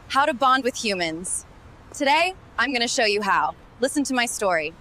How to bond with humans. Today, I'm going to show you how. Listen to my story.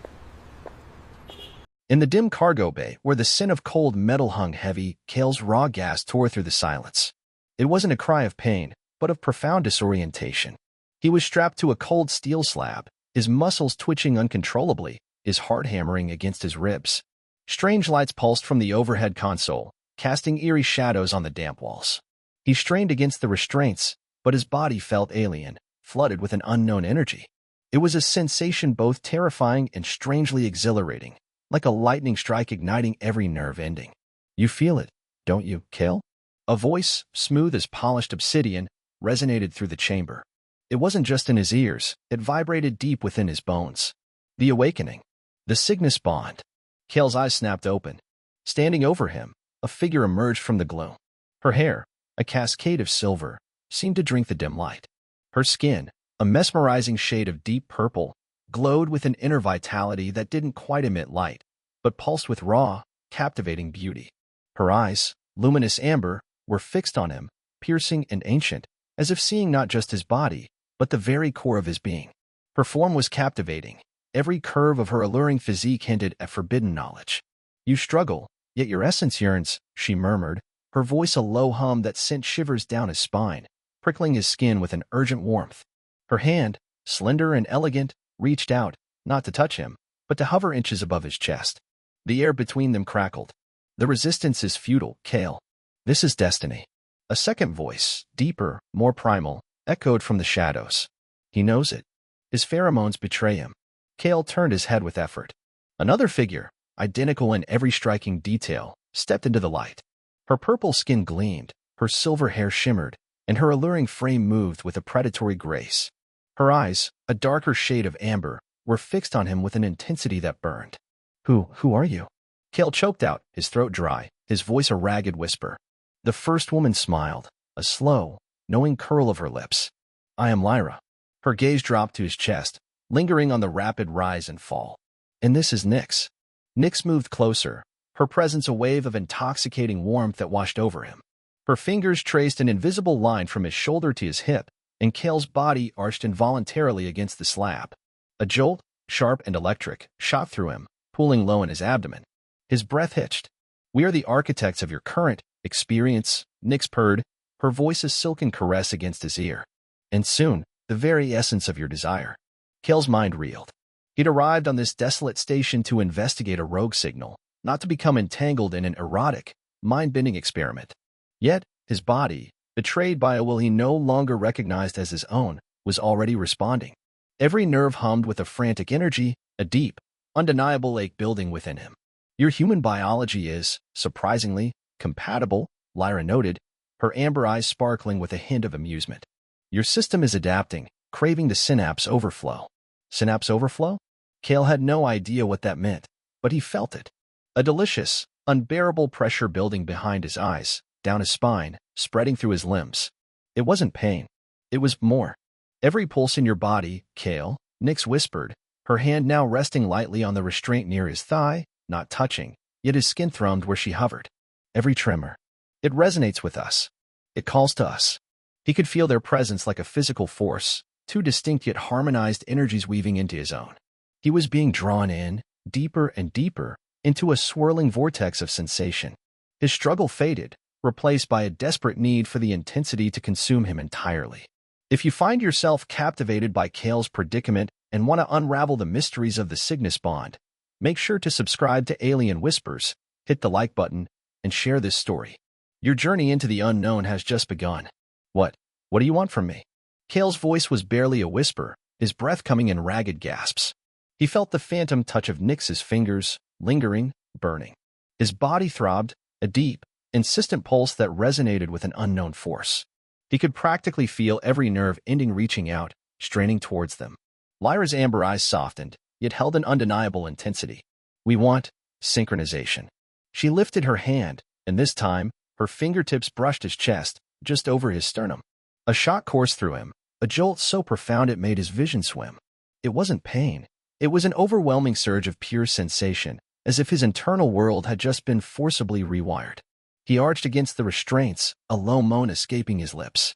In the dim cargo bay, where the scent of cold metal hung heavy, Kael's raw gas tore through the silence. It wasn't a cry of pain, but of profound disorientation. He was strapped to a cold steel slab, his muscles twitching uncontrollably, his heart hammering against his ribs. Strange lights pulsed from the overhead console, casting eerie shadows on the damp walls. He strained against the restraints, but his body felt alien, flooded with an unknown energy. It was a sensation both terrifying and strangely exhilarating, like a lightning strike igniting every nerve ending. "You feel it, don't you, Kael?" A voice, smooth as polished obsidian, resonated through the chamber. It wasn't just in his ears, it vibrated deep within his bones. The awakening. The Cygnus bond. Kael's eyes snapped open. Standing over him, a figure emerged from the gloom. Her hair, a cascade of silver, seemed to drink the dim light. Her skin, a mesmerizing shade of deep purple, glowed with an inner vitality that didn't quite emit light, but pulsed with raw, captivating beauty. Her eyes, luminous amber, were fixed on him, piercing and ancient, as if seeing not just his body, but the very core of his being. Her form was captivating. Every curve of her alluring physique hinted at forbidden knowledge. "You struggle, yet your essence yearns," she murmured, her voice a low hum that sent shivers down his spine, prickling his skin with an urgent warmth. Her hand, slender and elegant, reached out, not to touch him, but to hover inches above his chest. The air between them crackled. "The resistance is futile, Kael. This is destiny." A second voice, deeper, more primal, echoed from the shadows. "He knows it. His pheromones betray him." Kael turned his head with effort. Another figure, identical in every striking detail, stepped into the light. Her purple skin gleamed, her silver hair shimmered, and her alluring frame moved with a predatory grace. Her eyes, a darker shade of amber, were fixed on him with an intensity that burned. Who are you?" Kael choked out, his throat dry, his voice a ragged whisper. The first woman smiled, a slow, knowing curl of her lips. "I am Lyra." Her gaze dropped to his chest, lingering on the rapid rise and fall. "And this is Nyx." Nyx moved closer, her presence a wave of intoxicating warmth that washed over him. Her fingers traced an invisible line from his shoulder to his hip, and Kael's body arched involuntarily against the slab. A jolt, sharp and electric, shot through him, pooling low in his abdomen. His breath hitched. "We are the architects of your current experience," Nyx purred, her voice a silken caress against his ear. "And soon, the very essence of your desire." Kael's mind reeled. He'd arrived on this desolate station to investigate a rogue signal, not to become entangled in an erotic, mind-bending experiment. Yet, his body, betrayed by a will he no longer recognized as his own, was already responding. Every nerve hummed with a frantic energy, a deep, undeniable ache building within him. "Your human biology is, surprisingly, compatible," Lyra noted, her amber eyes sparkling with a hint of amusement. "Your system is adapting, craving the synapse overflow." Synapse overflow? Kael had no idea what that meant, but he felt it. A delicious, unbearable pressure building behind his eyes, down his spine, spreading through his limbs. It wasn't pain. It was more. "Every pulse in your body, Kael," Nyx whispered, her hand now resting lightly on the restraint near his thigh, not touching, yet his skin thrummed where she hovered. "Every tremor. It resonates with us. It calls to us." He could feel their presence like a physical force, two distinct yet harmonized energies weaving into his own. He was being drawn in, deeper and deeper, into a swirling vortex of sensation. His struggle faded, replaced by a desperate need for the intensity to consume him entirely. If you find yourself captivated by Kael's predicament and want to unravel the mysteries of the Cygnus bond, make sure to subscribe to Alien Whispers, hit the like button, and share this story. Your journey into the unknown has just begun. What do you want from me?" Kael's voice was barely a whisper, his breath coming in ragged gasps. He felt the phantom touch of Nyx's fingers, lingering, burning. His body throbbed, a deep, insistent pulse that resonated with an unknown force. He could practically feel every nerve ending reaching out, straining towards them. Lyra's amber eyes softened, yet held an undeniable intensity. "We want synchronization." She lifted her hand, and this time, her fingertips brushed his chest, just over his sternum. A shock coursed through him, a jolt so profound it made his vision swim. It wasn't pain. It was an overwhelming surge of pure sensation, as if his internal world had just been forcibly rewired. He arched against the restraints, a low moan escaping his lips.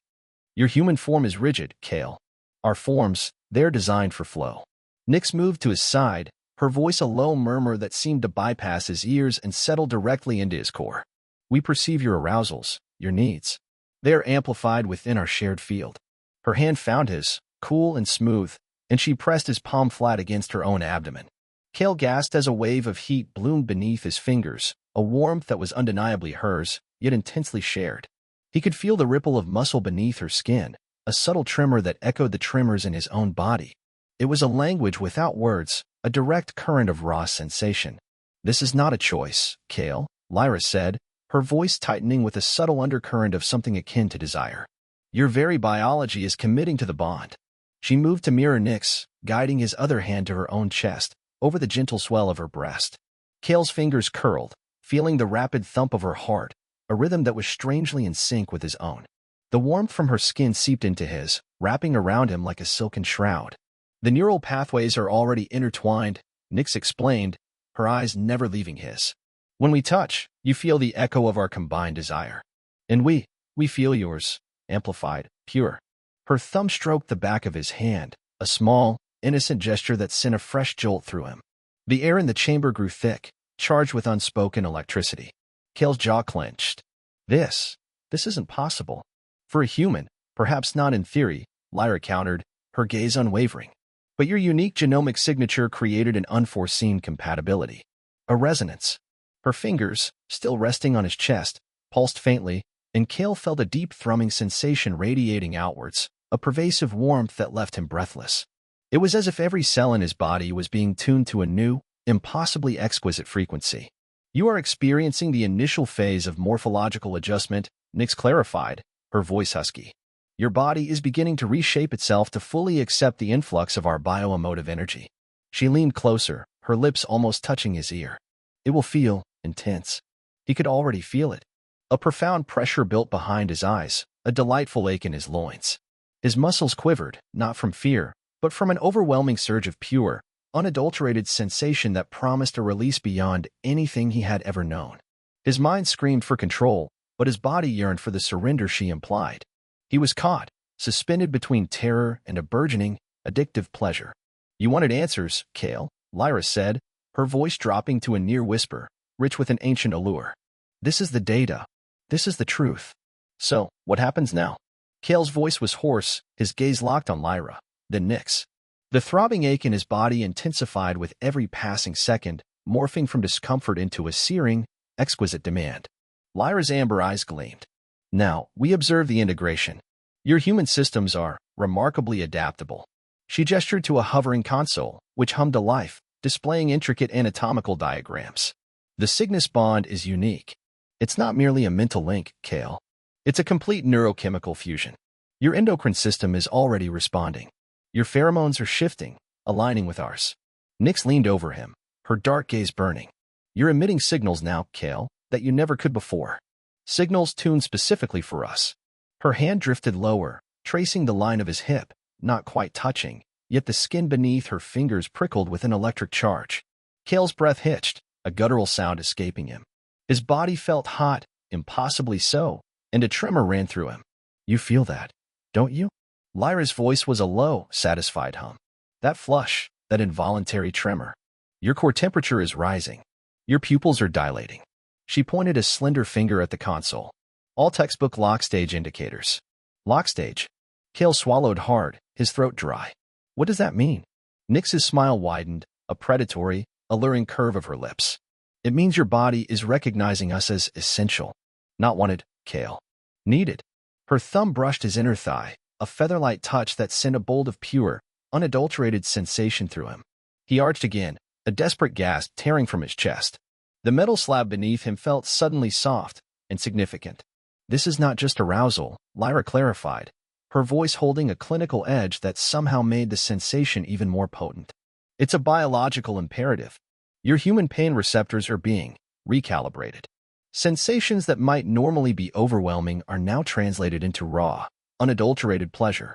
Your human form is rigid, Kael. Our forms, they're designed for flow. Nyx moved to his side, her voice a low murmur that seemed to bypass his ears and settle directly into his core. We perceive your arousals, your needs. They are amplified within our shared field. Her hand found his, cool and smooth, and she pressed his palm flat against her own abdomen. Kael gasped as a wave of heat bloomed beneath his fingers, a warmth that was undeniably hers, yet intensely shared. He could feel the ripple of muscle beneath her skin, a subtle tremor that echoed the tremors in his own body. It was a language without words, a direct current of raw sensation. This is not a choice, Kael, Lyra said, her voice tightening with a subtle undercurrent of something akin to desire. Your very biology is committing to the bond. She moved to mirror Nyx, guiding his other hand to her own chest, over the gentle swell of her breast. Kael's fingers curled, feeling the rapid thump of her heart, a rhythm that was strangely in sync with his own. The warmth from her skin seeped into his, wrapping around him like a silken shroud. The neural pathways are already intertwined, Nyx explained, her eyes never leaving his. When we touch, you feel the echo of our combined desire. And we feel yours, amplified, pure. Her thumb stroked the back of his hand, a small, innocent gesture that sent a fresh jolt through him. The air in the chamber grew thick, charged with unspoken electricity. Kael's jaw clenched. This isn't possible. For a human, perhaps not in theory, Lyra countered, her gaze unwavering. But your unique genomic signature created an unforeseen compatibility. A resonance. Her fingers, still resting on his chest, pulsed faintly, and Kael felt a deep thrumming sensation radiating outwards, a pervasive warmth that left him breathless. It was as if every cell in his body was being tuned to a new, impossibly exquisite frequency. You are experiencing the initial phase of morphological adjustment, Nyx clarified, her voice husky. Your body is beginning to reshape itself to fully accept the influx of our bioemotive energy. She leaned closer, her lips almost touching his ear. It will feel intense. He could already feel it. A profound pressure built behind his eyes, a delightful ache in his loins. His muscles quivered, not from fear, but from an overwhelming surge of pure, unadulterated sensation that promised a release beyond anything he had ever known. His mind screamed for control, but his body yearned for the surrender she implied. He was caught, suspended between terror and a burgeoning, addictive pleasure. You wanted answers, Kael, Lyra said, her voice dropping to a near whisper, rich with an ancient allure. This is the data. This is the truth. So, what happens now? Kael's voice was hoarse, his gaze locked on Lyra, then Nyx. The throbbing ache in his body intensified with every passing second, morphing from discomfort into a searing, exquisite demand. Lyra's amber eyes gleamed. Now, we observe the integration. Your human systems are remarkably adaptable. She gestured to a hovering console, which hummed to life, displaying intricate anatomical diagrams. The Cygnus bond is unique. It's not merely a mental link, Kael. It's a complete neurochemical fusion. Your endocrine system is already responding. Your pheromones are shifting, aligning with ours. Nyx leaned over him, her dark gaze burning. You're emitting signals now, Kael, that you never could before. Signals tuned specifically for us. Her hand drifted lower, tracing the line of his hip, not quite touching, yet the skin beneath her fingers prickled with an electric charge. Kael's breath hitched, a guttural sound escaping him. His body felt hot, impossibly so, and a tremor ran through him. You feel that, don't you? Lyra's voice was a low, satisfied hum. That flush, that involuntary tremor. Your core temperature is rising. Your pupils are dilating. She pointed a slender finger at the console. All textbook lock stage indicators. Lock stage. Kael swallowed hard, his throat dry. What does that mean? Nyx's smile widened, a predatory, alluring curve of her lips. It means your body is recognizing us as essential. Not wanted, Kael. Needed. Her thumb brushed his inner thigh, a feather-light touch that sent a bolt of pure, unadulterated sensation through him. He arched again, a desperate gasp tearing from his chest. The metal slab beneath him felt suddenly soft and significant. This is not just arousal, Lyra clarified, her voice holding a clinical edge that somehow made the sensation even more potent. It's a biological imperative. Your human pain receptors are being recalibrated. Sensations that might normally be overwhelming are now translated into raw, unadulterated pleasure.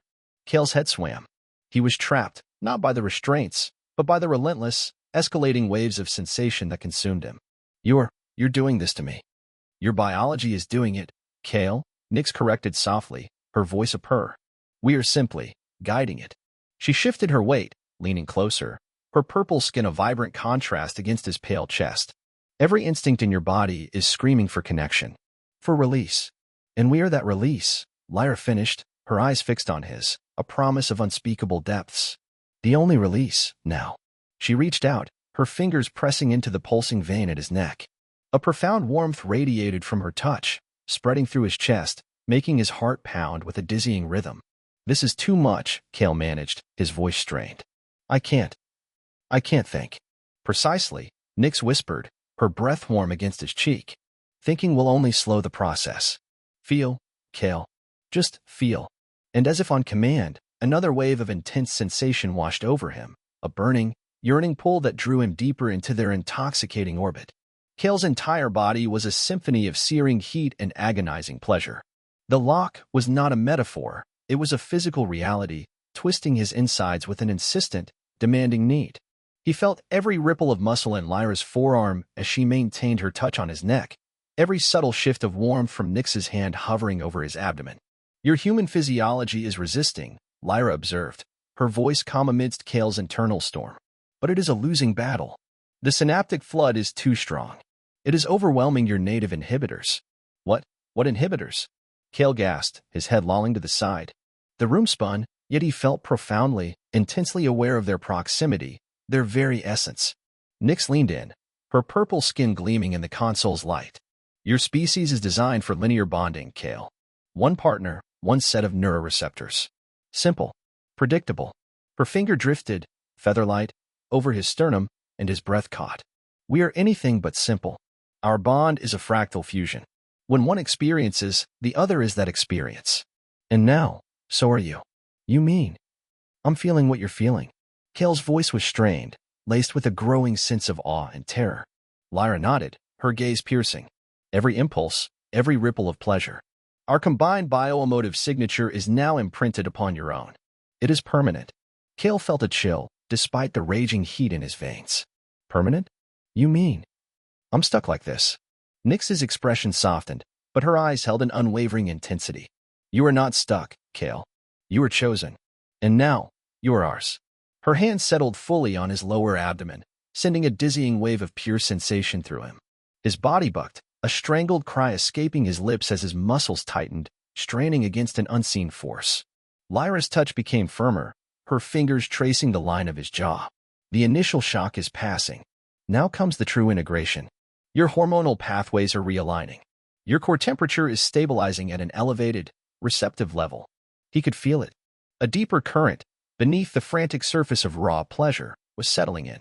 Kael's head swam. He was trapped, not by the restraints, but by the relentless, escalating waves of sensation that consumed him. You're doing this to me. Your biology is doing it, Kael, Nyx corrected softly, her voice a purr. We are simply guiding it. She shifted her weight, leaning closer, her purple skin a vibrant contrast against his pale chest. Every instinct in your body is screaming for connection, for release. And we are that release, Lyra finished, her eyes fixed on his, a promise of unspeakable depths. The only release, now. She reached out, her fingers pressing into the pulsing vein at his neck. A profound warmth radiated from her touch, spreading through his chest, making his heart pound with a dizzying rhythm. This is too much, Kael managed, his voice strained. I can't think. Precisely, Nyx whispered, her breath warm against his cheek. Thinking will only slow the process. Feel, Kael. Just feel. And as if on command, another wave of intense sensation washed over him, a burning, yearning pull that drew him deeper into their intoxicating orbit. Kael's entire body was a symphony of searing heat and agonizing pleasure. The lock was not a metaphor, it was a physical reality, twisting his insides with an insistent, demanding need. He felt every ripple of muscle in Lyra's forearm as she maintained her touch on his neck, every subtle shift of warmth from Nyx's hand hovering over his abdomen. Your human physiology is resisting, Lyra observed, her voice calm amidst Kael's internal storm. But it is a losing battle. The synaptic flood is too strong. It is overwhelming your native inhibitors. What inhibitors? Kael gasped, his head lolling to the side. The room spun, yet he felt profoundly, intensely aware of their proximity, their very essence. Nyx leaned in, her purple skin gleaming in the console's light. Your species is designed for linear bonding, Kael. One partner, one set of neuroreceptors. Simple. Predictable. Her finger drifted, featherlight, over his sternum, and his breath caught. We are anything but simple. Our bond is a fractal fusion. When one experiences, the other is that experience. And now, so are you. You mean? I'm feeling what you're feeling. Kael's voice was strained, laced with a growing sense of awe and terror. Lyra nodded, her gaze piercing. Every impulse, every ripple of pleasure. Our combined bioemotive signature is now imprinted upon your own. It is permanent. Kael felt a chill, despite the raging heat in his veins. Permanent? You mean? I'm stuck like this. Nyx's expression softened, but her eyes held an unwavering intensity. You are not stuck, Kael. You are chosen. And now, you are ours. Her hand settled fully on his lower abdomen, sending a dizzying wave of pure sensation through him. His body bucked, a strangled cry escaping his lips as his muscles tightened, straining against an unseen force. Lyra's touch became firmer, her fingers tracing the line of his jaw. The initial shock is passing. Now comes the true integration. Your hormonal pathways are realigning. Your core temperature is stabilizing at an elevated, receptive level. He could feel it. A deeper current, beneath the frantic surface of raw pleasure, was settling in.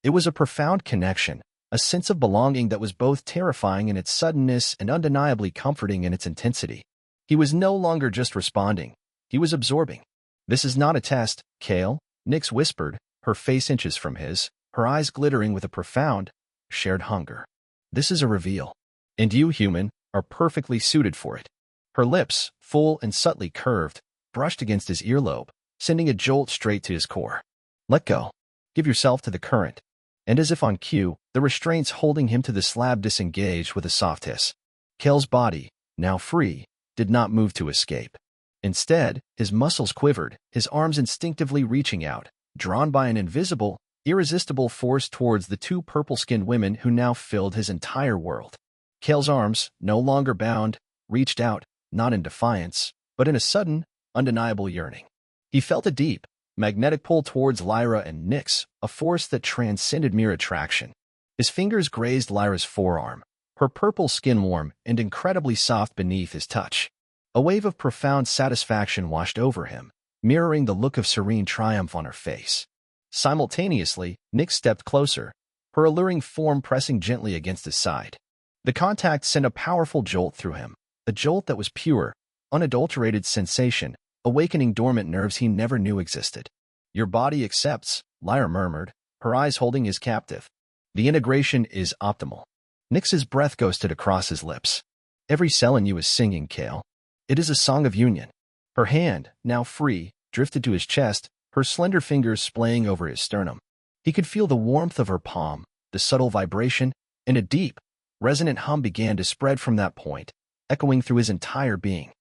It was a profound connection, a sense of belonging that was both terrifying in its suddenness and undeniably comforting in its intensity. He was no longer just responding. He was absorbing. This is not a test, Kael, Nyx whispered, her face inches from his, her eyes glittering with a profound, shared hunger. This is a reveal. And you, human, are perfectly suited for it. Her lips, full and subtly curved, brushed against his earlobe, sending a jolt straight to his core. Let go. Give yourself to the current. And as if on cue, the restraints holding him to the slab disengaged with a soft hiss. Kael's body, now free, did not move to escape. Instead, his muscles quivered, his arms instinctively reaching out, drawn by an invisible, irresistible force towards the two purple-skinned women who now filled his entire world. Kael's arms, no longer bound, reached out, not in defiance, but in a sudden, undeniable yearning. He felt a deep, magnetic pull towards Lyra and Nyx, a force that transcended mere attraction. His fingers grazed Lyra's forearm, her purple skin warm and incredibly soft beneath his touch. A wave of profound satisfaction washed over him, mirroring the look of serene triumph on her face. Simultaneously, Nyx stepped closer, her alluring form pressing gently against his side. The contact sent a powerful jolt through him, a jolt that was pure, unadulterated sensation, awakening dormant nerves he never knew existed. Your body accepts, Lyra murmured, her eyes holding his captive. The integration is optimal. Nyx's breath ghosted across his lips. Every cell in you is singing, Kael. It is a song of union. Her hand, now free, drifted to his chest, her slender fingers splaying over his sternum. He could feel the warmth of her palm, the subtle vibration, and a deep, resonant hum began to spread from that point, echoing through his entire being.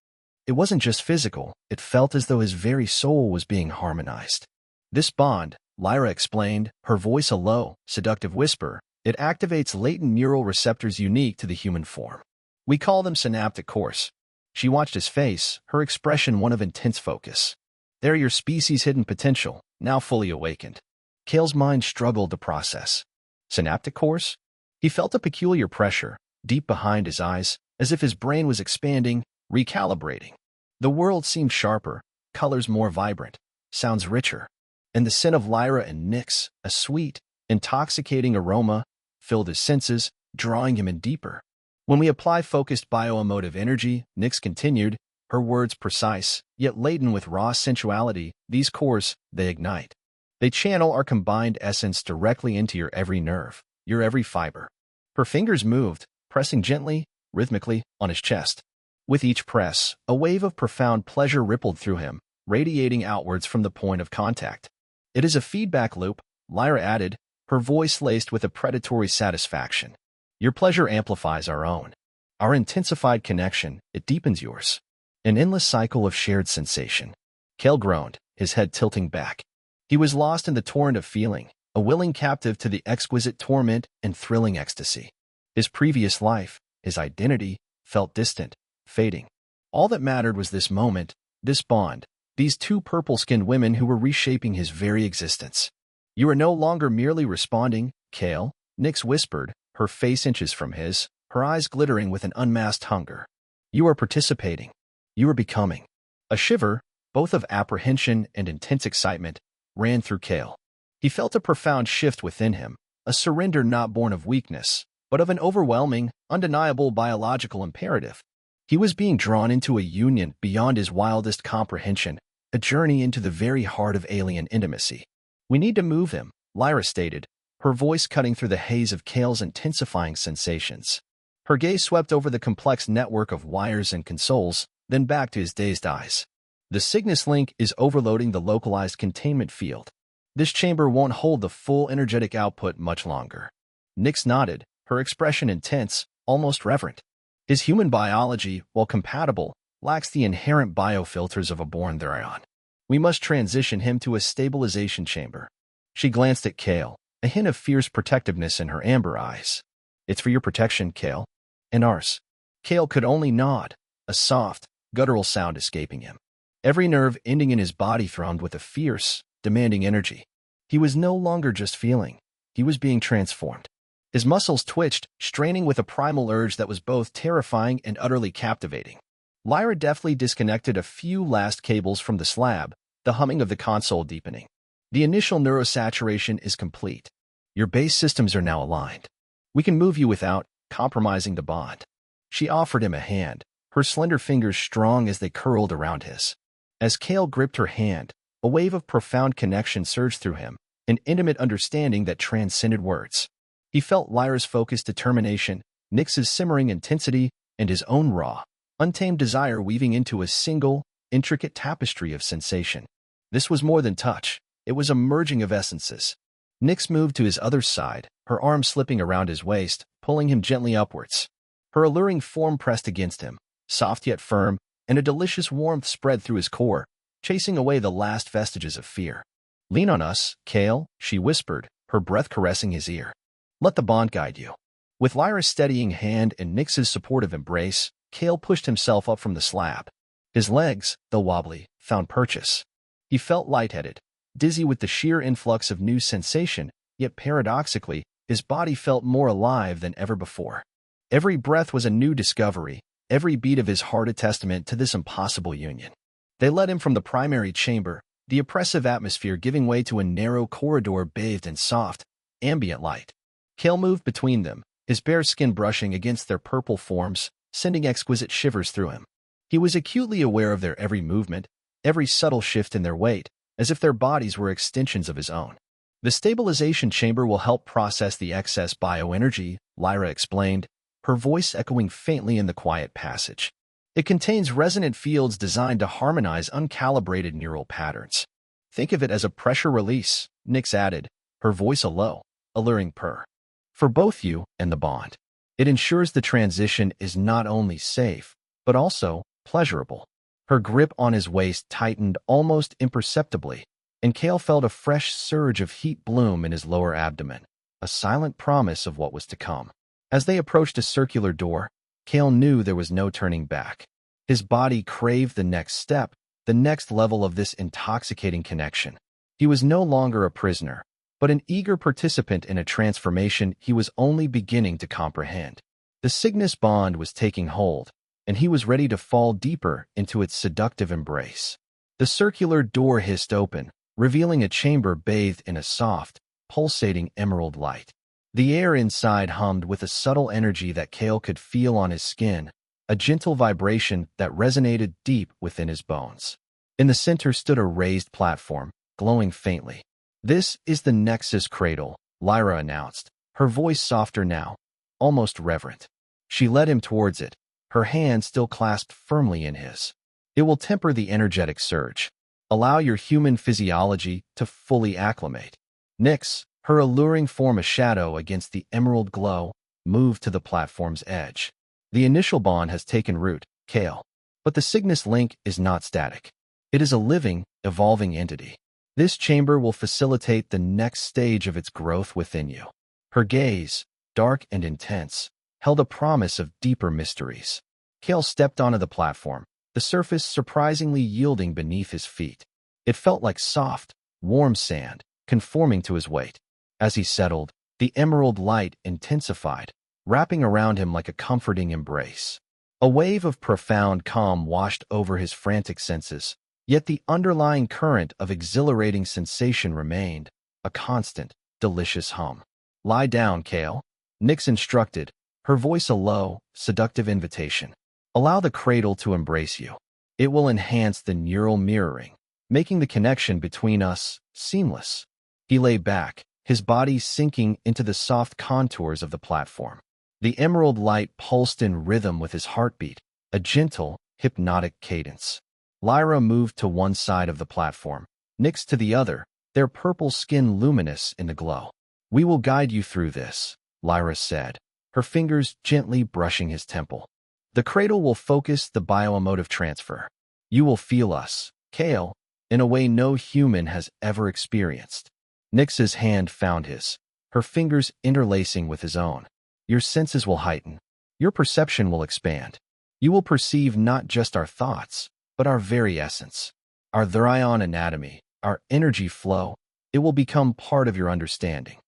It wasn't just physical, it felt as though his very soul was being harmonized. This bond, Lyra explained, her voice a low, seductive whisper, it activates latent neural receptors unique to the human form. We call them synaptic cores. She watched his face, her expression one of intense focus. They're your species' hidden potential, now fully awakened. Kael's mind struggled to process. Synaptic cores? He felt a peculiar pressure, deep behind his eyes, as if his brain was expanding, recalibrating. The world seemed sharper, colors more vibrant, sounds richer, and the scent of Lyra and Nyx, a sweet, intoxicating aroma, filled his senses, drawing him in deeper. When we apply focused bioemotive energy, Nyx continued, her words precise, yet laden with raw sensuality, these cores, they ignite. They channel our combined essence directly into your every nerve, your every fiber. Her fingers moved, pressing gently, rhythmically, on his chest. With each press, a wave of profound pleasure rippled through him, radiating outwards from the point of contact. It is a feedback loop, Lyra added, her voice laced with a predatory satisfaction. Your pleasure amplifies our own. Our intensified connection, it deepens yours. An endless cycle of shared sensation. Kael groaned, his head tilting back. He was lost in the torrent of feeling, a willing captive to the exquisite torment and thrilling ecstasy. His previous life, his identity, felt distant, fading. All that mattered was this moment, this bond, these two purple-skinned women who were reshaping his very existence. You are no longer merely responding, Kael, Nyx whispered, her face inches from his, her eyes glittering with an unmasked hunger. You are participating. You are becoming. A shiver, both of apprehension and intense excitement, ran through Kael. He felt a profound shift within him, a surrender not born of weakness, but of an overwhelming, undeniable biological imperative. He was being drawn into a union beyond his wildest comprehension, a journey into the very heart of alien intimacy. We need to move him, Lyra stated, her voice cutting through the haze of Kael's intensifying sensations. Her gaze swept over the complex network of wires and consoles, then back to his dazed eyes. The Cygnus Link is overloading the localized containment field. This chamber won't hold the full energetic output much longer. Nyx nodded, her expression intense, almost reverent. His human biology, while compatible, lacks the inherent biofilters of a born Therion. We must transition him to a stabilization chamber. She glanced at Kael, a hint of fierce protectiveness in her amber eyes. It's for your protection, Kael. And ours. Kael could only nod, a soft, guttural sound escaping him. Every nerve ending in his body thrummed with a fierce, demanding energy. He was no longer just feeling. He was being transformed. His muscles twitched, straining with a primal urge that was both terrifying and utterly captivating. Lyra deftly disconnected a few last cables from the slab, the humming of the console deepening. The initial neurosaturation is complete. Your base systems are now aligned. We can move you without compromising the bond. She offered him a hand, her slender fingers strong as they curled around his. As Kael gripped her hand, a wave of profound connection surged through him, an intimate understanding that transcended words. He felt Lyra's focused determination, Nyx's simmering intensity, and his own raw, untamed desire weaving into a single, intricate tapestry of sensation. This was more than touch. It was a merging of essences. Nyx moved to his other side, her arm slipping around his waist, pulling him gently upwards. Her alluring form pressed against him, soft yet firm, and a delicious warmth spread through his core, chasing away the last vestiges of fear. Lean on us, Kael, she whispered, her breath caressing his ear. Let the bond guide you. With Lyra's steadying hand and Nyx's supportive embrace, Kael pushed himself up from the slab. His legs, though wobbly, found purchase. He felt lightheaded, dizzy with the sheer influx of new sensation, yet paradoxically, his body felt more alive than ever before. Every breath was a new discovery, every beat of his heart a testament to this impossible union. They led him from the primary chamber, the oppressive atmosphere giving way to a narrow corridor bathed in soft, ambient light. Kael moved between them, his bare skin brushing against their purple forms, sending exquisite shivers through him. He was acutely aware of their every movement, every subtle shift in their weight, as if their bodies were extensions of his own. The stabilization chamber will help process the excess bioenergy, Lyra explained, her voice echoing faintly in the quiet passage. It contains resonant fields designed to harmonize uncalibrated neural patterns. Think of it as a pressure release, Nyx added, her voice a low, alluring purr. For both you and the bond. It ensures the transition is not only safe, but also pleasurable. Her grip on his waist tightened almost imperceptibly, and Kael felt a fresh surge of heat bloom in his lower abdomen, a silent promise of what was to come. As they approached a circular door, Kael knew there was no turning back. His body craved the next step, the next level of this intoxicating connection. He was no longer a prisoner, but an eager participant in a transformation he was only beginning to comprehend. The Cygnus bond was taking hold, and he was ready to fall deeper into its seductive embrace. The circular door hissed open, revealing a chamber bathed in a soft, pulsating emerald light. The air inside hummed with a subtle energy that Kael could feel on his skin, a gentle vibration that resonated deep within his bones. In the center stood a raised platform, glowing faintly. "This is the Nexus Cradle," Lyra announced, her voice softer now, almost reverent. She led him towards it, her hand still clasped firmly in his. "It will temper the energetic surge. Allow your human physiology to fully acclimate." Nyx, her alluring form a shadow against the emerald glow, moved to the platform's edge. "The initial bond has taken root, Kael. But the Cygnus Link is not static. It is a living, evolving entity. This chamber will facilitate the next stage of its growth within you." Her gaze, dark and intense, held a promise of deeper mysteries. Kael stepped onto the platform, the surface surprisingly yielding beneath his feet. It felt like soft, warm sand, conforming to his weight. As he settled, the emerald light intensified, wrapping around him like a comforting embrace. A wave of profound calm washed over his frantic senses, yet the underlying current of exhilarating sensation remained, a constant, delicious hum. "Lie down, Kael," Nyx instructed, her voice a low, seductive invitation. "Allow the cradle to embrace you. It will enhance the neural mirroring, making the connection between us seamless." He lay back, his body sinking into the soft contours of the platform. The emerald light pulsed in rhythm with his heartbeat, a gentle, hypnotic cadence. Lyra moved to one side of the platform, Nyx to the other, their purple skin luminous in the glow. "We will guide you through this," Lyra said, her fingers gently brushing his temple. "The cradle will focus the bioemotive transfer. You will feel us, Kael, in a way no human has ever experienced." Nyx's hand found his, her fingers interlacing with his own. "Your senses will heighten. Your perception will expand. You will perceive not just our thoughts, but our very essence. Our Lyrian anatomy, our energy flow, it will become part of your understanding."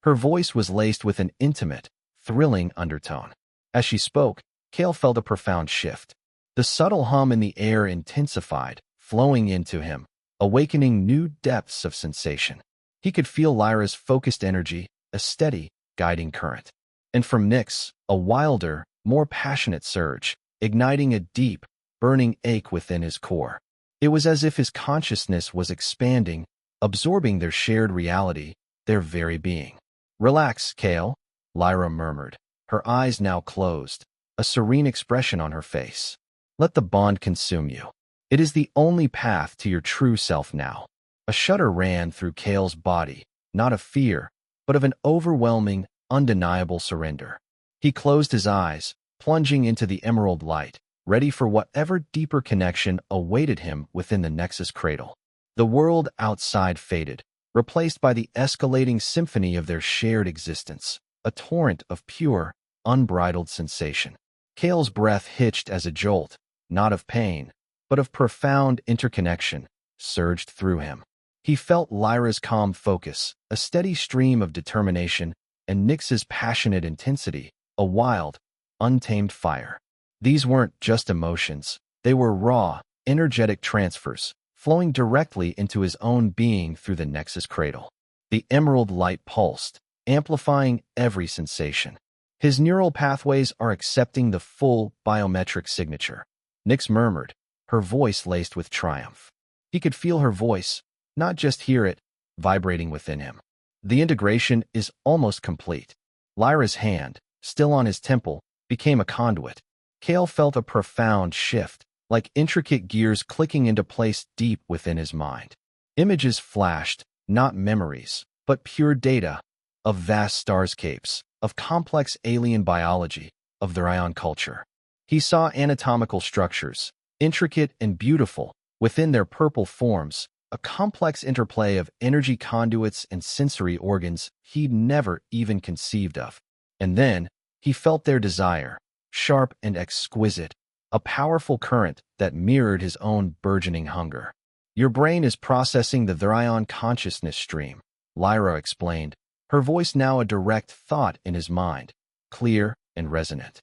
Her voice was laced with an intimate, thrilling undertone. As she spoke, Kael felt a profound shift. The subtle hum in the air intensified, flowing into him, awakening new depths of sensation. He could feel Lyra's focused energy, a steady, guiding current. And from Nyx, a wilder, more passionate surge, igniting a deep, burning ache within his core. It was as if his consciousness was expanding, absorbing their shared reality, their very being. "Relax, Kael," Lyra murmured, her eyes now closed, a serene expression on her face. "Let the bond consume you. It is the only path to your true self now." A shudder ran through Kael's body, not of fear, but of an overwhelming, undeniable surrender. He closed his eyes, plunging into the emerald light, ready for whatever deeper connection awaited him within the Nexus Cradle. The world outside faded, replaced by the escalating symphony of their shared existence, a torrent of pure, unbridled sensation. Kael's breath hitched as a jolt, not of pain, but of profound interconnection, surged through him. He felt Lyra's calm focus, a steady stream of determination, and Nyx's passionate intensity, a wild, untamed fire. These weren't just emotions, they were raw, energetic transfers, flowing directly into his own being through the Nexus Cradle. The emerald light pulsed, amplifying every sensation. His neural pathways are accepting the full biometric signature. Nyx murmured, her voice laced with triumph. He could feel her voice, not just hear it, vibrating within him. The integration is almost complete. Lyra's hand, still on his temple, became a conduit. Kael felt a profound shift, like intricate gears clicking into place deep within his mind. Images flashed, not memories, but pure data, of vast starscapes, of complex alien biology, of their ion culture. He saw anatomical structures, intricate and beautiful, within their purple forms, a complex interplay of energy conduits and sensory organs he'd never even conceived of. And then, he felt their desire, sharp and exquisite, a powerful current that mirrored his own burgeoning hunger. Your brain is processing the Therion consciousness stream, Lyra explained, her voice now a direct thought in his mind, clear and resonant.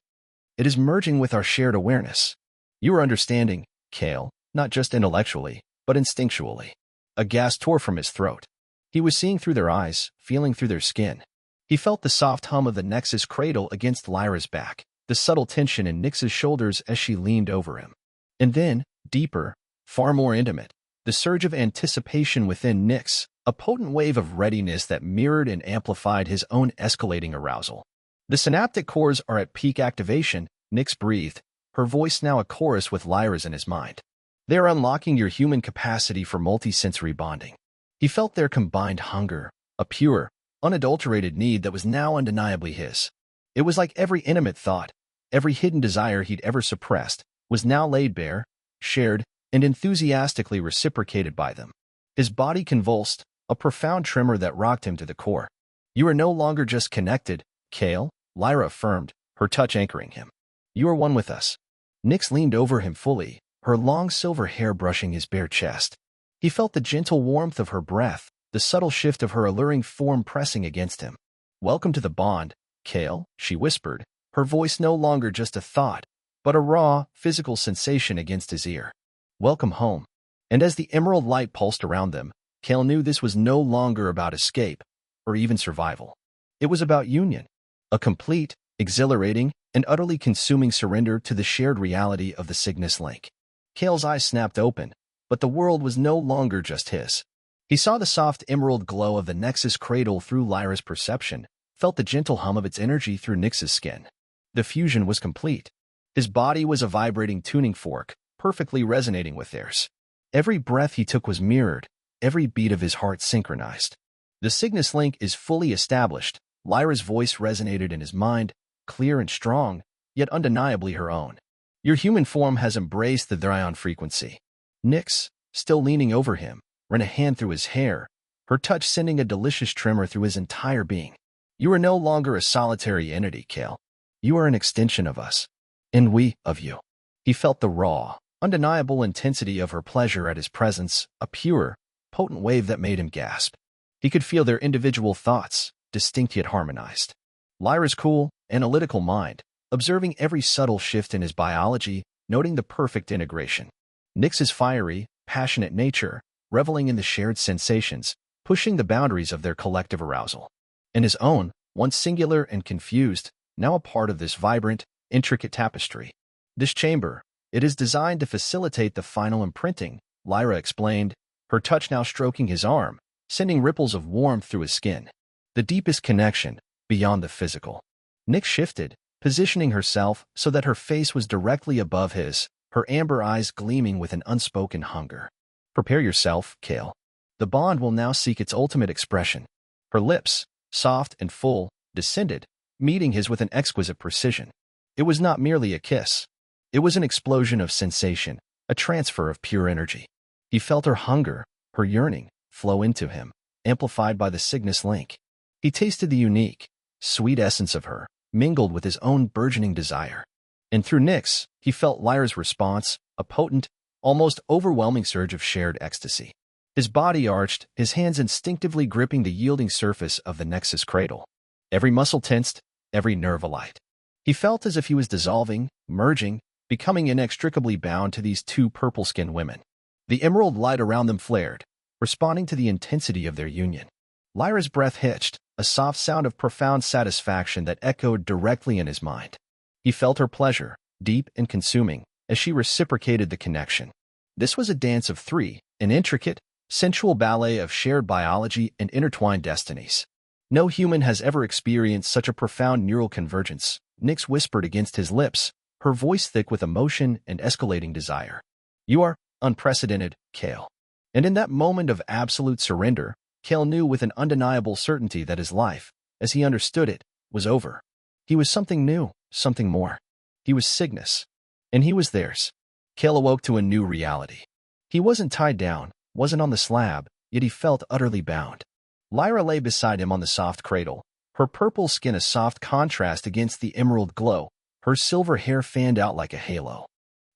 It is merging with our shared awareness. You are understanding, Kael, not just intellectually, but instinctually. A gasp tore from his throat. He was seeing through their eyes, feeling through their skin. He felt the soft hum of the Nexus cradle against Lyra's back, the subtle tension in Nyx's shoulders as she leaned over him. And then, deeper, far more intimate, the surge of anticipation within Nyx, a potent wave of readiness that mirrored and amplified his own escalating arousal. The synaptic cores are at peak activation, Nyx breathed, her voice now a chorus with Lyra's in his mind. They are unlocking your human capacity for multisensory bonding. He felt their combined hunger, a pure, unadulterated need that was now undeniably his. It was like every intimate thought, every hidden desire he'd ever suppressed, was now laid bare, shared, and enthusiastically reciprocated by them. His body convulsed, a profound tremor that rocked him to the core. You are no longer just connected, Kael, Lyra affirmed, her touch anchoring him. You are one with us. Nyx leaned over him fully, her long silver hair brushing his bare chest. He felt the gentle warmth of her breath, the subtle shift of her alluring form pressing against him. Welcome to the bond, Kael, she whispered, her voice no longer just a thought, but a raw, physical sensation against his ear. Welcome home. And as the emerald light pulsed around them, Kael knew this was no longer about escape, or even survival. It was about union, a complete, exhilarating, and utterly consuming surrender to the shared reality of the Cygnus Link. Kael's eyes snapped open, but the world was no longer just his. He saw the soft emerald glow of the Nexus cradle through Lyra's perception, felt the gentle hum of its energy through Nyx's skin. The fusion was complete. His body was a vibrating tuning fork, perfectly resonating with theirs. Every breath he took was mirrored, every beat of his heart synchronized. The Cygnus Link is fully established, Lyra's voice resonated in his mind, clear and strong, yet undeniably her own. Your human form has embraced the Therion frequency. Nyx, still leaning over him, ran a hand through his hair, her touch sending a delicious tremor through his entire being. You are no longer a solitary entity, Kael. You are an extension of us. And we, of you. He felt the raw, undeniable intensity of her pleasure at his presence, a pure, potent wave that made him gasp. He could feel their individual thoughts, distinct yet harmonized. Lyra's cool, analytical mind, observing every subtle shift in his biology, noting the perfect integration. Nyx's fiery, passionate nature, reveling in the shared sensations, pushing the boundaries of their collective arousal. And his own, once singular and confused, now a part of this vibrant, intricate tapestry. This chamber, it is designed to facilitate the final imprinting, Lyra explained, her touch now stroking his arm, sending ripples of warmth through his skin. The deepest connection, beyond the physical. Nyx shifted, positioning herself so that her face was directly above his, her amber eyes gleaming with an unspoken hunger. Prepare yourself, Kael. The bond will now seek its ultimate expression. Her lips, soft and full, descended, meeting his with an exquisite precision. It was not merely a kiss. It was an explosion of sensation, a transfer of pure energy. He felt her hunger, her yearning, flow into him, amplified by the Cygnus Link. He tasted the unique, sweet essence of her, mingled with his own burgeoning desire. And through Nyx, he felt Lyra's response, a potent, almost overwhelming surge of shared ecstasy. His body arched, his hands instinctively gripping the yielding surface of the Nexus cradle. Every muscle tensed, every nerve alight. He felt as if he was dissolving, merging, becoming inextricably bound to these two purple-skinned women. The emerald light around them flared, responding to the intensity of their union. Lyra's breath hitched, a soft sound of profound satisfaction that echoed directly in his mind. He felt her pleasure, deep and consuming, as she reciprocated the connection. This was a dance of three, an intricate, sensual ballet of shared biology and intertwined destinies. No human has ever experienced such a profound neural convergence, Nyx whispered against his lips, her voice thick with emotion and escalating desire. You are unprecedented, Kael. And in that moment of absolute surrender, Kael knew with an undeniable certainty that his life, as he understood it, was over. He was something new, something more. He was Cygnus, and he was theirs. Kael awoke to a new reality. He wasn't tied down, wasn't on the slab, yet he felt utterly bound. Lyra lay beside him on the soft cradle, her purple skin a soft contrast against the emerald glow, her silver hair fanned out like a halo.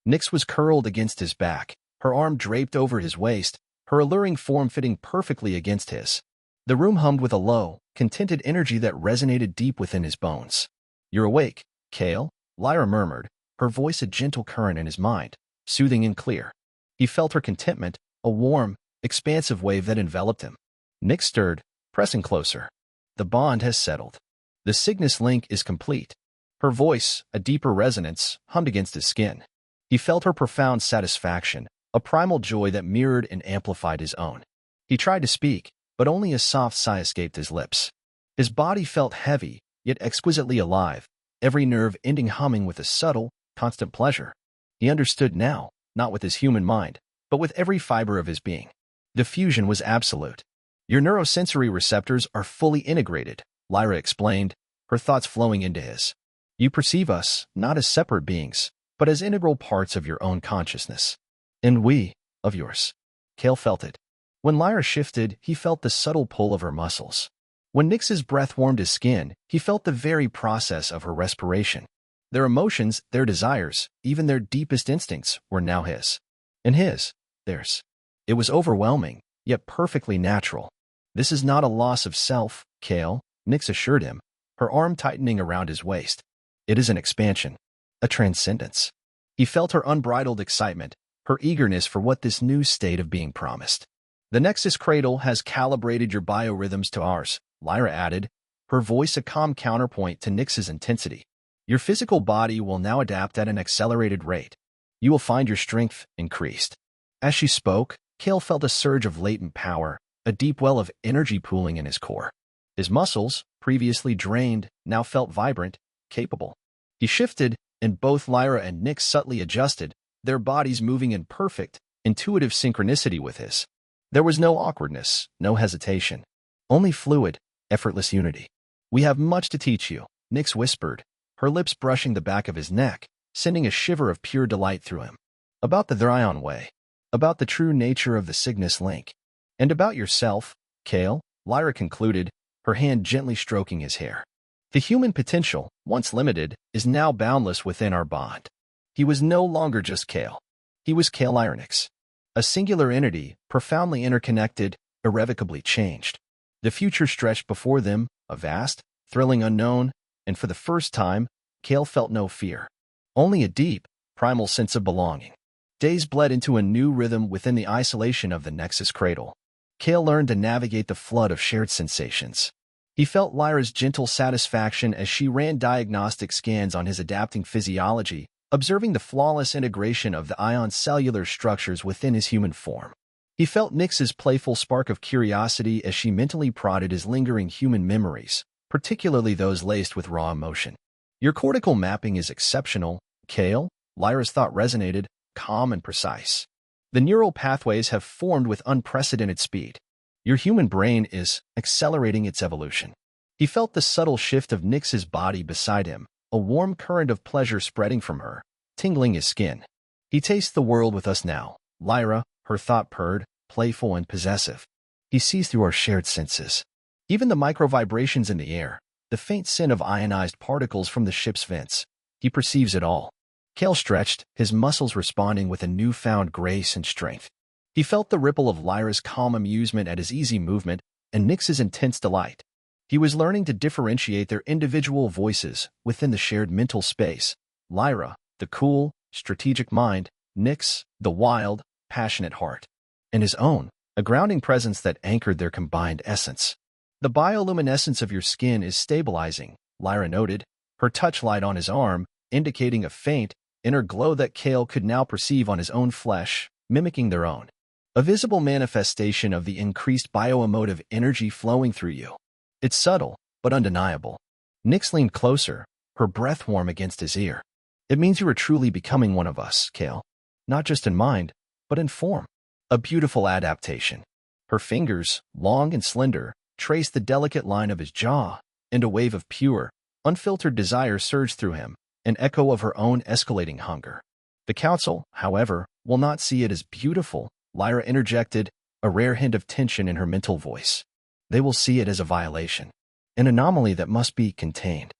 Nyx was curled against his back, her arm draped over his waist, her alluring form fitting perfectly against his. The room hummed with a low, contented energy that resonated deep within his bones. "You're awake, Kael," Lyra murmured, her voice a gentle current in his mind, soothing and clear. He felt her contentment, a warm, expansive wave that enveloped him. Nyx stirred, pressing closer. The bond has settled. The Cygnus Link is complete. Her voice, a deeper resonance, hummed against his skin. He felt her profound satisfaction, a primal joy that mirrored and amplified his own. He tried to speak, but only a soft sigh escaped his lips. His body felt heavy, yet exquisitely alive, every nerve ending humming with a subtle, constant pleasure. He understood now, not with his human mind, but with every fiber of his being. The fusion was absolute. "Your neurosensory receptors are fully integrated," Lyra explained, her thoughts flowing into his. "You perceive us, not as separate beings, but as integral parts of your own consciousness. And we, of yours." Kael felt it. When Lyra shifted, he felt the subtle pull of her muscles. When Nyx's breath warmed his skin, he felt the very process of her respiration. Their emotions, their desires, even their deepest instincts were now his. And his, theirs. It was overwhelming, yet perfectly natural. "This is not a loss of self, Kael," Nyx assured him, her arm tightening around his waist. "It is an expansion, a transcendence." He felt her unbridled excitement, her eagerness for what this new state of being promised. "The Nexus Cradle has calibrated your biorhythms to ours," Lyra added, her voice a calm counterpoint to Nyx's intensity. "Your physical body will now adapt at an accelerated rate. You will find your strength increased." As she spoke, Kael felt a surge of latent power, a deep well of energy pooling in his core. His muscles, previously drained, now felt vibrant, capable. He shifted, and both Lyra and Nyx subtly adjusted, their bodies moving in perfect, intuitive synchronicity with his. There was no awkwardness, no hesitation. Only fluid, effortless unity. "We have much to teach you," Nyx whispered, her lips brushing the back of his neck, sending a shiver of pure delight through him. "About the Dryon way, about the true nature of the Cygnus Link, and about yourself, Kael," Lyra concluded, her hand gently stroking his hair. "The human potential, once limited, is now boundless within our bond." He was no longer just Kael. He was Kael Nyx, a singular entity, profoundly interconnected, irrevocably changed. The future stretched before them, a vast, thrilling unknown, and for the first time, Kael felt no fear. Only a deep, primal sense of belonging. Days bled into a new rhythm within the isolation of the Nexus Cradle. Kael learned to navigate the flood of shared sensations. He felt Lyra's gentle satisfaction as she ran diagnostic scans on his adapting physiology, observing the flawless integration of the ion's cellular structures within his human form. He felt Nyx's playful spark of curiosity as she mentally prodded his lingering human memories, particularly those laced with raw emotion. "Your cortical mapping is exceptional, Kael," Lyra's thought resonated, calm and precise. "The neural pathways have formed with unprecedented speed. Your human brain is accelerating its evolution." He felt the subtle shift of Nyx's body beside him, a warm current of pleasure spreading from her, tingling his skin. "He tastes the world with us now," Lyra, her thought purred, playful and possessive. "He sees through our shared senses. Even the micro-vibrations in the air, the faint scent of ionized particles from the ship's vents. He perceives it all." Kael stretched, his muscles responding with a newfound grace and strength. He felt the ripple of Lyra's calm amusement at his easy movement and Nyx's intense delight. He was learning to differentiate their individual voices within the shared mental space. Lyra, the cool, strategic mind; Nyx, the wild, passionate heart. And his own, a grounding presence that anchored their combined essence. "The bioluminescence of your skin is stabilizing," Lyra noted, her touch light on his arm, indicating a faint, inner glow that Kael could now perceive on his own flesh, mimicking their own. "A visible manifestation of the increased bioemotive energy flowing through you. It's subtle, but undeniable." Nyx leaned closer, her breath warm against his ear. "It means you are truly becoming one of us, Kael. Not just in mind, but in form." A beautiful adaptation. Her fingers, long and slender, traced the delicate line of his jaw, and a wave of pure, unfiltered desire surged through him, an echo of her own escalating hunger. The council, however, will not see it as beautiful, Lyra interjected, a rare hint of tension in her mental voice. They will see it as a violation, an anomaly that must be contained.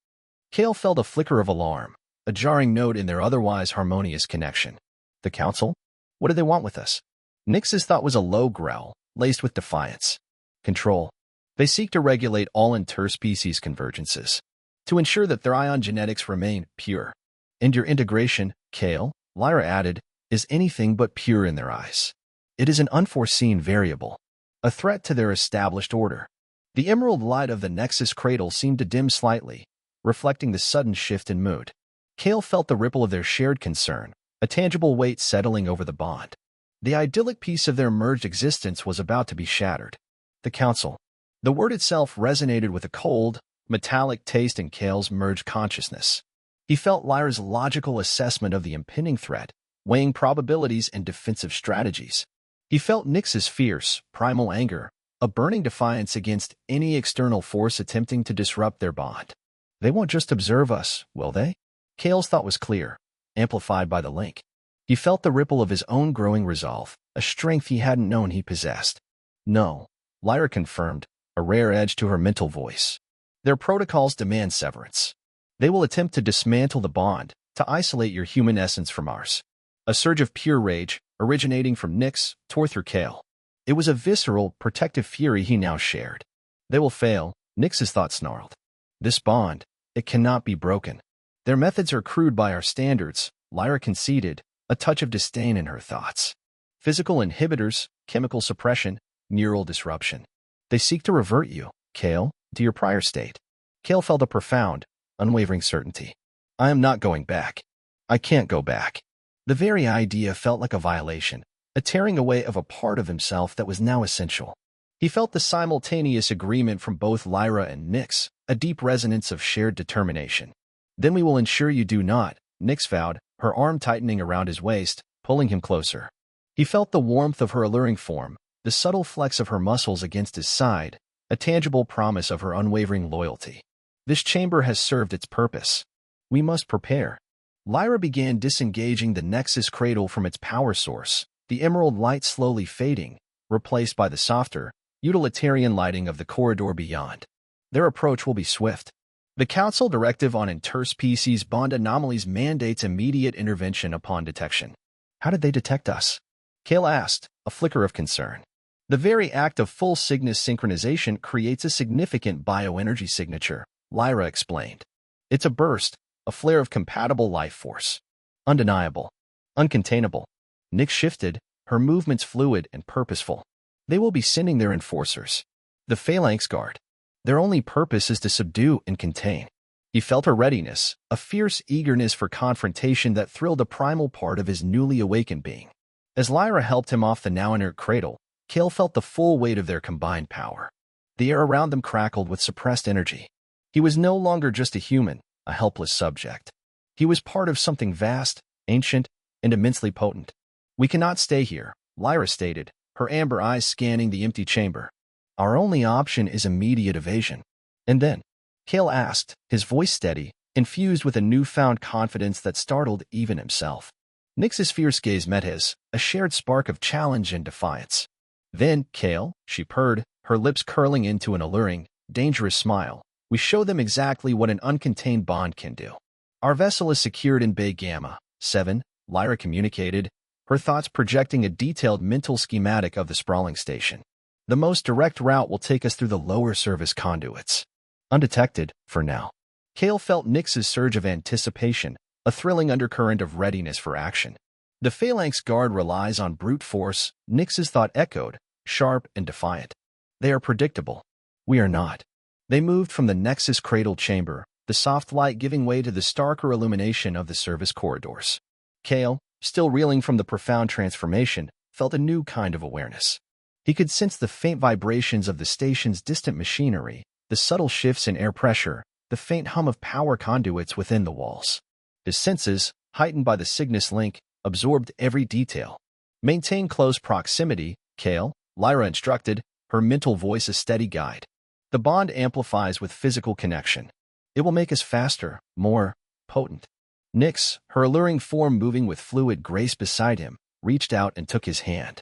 Kael felt a flicker of alarm, a jarring note in their otherwise harmonious connection. The council? What do they want with us? Nyx's thought was a low growl, laced with defiance. Control. They seek to regulate all interspecies convergences, to ensure that their ion genetics remain pure. And your integration, Kael, Lyra added, is anything but pure in their eyes. It is an unforeseen variable, a threat to their established order. The emerald light of the Nexus cradle seemed to dim slightly, reflecting the sudden shift in mood. Kael felt the ripple of their shared concern, a tangible weight settling over the bond. The idyllic piece of their merged existence was about to be shattered. The council. The word itself resonated with a cold, metallic taste in Kael's merged consciousness. He felt Lyra's logical assessment of the impending threat, weighing probabilities and defensive strategies. He felt Nyx's fierce, primal anger, a burning defiance against any external force attempting to disrupt their bond. They won't just observe us, will they? Kael's thought was clear, amplified by the link. He felt the ripple of his own growing resolve, a strength he hadn't known he possessed. No, Lyra confirmed, a rare edge to her mental voice. Their protocols demand severance. They will attempt to dismantle the bond, to isolate your human essence from ours. A surge of pure rage, originating from Nyx, tore through Kael. It was a visceral, protective fury he now shared. They will fail, Nyx's thought snarled. This bond, it cannot be broken. Their methods are crude by our standards, Lyra conceded, a touch of disdain in her thoughts. Physical inhibitors, chemical suppression, neural disruption. They seek to revert you, Kael, to your prior state. Kael felt a profound, unwavering certainty. I am not going back. I can't go back. The very idea felt like a violation, a tearing away of a part of himself that was now essential. He felt the simultaneous agreement from both Lyra and Nyx, a deep resonance of shared determination. Then we will ensure you do not, Nyx vowed, her arm tightening around his waist, pulling him closer. He felt the warmth of her alluring form, the subtle flex of her muscles against his side, a tangible promise of her unwavering loyalty. This chamber has served its purpose. We must prepare. Lyra began disengaging the Nexus cradle from its power source, the emerald light slowly fading, replaced by the softer, utilitarian lighting of the corridor beyond. Their approach will be swift. The Council Directive on Interspecies Bond Anomalies mandates immediate intervention upon detection. How did they detect us? Kael asked, a flicker of concern. The very act of full Cygnus synchronization creates a significant bioenergy signature, Lyra explained. It's a burst, a flare of compatible life force. Undeniable. Uncontainable. Nyx shifted, her movements fluid and purposeful. They will be sending their enforcers. The Phalanx Guard. Their only purpose is to subdue and contain. He felt her readiness, a fierce eagerness for confrontation that thrilled a primal part of his newly awakened being. As Lyra helped him off the now-inert cradle, Kael felt the full weight of their combined power. The air around them crackled with suppressed energy. He was no longer just a human, a helpless subject. He was part of something vast, ancient, and immensely potent. We cannot stay here, Lyra stated, her amber eyes scanning the empty chamber. Our only option is immediate evasion. And then? Kael asked, his voice steady, infused with a newfound confidence that startled even himself. Nyx's fierce gaze met his, a shared spark of challenge and defiance. Then, Kael, she purred, her lips curling into an alluring, dangerous smile, we show them exactly what an uncontained bond can do. Our vessel is secured in Bay Gamma 7, Lyra communicated, her thoughts projecting a detailed mental schematic of the sprawling station. The most direct route will take us through the lower service conduits. Undetected, for now. Kael felt Nyx's surge of anticipation, a thrilling undercurrent of readiness for action. The Phalanx Guard relies on brute force, Nyx's thought echoed, sharp and defiant. They are predictable. We are not. They moved from the Nexus cradle chamber, the soft light giving way to the starker illumination of the service corridors. Kael, still reeling from the profound transformation, felt a new kind of awareness. He could sense the faint vibrations of the station's distant machinery, the subtle shifts in air pressure, the faint hum of power conduits within the walls. His senses, heightened by the Cygnus Link, absorbed every detail. Maintain close proximity, Kael, Lyra instructed, her mental voice a steady guide. The bond amplifies with physical connection. It will make us faster, more potent. Nyx, her alluring form moving with fluid grace beside him, reached out and took his hand.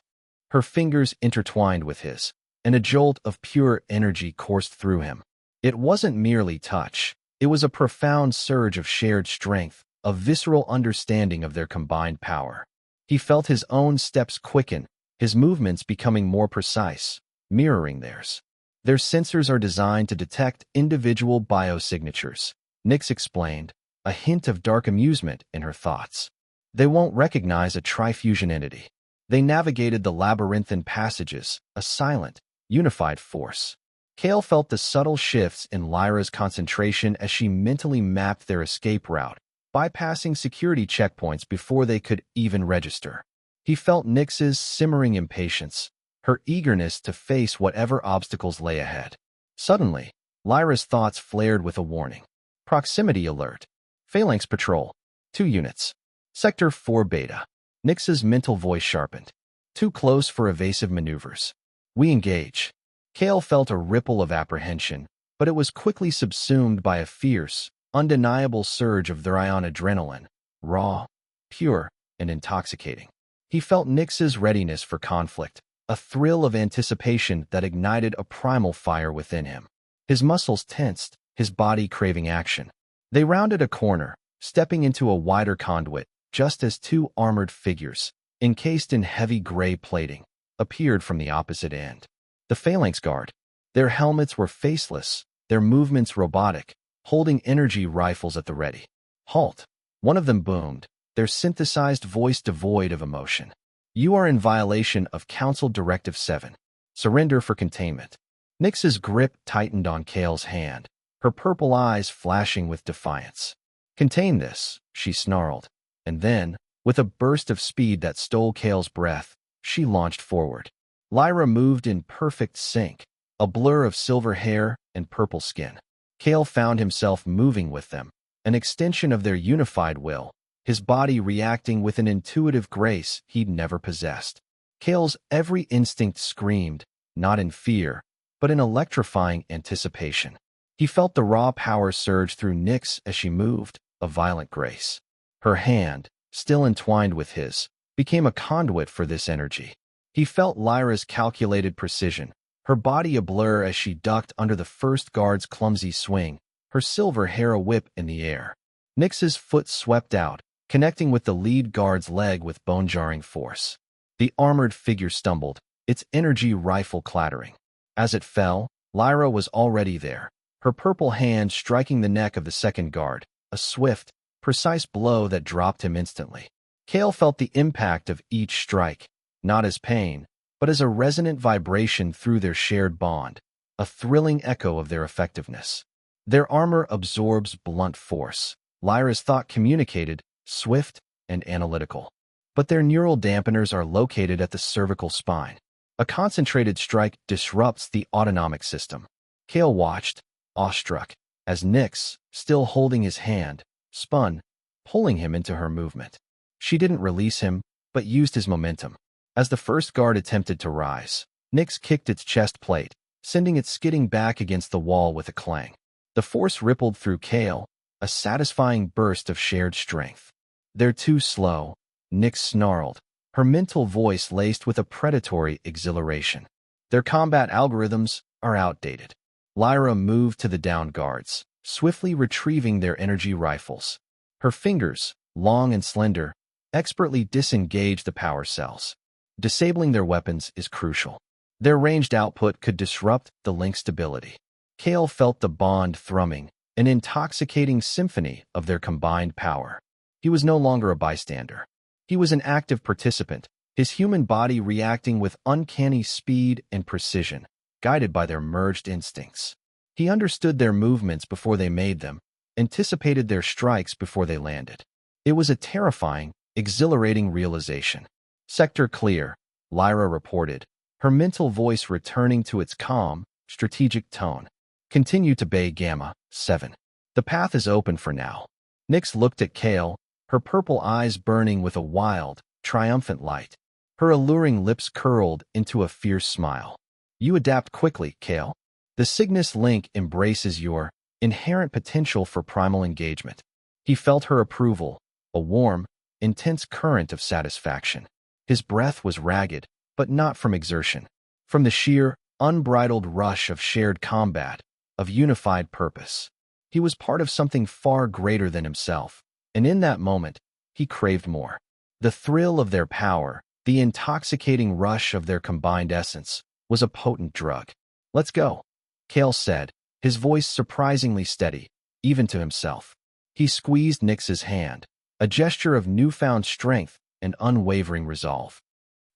Her fingers intertwined with his, and a jolt of pure energy coursed through him. It wasn't merely touch. It was a profound surge of shared strength, a visceral understanding of their combined power. He felt his own steps quicken, his movements becoming more precise, mirroring theirs. Their sensors are designed to detect individual biosignatures, Nyx explained, a hint of dark amusement in her thoughts. They won't recognize a trifusion entity. They navigated the labyrinthine passages, a silent, unified force. Kael felt the subtle shifts in Lyra's concentration as she mentally mapped their escape route, bypassing security checkpoints before they could even register. He felt Nyx's simmering impatience, her eagerness to face whatever obstacles lay ahead. Suddenly, Lyra's thoughts flared with a warning. Proximity alert. Phalanx patrol. 2 units. Sector 4 Beta. Nyx's mental voice sharpened. Too close for evasive maneuvers. We engage. Kael felt a ripple of apprehension, but it was quickly subsumed by a fierce, undeniable surge of their ion adrenaline, raw, pure, and intoxicating. He felt Nyx's readiness for conflict, a thrill of anticipation that ignited a primal fire within him. His muscles tensed, his body craving action. They rounded a corner, stepping into a wider conduit, just as 2 armored figures, encased in heavy gray plating, appeared from the opposite end. The Phalanx Guard. Their helmets were faceless, their movements robotic, holding energy rifles at the ready. Halt! One of them boomed, their synthesized voice devoid of emotion. You are in violation of Council Directive 7. Surrender for containment. Nyx's grip tightened on Kael's hand, her purple eyes flashing with defiance. Contain this, she snarled, and then, with a burst of speed that stole Kael's breath, she launched forward. Lyra moved in perfect sync, a blur of silver hair and purple skin. Kael found himself moving with them, an extension of their unified will, his body reacting with an intuitive grace he'd never possessed. Kael's every instinct screamed, not in fear, but in electrifying anticipation. He felt the raw power surge through Nyx as she moved, a violent grace. Her hand, still entwined with his, became a conduit for this energy. He felt Lyra's calculated precision, her body a blur as she ducked under the first guard's clumsy swing, her silver hair a whip in the air. Nyx's foot swept out, connecting with the lead guard's leg with bone-jarring force. The armored figure stumbled, its energy rifle clattering. As it fell, Lyra was already there, her purple hand striking the neck of the second guard, a swift, precise blow that dropped him instantly. Kael felt the impact of each strike, not as pain, but as a resonant vibration through their shared bond, a thrilling echo of their effectiveness. Their armor absorbs blunt force. Lyra's thought communicated, swift and analytical. But their neural dampeners are located at the cervical spine. A concentrated strike disrupts the autonomic system. Kael watched, awestruck, as Nyx, still holding his hand, spun, pulling him into her movement. She didn't release him, but used his momentum. As the first guard attempted to rise, Nyx kicked its chest plate, sending it skidding back against the wall with a clang. The force rippled through Kael, a satisfying burst of shared strength. They're too slow, Nyx snarled, her mental voice laced with a predatory exhilaration. Their combat algorithms are outdated. Lyra moved to the downed guards, swiftly retrieving their energy rifles. Her fingers, long and slender, expertly disengaged the power cells. Disabling their weapons is crucial. Their ranged output could disrupt the link stability. Kael felt the bond thrumming, an intoxicating symphony of their combined power. He was no longer a bystander. He was an active participant, his human body reacting with uncanny speed and precision, guided by their merged instincts. He understood their movements before they made them, anticipated their strikes before they landed. It was a terrifying, exhilarating realization. Sector clear, Lyra reported, her mental voice returning to its calm, strategic tone. Continue to Bay Gamma 7. The path is open for now. Nyx looked at Kael, her purple eyes burning with a wild, triumphant light. Her alluring lips curled into a fierce smile. You adapt quickly, Kael. The Cygnus Link embraces your inherent potential for primal engagement. He felt her approval, a warm, intense current of satisfaction. His breath was ragged, but not from exertion. From the sheer, unbridled rush of shared combat, of unified purpose. He was part of something far greater than himself, and in that moment, he craved more. The thrill of their power, the intoxicating rush of their combined essence, was a potent drug. "Let's go," Kael said, his voice surprisingly steady, even to himself. He squeezed Nyx's hand, a gesture of newfound strength and unwavering resolve.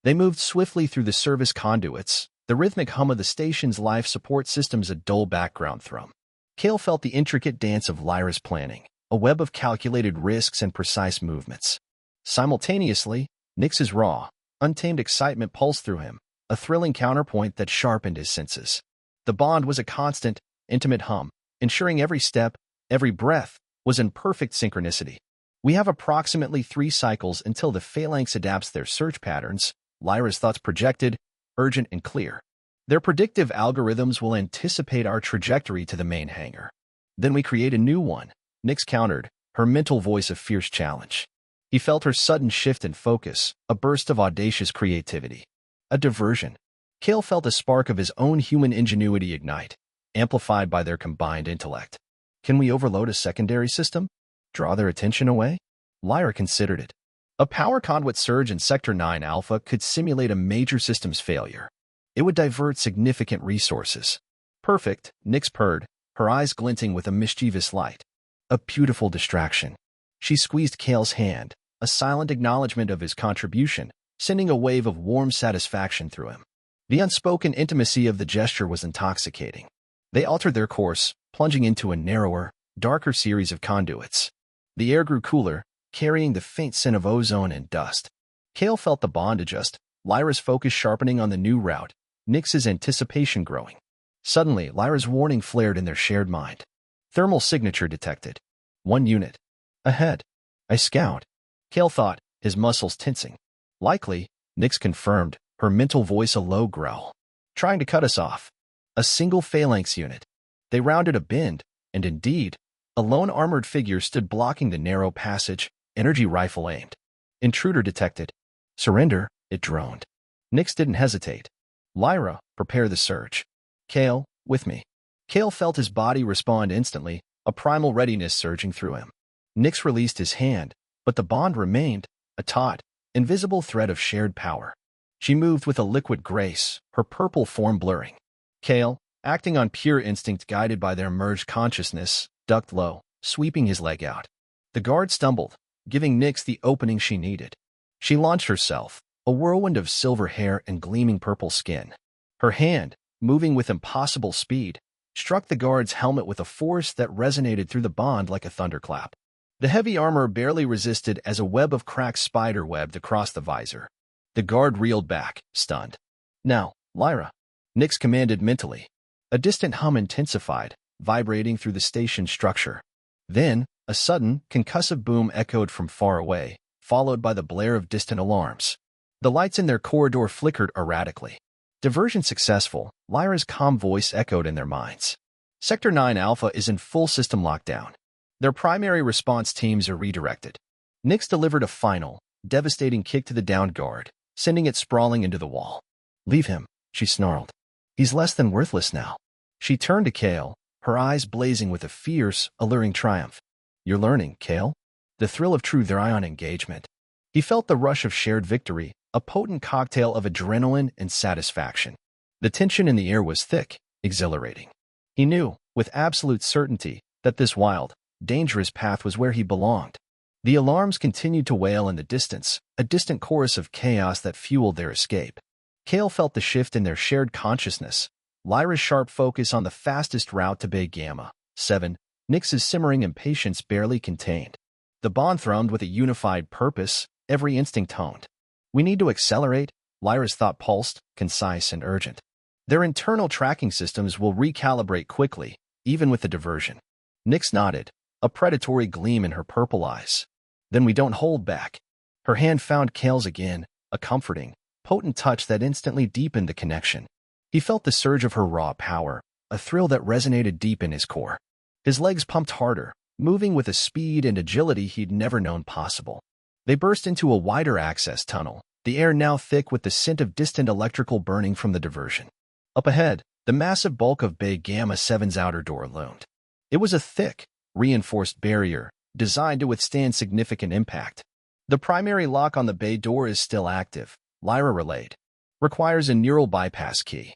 They moved swiftly through the service conduits, the rhythmic hum of the station's life support systems a dull background thrum. Kael felt the intricate dance of Lyra's planning, a web of calculated risks and precise movements. Simultaneously, Nyx's raw, untamed excitement pulsed through him, a thrilling counterpoint that sharpened his senses. The bond was a constant, intimate hum, ensuring every step, every breath, was in perfect synchronicity. "We have approximately 3 cycles until the phalanx adapts their search patterns," Lyra's thoughts projected, urgent and clear. "Their predictive algorithms will anticipate our trajectory to the main hangar. Then we create a new one," Nyx countered, her mental voice a fierce challenge. He felt her sudden shift in focus, a burst of audacious creativity. A diversion. Kael felt a spark of his own human ingenuity ignite, amplified by their combined intellect. "Can we overload a secondary system? Draw their attention away?" Lyra considered it. A power conduit surge in Sector 9 Alpha could simulate a major systems failure. It would divert significant resources. "Perfect," Nyx purred, her eyes glinting with a mischievous light. A beautiful distraction. She squeezed Kael's hand, a silent acknowledgement of his contribution, sending a wave of warm satisfaction through him. The unspoken intimacy of the gesture was intoxicating. They altered their course, plunging into a narrower, darker series of conduits. The air grew cooler, carrying the faint scent of ozone and dust. Kael felt the bond adjust, Lyra's focus sharpening on the new route, Nyx's anticipation growing. Suddenly, Lyra's warning flared in their shared mind. Thermal signature detected. 1 unit. Ahead. "I scout," Kael thought, his muscles tensing. "Likely," Nyx confirmed, her mental voice a low growl. "Trying to cut us off." A single phalanx unit. They rounded a bend, and indeed, a lone armored figure stood blocking the narrow passage, energy rifle aimed. "Intruder detected." "Surrender," it droned. Nyx didn't hesitate. "Lyra, prepare the surge." "Kael, with me." Kael felt his body respond instantly, a primal readiness surging through him. Nyx released his hand, but the bond remained, a taut, invisible thread of shared power. She moved with a liquid grace, her purple form blurring. Kael, acting on pure instinct guided by their merged consciousness, ducked low, sweeping his leg out. The guard stumbled, giving Nyx the opening she needed. She launched herself, a whirlwind of silver hair and gleaming purple skin. Her hand, moving with impossible speed, struck the guard's helmet with a force that resonated through the bond like a thunderclap. The heavy armor barely resisted as a web of cracked spider webbed across the visor. The guard reeled back, stunned. "Now, Lyra," Nyx commanded mentally. A distant hum intensified, vibrating through the station's structure. Then, a sudden, concussive boom echoed from far away, followed by the blare of distant alarms. The lights in their corridor flickered erratically. Diversion successful, Lyra's calm voice echoed in their minds. "Sector 9 Alpha is in full system lockdown. Their primary response teams are redirected." Nyx delivered a final, devastating kick to the downed guard, sending it sprawling into the wall. "Leave him," she snarled. "He's less than worthless now." She turned to Kael, her eyes blazing with a fierce, alluring triumph. "You're learning, Kael." The thrill of true their ion engagement. He felt the rush of shared victory, a potent cocktail of adrenaline and satisfaction. The tension in the air was thick, exhilarating. He knew, with absolute certainty, that this wild, dangerous path was where he belonged. The alarms continued to wail in the distance, a distant chorus of chaos that fueled their escape. Kael felt the shift in their shared consciousness, Lyra's sharp focus on the fastest route to Bay Gamma 7, Nyx's simmering impatience barely contained. The bond thrummed with a unified purpose, every instinct honed. "We need to accelerate," Lyra's thought pulsed, concise and urgent. "Their internal tracking systems will recalibrate quickly, even with the diversion." Nyx nodded, a predatory gleam in her purple eyes. "Then we don't hold back." Her hand found Kael's again, a comforting, potent touch that instantly deepened the connection. He felt the surge of her raw power, a thrill that resonated deep in his core. His legs pumped harder, moving with a speed and agility he'd never known possible. They burst into a wider access tunnel, the air now thick with the scent of distant electrical burning from the diversion. Up ahead, the massive bulk of Bay Gamma 7's outer door loomed. It was a thick, reinforced barrier, designed to withstand significant impact. The primary lock on the bay door is still active, Lyra relayed. Requires a neural bypass key.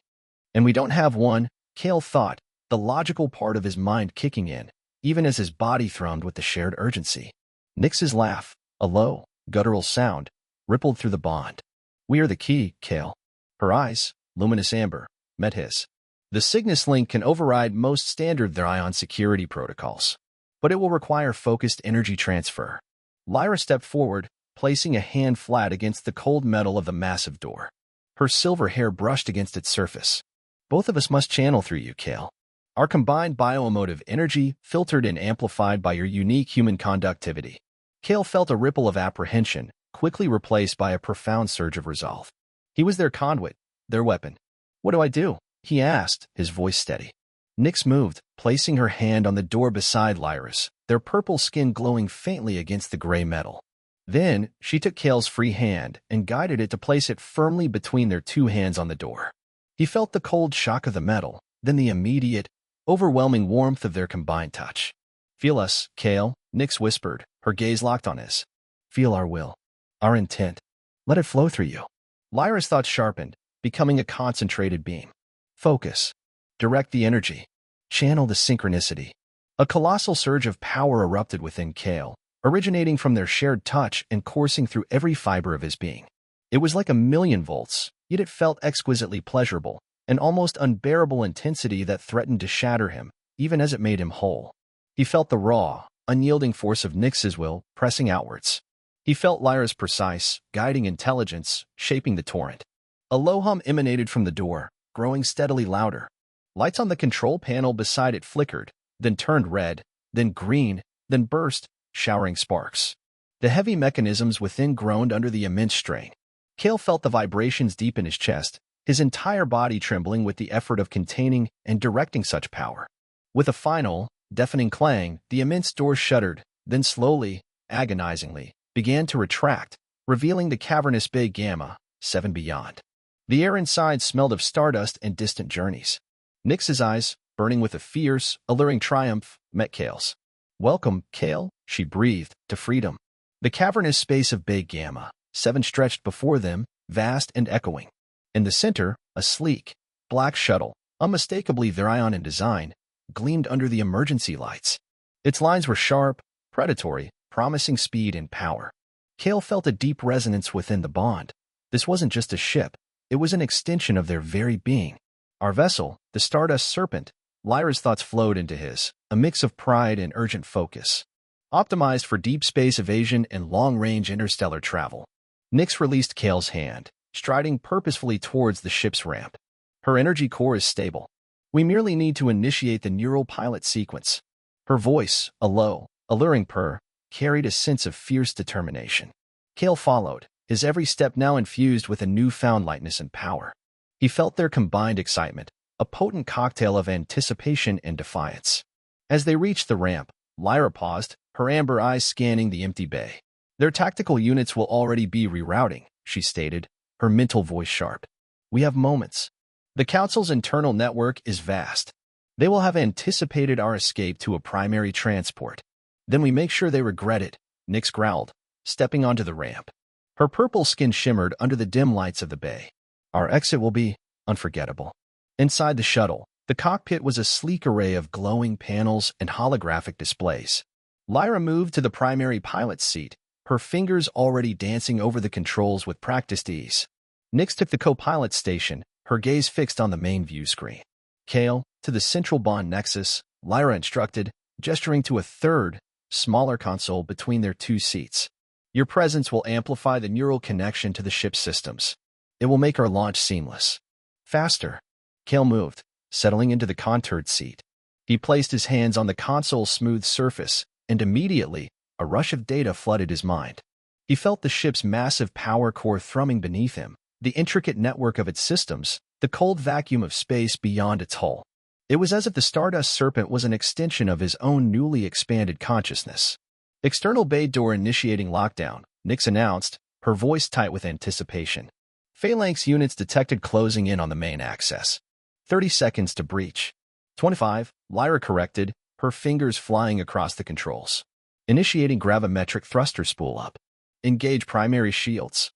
And we don't have one, Kael thought, the logical part of his mind kicking in, even as his body thrummed with the shared urgency. Nyx's laugh, a low, guttural sound, rippled through the bond. We are the key, Kael. Her eyes, luminous amber, met his. The Cygnus Link can override most standard ion security protocols, but it will require focused energy transfer. Lyra stepped forward, placing a hand flat against the cold metal of the massive door. Her silver hair brushed against its surface. Both of us must channel through you, Kael. Our combined bioemotive energy, filtered and amplified by your unique human conductivity. Kael felt a ripple of apprehension, quickly replaced by a profound surge of resolve. He was their conduit, their weapon. What do I do? He asked, his voice steady. Nyx moved, placing her hand on the door beside Lyra's, their purple skin glowing faintly against the gray metal. Then, she took Kael's free hand and guided it to place it firmly between their two hands on the door. He felt the cold shock of the metal, then the immediate, overwhelming warmth of their combined touch. Feel us, Kael, Nyx whispered, her gaze locked on his. Feel our will, our intent. Let it flow through you. Lyra's thoughts sharpened, becoming a concentrated beam. Focus. Direct the energy. Channel the synchronicity. A colossal surge of power erupted within Kael, originating from their shared touch and coursing through every fiber of his being. It was like 1,000,000 volts, yet it felt exquisitely pleasurable, an almost unbearable intensity that threatened to shatter him, even as it made him whole. He felt the raw, unyielding force of Nyx's will pressing outwards. He felt Lyra's precise, guiding intelligence, shaping the torrent. A low hum emanated from the door, growing steadily louder. Lights on the control panel beside it flickered, then turned red, then green, then burst, showering sparks. The heavy mechanisms within groaned under the immense strain. Kael felt the vibrations deep in his chest, his entire body trembling with the effort of containing and directing such power. With a final, deafening clang, the immense door shuddered, then slowly, agonizingly, began to retract, revealing the cavernous Bay Gamma 7 beyond. The air inside smelled of stardust and distant journeys. Nyx's eyes, burning with a fierce, alluring triumph, met Kael's. Welcome, Kael, she breathed, to freedom. The cavernous space of Bay Gamma 7 stretched before them, vast and echoing. In the center, a sleek, black shuttle, unmistakably Therion in design, gleamed under the emergency lights. Its lines were sharp, predatory, promising speed and power. Kael felt a deep resonance within the bond. This wasn't just a ship. It was an extension of their very being. Our vessel, the Stardust Serpent, Lyra's thoughts flowed into his, a mix of pride and urgent focus. Optimized for deep space evasion and long-range interstellar travel. Nyx released Kael's hand, striding purposefully towards the ship's ramp. Her energy core is stable. We merely need to initiate the neural pilot sequence. Her voice, a low, alluring purr, carried a sense of fierce determination. Kael followed, his every step now infused with a newfound lightness and power. He felt their combined excitement, a potent cocktail of anticipation and defiance. As they reached the ramp, Lyra paused, her amber eyes scanning the empty bay. Their tactical units will already be rerouting, she stated, her mental voice sharp. We have moments. The Council's internal network is vast. They will have anticipated our escape to a primary transport. Then we make sure they regret it, Nyx growled, stepping onto the ramp. Her purple skin shimmered under the dim lights of the bay. Our exit will be unforgettable. Inside the shuttle, the cockpit was a sleek array of glowing panels and holographic displays. Lyra moved to the primary pilot's seat, her fingers already dancing over the controls with practiced ease. Nyx took the co-pilot's station, her gaze fixed on the main view screen. Kael, to the central bond nexus, Lyra instructed, gesturing to a third, smaller console between their two seats. Your presence will amplify the neural connection to the ship's systems. It will make our launch seamless. Faster. Kael moved, settling into the contoured seat. He placed his hands on the console's smooth surface, and immediately, a rush of data flooded his mind. He felt the ship's massive power core thrumming beneath him, the intricate network of its systems, the cold vacuum of space beyond its hull. It was as if the Stardust Serpent was an extension of his own newly expanded consciousness. External bay door initiating lockdown, Nyx announced, her voice tight with anticipation. Phalanx units detected closing in on the main access. 30 seconds to breach. 25, Lyra corrected, her fingers flying across the controls. Initiating gravimetric thruster spool up. Engage primary shields.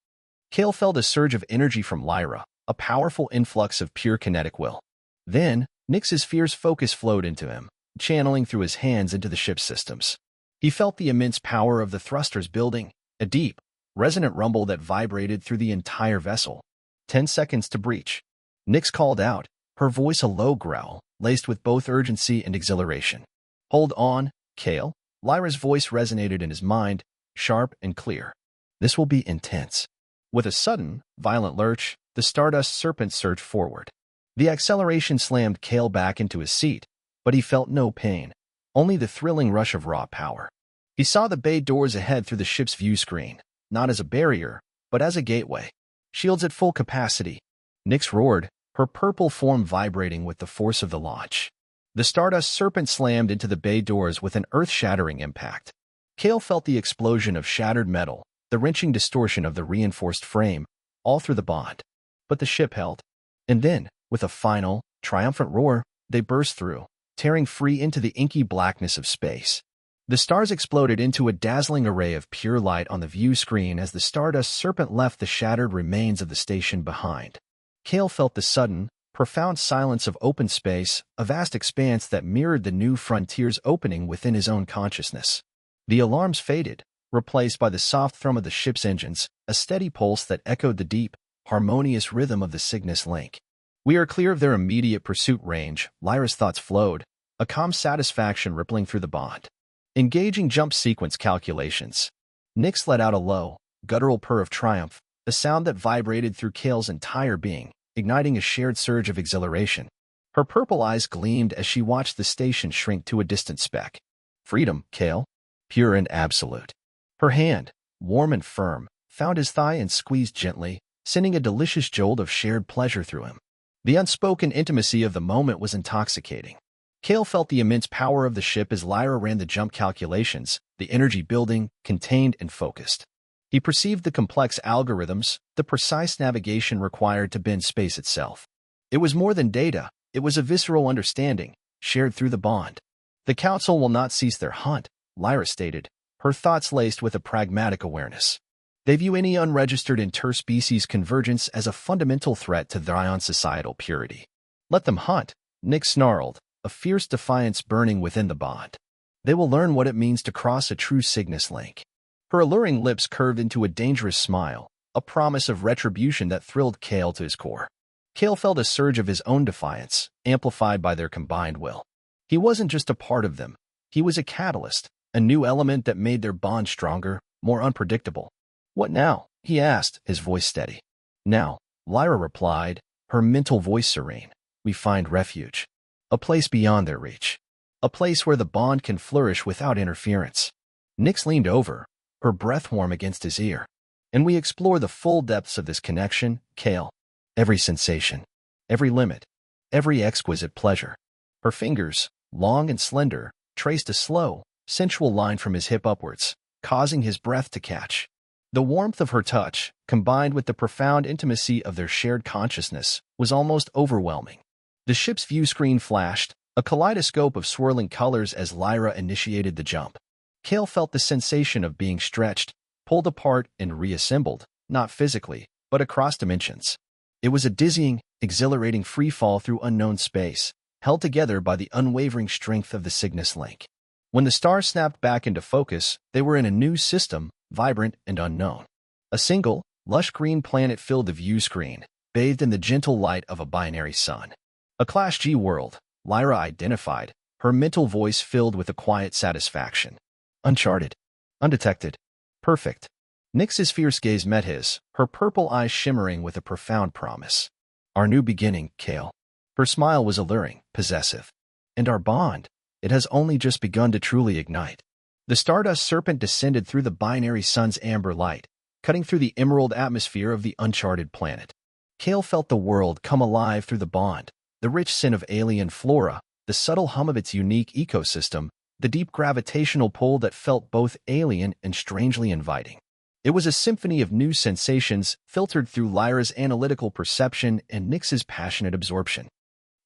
Kael felt a surge of energy from Lyra, a powerful influx of pure kinetic will. Then, Nyx's fierce focus flowed into him, channeling through his hands into the ship's systems. He felt the immense power of the thrusters building, a deep, resonant rumble that vibrated through the entire vessel. 10 seconds to breach. Nyx called out, her voice a low growl, laced with both urgency and exhilaration. Hold on, Kael. Lyra's voice resonated in his mind, sharp and clear. This will be intense. With a sudden, violent lurch, the Stardust Serpent surged forward. The acceleration slammed Kael back into his seat, but he felt no pain, only the thrilling rush of raw power. He saw the bay doors ahead through the ship's view screen, not as a barrier, but as a gateway. Shields at full capacity. Nyx roared, her purple form vibrating with the force of the launch. The Stardust Serpent slammed into the bay doors with an earth-shattering impact. Kael felt the explosion of shattered metal, the wrenching distortion of the reinforced frame, all through the bond. But the ship held. And then, with a final, triumphant roar, they burst through, tearing free into the inky blackness of space. The stars exploded into a dazzling array of pure light on the view screen as the Stardust Serpent left the shattered remains of the station behind. Kael felt the sudden, profound silence of open space, a vast expanse that mirrored the new frontiers opening within his own consciousness. The alarms faded, replaced by the soft thrum of the ship's engines, a steady pulse that echoed the deep, harmonious rhythm of the Cygnus Link. We are clear of their immediate pursuit range, Lyra's thoughts flowed, a calm satisfaction rippling through the bond. Engaging jump sequence calculations. Nyx let out a low, guttural purr of triumph, a sound that vibrated through Kael's entire being, igniting a shared surge of exhilaration. Her purple eyes gleamed as she watched the station shrink to a distant speck. Freedom, Kael. Pure and absolute. Her hand, warm and firm, found his thigh and squeezed gently, sending a delicious jolt of shared pleasure through him. The unspoken intimacy of the moment was intoxicating. Kael felt the immense power of the ship as Lyra ran the jump calculations, the energy building, contained and focused. He perceived the complex algorithms, the precise navigation required to bend space itself. It was more than data, it was a visceral understanding, shared through the bond. The Council will not cease their hunt, Lyra stated, her thoughts laced with a pragmatic awareness. They view any unregistered interspecies convergence as a fundamental threat to their ion societal purity. Let them hunt, Nyx snarled, a fierce defiance burning within the bond. They will learn what it means to cross a true Cygnus Link. Her alluring lips curved into a dangerous smile, a promise of retribution that thrilled Kael to his core. Kael felt a surge of his own defiance, amplified by their combined will. He wasn't just a part of them. He was a catalyst, a new element that made their bond stronger, more unpredictable. What now? He asked, his voice steady. Now, Lyra replied, her mental voice serene. We find refuge. A place beyond their reach. A place where the bond can flourish without interference. Nyx leaned over, her breath warm against his ear. And we explore the full depths of this connection, Kael. Every sensation. Every limit. Every exquisite pleasure. Her fingers, long and slender, traced a slow, sensual line from his hip upwards, causing his breath to catch. The warmth of her touch, combined with the profound intimacy of their shared consciousness, was almost overwhelming. The ship's view screen flashed, a kaleidoscope of swirling colors as Lyra initiated the jump. Kael felt the sensation of being stretched, pulled apart and reassembled, not physically, but across dimensions. It was a dizzying, exhilarating free-fall through unknown space, held together by the unwavering strength of the Cygnus Link. When the stars snapped back into focus, they were in a new system, vibrant and unknown. A single, lush green planet filled the view screen, bathed in the gentle light of a binary sun. A Class G world, Lyra identified, her mental voice filled with a quiet satisfaction. Uncharted. Undetected. Perfect. Nyx's fierce gaze met his, her purple eyes shimmering with a profound promise. Our new beginning, Kael. Her smile was alluring, possessive. And our bond, it has only just begun to truly ignite. The Stardust Serpent descended through the binary sun's amber light, cutting through the emerald atmosphere of the uncharted planet. Kael felt the world come alive through the bond, The rich scent of alien flora, the subtle hum of its unique ecosystem, the deep gravitational pull that felt both alien and strangely inviting. It was a symphony of new sensations filtered through Lyra's analytical perception and Nyx's passionate absorption.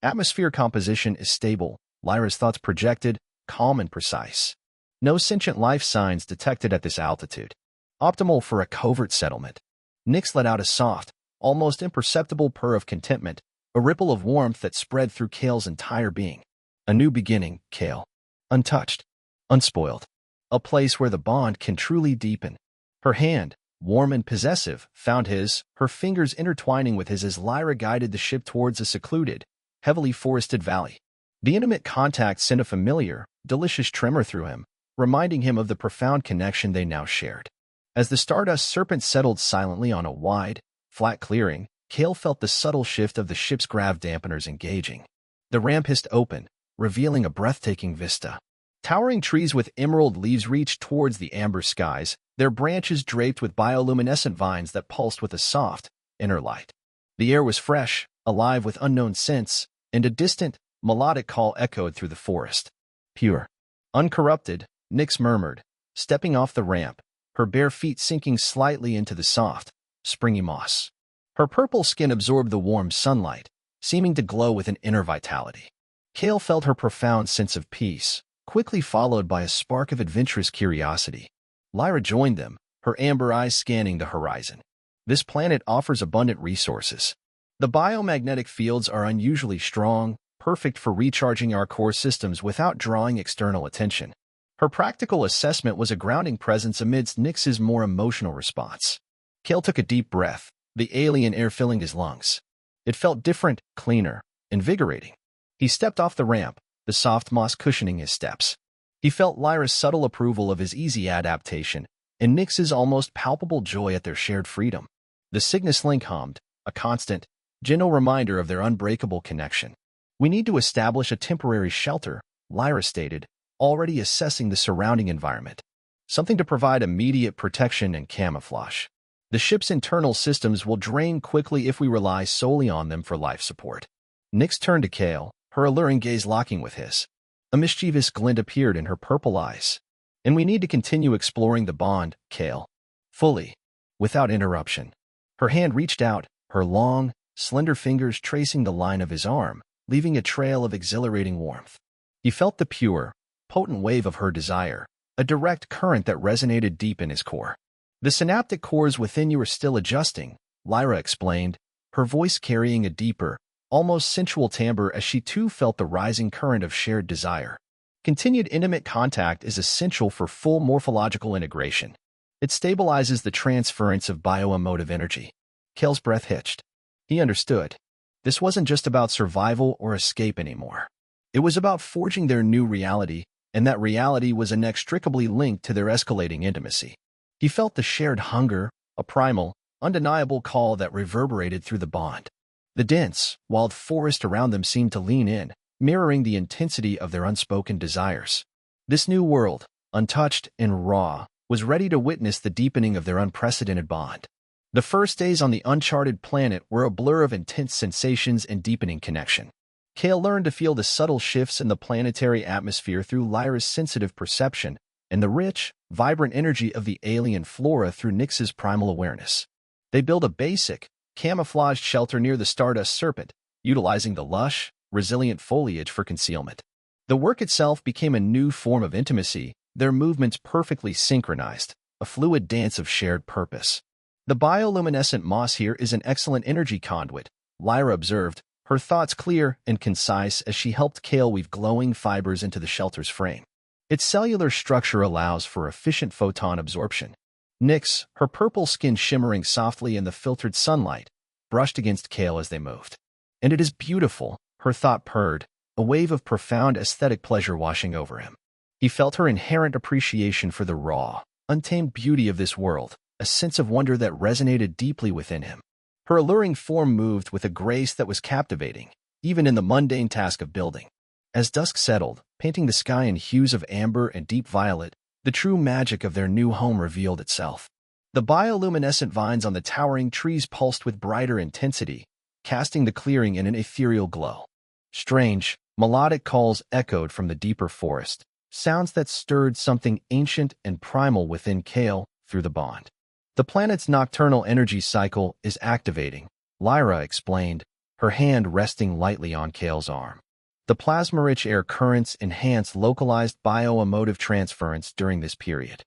Atmosphere composition is stable, Lyra's thoughts projected, calm and precise. No sentient life signs detected at this altitude. Optimal for a covert settlement. Nyx let out a soft, almost imperceptible purr of contentment, a ripple of warmth that spread through Kael's entire being. A new beginning, Kael. Untouched. Unspoiled. A place where the bond can truly deepen. Her hand, warm and possessive, found his, her fingers intertwining with his as Lyra guided the ship towards a secluded, heavily forested valley. The intimate contact sent a familiar, delicious tremor through him, reminding him of the profound connection they now shared. As the stardust serpent settled silently on a wide, flat clearing, Kael felt the subtle shift of the ship's grav dampeners engaging. The ramp hissed open, revealing a breathtaking vista. Towering trees with emerald leaves reached towards the amber skies, their branches draped with bioluminescent vines that pulsed with a soft, inner light. The air was fresh, alive with unknown scents, and a distant, melodic call echoed through the forest. Pure. Uncorrupted, Nyx murmured, stepping off the ramp, her bare feet sinking slightly into the soft, springy moss. Her purple skin absorbed the warm sunlight, seeming to glow with an inner vitality. Kael felt her profound sense of peace, quickly followed by a spark of adventurous curiosity. Lyra joined them, her amber eyes scanning the horizon. This planet offers abundant resources. The biomagnetic fields are unusually strong, perfect for recharging our core systems without drawing external attention. Her practical assessment was a grounding presence amidst Nyx's more emotional response. Kael took a deep breath, the alien air filling his lungs. It felt different, cleaner, invigorating. He stepped off the ramp, the soft moss cushioning his steps. He felt Lyra's subtle approval of his easy adaptation, and Nyx's almost palpable joy at their shared freedom. The Cygnus Link hummed, a constant, gentle reminder of their unbreakable connection. "We need to establish a temporary shelter," Lyra stated, already assessing the surrounding environment. "Something to provide immediate protection and camouflage. The ship's internal systems will drain quickly if we rely solely on them for life support." Nyx turned to Kael, her alluring gaze locking with his. A mischievous glint appeared in her purple eyes. "And we need to continue exploring the bond, Kael. Fully. Without interruption." Her hand reached out, her long, slender fingers tracing the line of his arm, leaving a trail of exhilarating warmth. He felt the pure, potent wave of her desire, a direct current that resonated deep in his core. "The synaptic cores within you are still adjusting," Lyra explained, her voice carrying a deeper, almost sensual timbre as she too felt the rising current of shared desire. Continued intimate contact is essential for full morphological integration. It stabilizes the transference of bioemotive energy. Kael's breath hitched. He understood. This wasn't just about survival or escape anymore. It was about forging their new reality, and that reality was inextricably linked to their escalating intimacy. He felt the shared hunger, a primal, undeniable call that reverberated through the bond. The dense, wild forest around them seemed to lean in, mirroring the intensity of their unspoken desires. This new world, untouched and raw, was ready to witness the deepening of their unprecedented bond. The first days on the uncharted planet were a blur of intense sensations and deepening connection. Kael learned to feel the subtle shifts in the planetary atmosphere through Lyra's sensitive perception and the rich, vibrant energy of the alien flora through Nyx's primal awareness. They built a basic, camouflaged shelter near the Stardust Serpent, utilizing the lush, resilient foliage for concealment. The work itself became a new form of intimacy, their movements perfectly synchronized, a fluid dance of shared purpose. "The bioluminescent moss here is an excellent energy conduit," Lyra observed, her thoughts clear and concise as she helped Kael weave glowing fibers into the shelter's frame. Its cellular structure allows for efficient photon absorption. Nyx, her purple skin shimmering softly in the filtered sunlight, brushed against Kael as they moved. "And it is beautiful," her thought purred, a wave of profound aesthetic pleasure washing over him. He felt her inherent appreciation for the raw, untamed beauty of this world, a sense of wonder that resonated deeply within him. Her alluring form moved with a grace that was captivating, even in the mundane task of building. As dusk settled, painting the sky in hues of amber and deep violet, the true magic of their new home revealed itself. The bioluminescent vines on the towering trees pulsed with brighter intensity, casting the clearing in an ethereal glow. Strange, melodic calls echoed from the deeper forest, sounds that stirred something ancient and primal within Kael through the bond. The planet's nocturnal energy cycle is activating, Lyra explained, her hand resting lightly on Kael's arm. The plasma-rich air currents enhance localized bio-emotive transference during this period.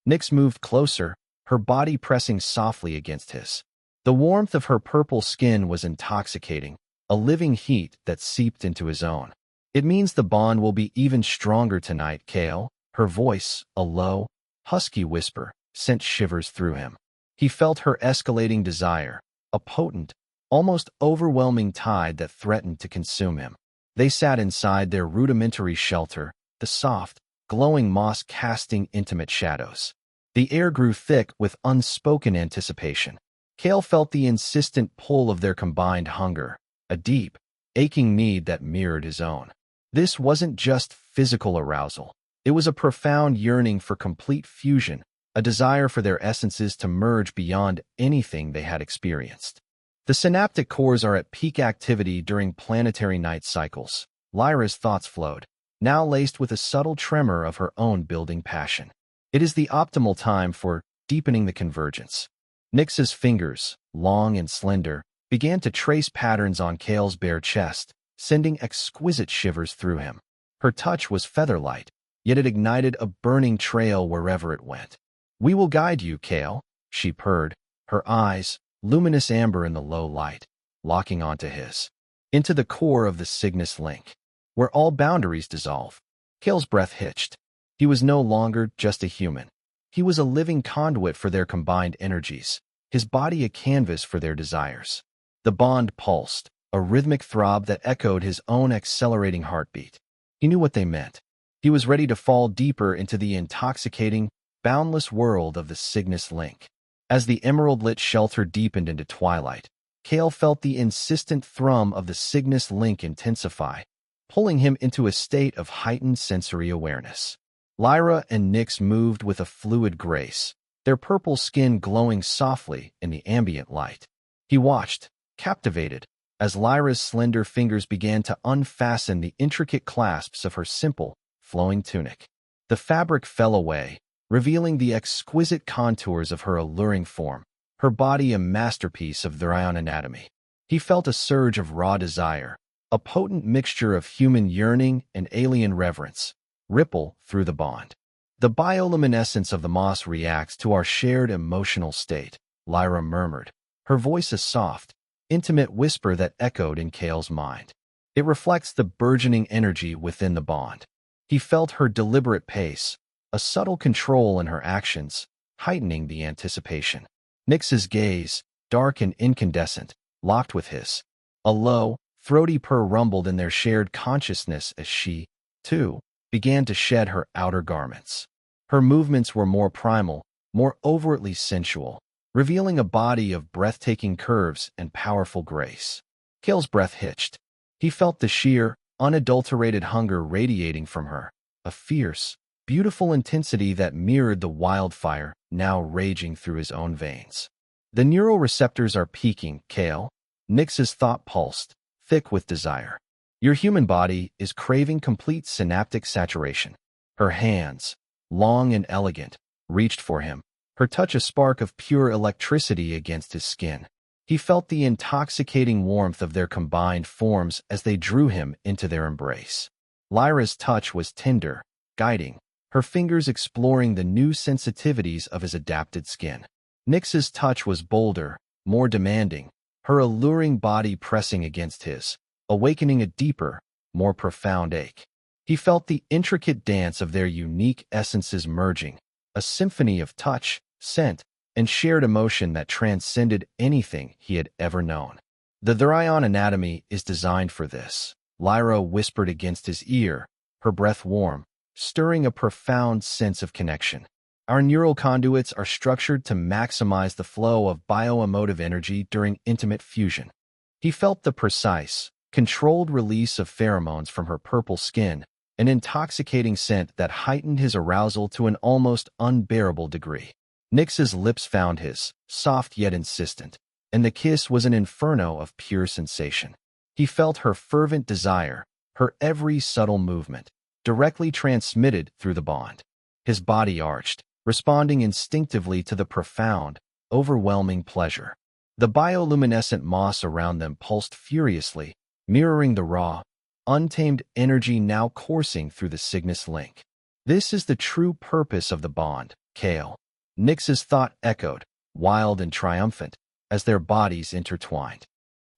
Nyx moved closer, her body pressing softly against his. The warmth of her purple skin was intoxicating, a living heat that seeped into his own. It means the bond will be even stronger tonight, Kael. Her voice, a low, husky whisper, sent shivers through him. He felt her escalating desire, a potent, almost overwhelming tide that threatened to consume him. They sat inside their rudimentary shelter, the soft, glowing moss casting intimate shadows. The air grew thick with unspoken anticipation. Kael felt the insistent pull of their combined hunger, a deep, aching need that mirrored his own. This wasn't just physical arousal. It was a profound yearning for complete fusion, a desire for their essences to merge beyond anything they had experienced. The synaptic cores are at peak activity during planetary night cycles. Lyra's thoughts flowed, now laced with a subtle tremor of her own building passion. It is the optimal time for deepening the convergence. Nyx's fingers, long and slender, began to trace patterns on Kael's bare chest, sending exquisite shivers through him. Her touch was feather-light, yet it ignited a burning trail wherever it went. "We will guide you, Kael," she purred, her eyes, luminous amber in the low light, locking onto his. Into the core of the Cygnus Link, where all boundaries dissolve. Kael's breath hitched. He was no longer just a human. He was a living conduit for their combined energies, his body a canvas for their desires. The bond pulsed, a rhythmic throb that echoed his own accelerating heartbeat. He knew what they meant. He was ready to fall deeper into the intoxicating, boundless world of the Cygnus Link. As the emerald-lit shelter deepened into twilight, Kael felt the insistent thrum of the Cygnus Link intensify, pulling him into a state of heightened sensory awareness. Lyra and Nyx moved with a fluid grace, their purple skin glowing softly in the ambient light. He watched, captivated, as Lyra's slender fingers began to unfasten the intricate clasps of her simple, flowing tunic. The fabric fell away, revealing the exquisite contours of her alluring form, her body a masterpiece of Lyran anatomy. He felt a surge of raw desire, a potent mixture of human yearning and alien reverence, ripple through the bond. "The bioluminescence of the moss reacts to our shared emotional state," Lyra murmured, her voice a soft, intimate whisper that echoed in Kael's mind. It reflects the burgeoning energy within the bond. He felt her deliberate pace, a subtle control in her actions, heightening the anticipation. Nyx's gaze, dark and incandescent, locked with his. A low, throaty purr rumbled in their shared consciousness as she, too, began to shed her outer garments. Her movements were more primal, more overtly sensual, revealing a body of breathtaking curves and powerful grace. Kael's breath hitched. He felt the sheer, unadulterated hunger radiating from her, a fierce, beautiful intensity that mirrored the wildfire now raging through his own veins. "The neural receptors are peaking, Kael," Nyx's thought pulsed, thick with desire. "Your human body is craving complete synaptic saturation." Her hands, long and elegant, reached for him, her touch a spark of pure electricity against his skin. He felt the intoxicating warmth of their combined forms as they drew him into their embrace. Lyra's touch was tender, guiding, her fingers exploring the new sensitivities of his adapted skin. Nyx's touch was bolder, more demanding, her alluring body pressing against his, awakening a deeper, more profound ache. He felt the intricate dance of their unique essences merging, a symphony of touch, scent, and shared emotion that transcended anything he had ever known. "The Lyran anatomy is designed for this," Lyra whispered against his ear, her breath warm, stirring a profound sense of connection. "Our neural conduits are structured to maximize the flow of bioemotive energy during intimate fusion." He felt the precise, controlled release of pheromones from her purple skin, an intoxicating scent that heightened his arousal to an almost unbearable degree. Nyx's lips found his, soft yet insistent, and the kiss was an inferno of pure sensation. He felt her fervent desire, her every subtle movement, directly transmitted through the bond. His body arched, responding instinctively to the profound, overwhelming pleasure. The bioluminescent moss around them pulsed furiously, mirroring the raw, untamed energy now coursing through the Cygnus Link. This is the true purpose of the bond, Kael. Nyx's thought echoed, wild and triumphant, as their bodies intertwined.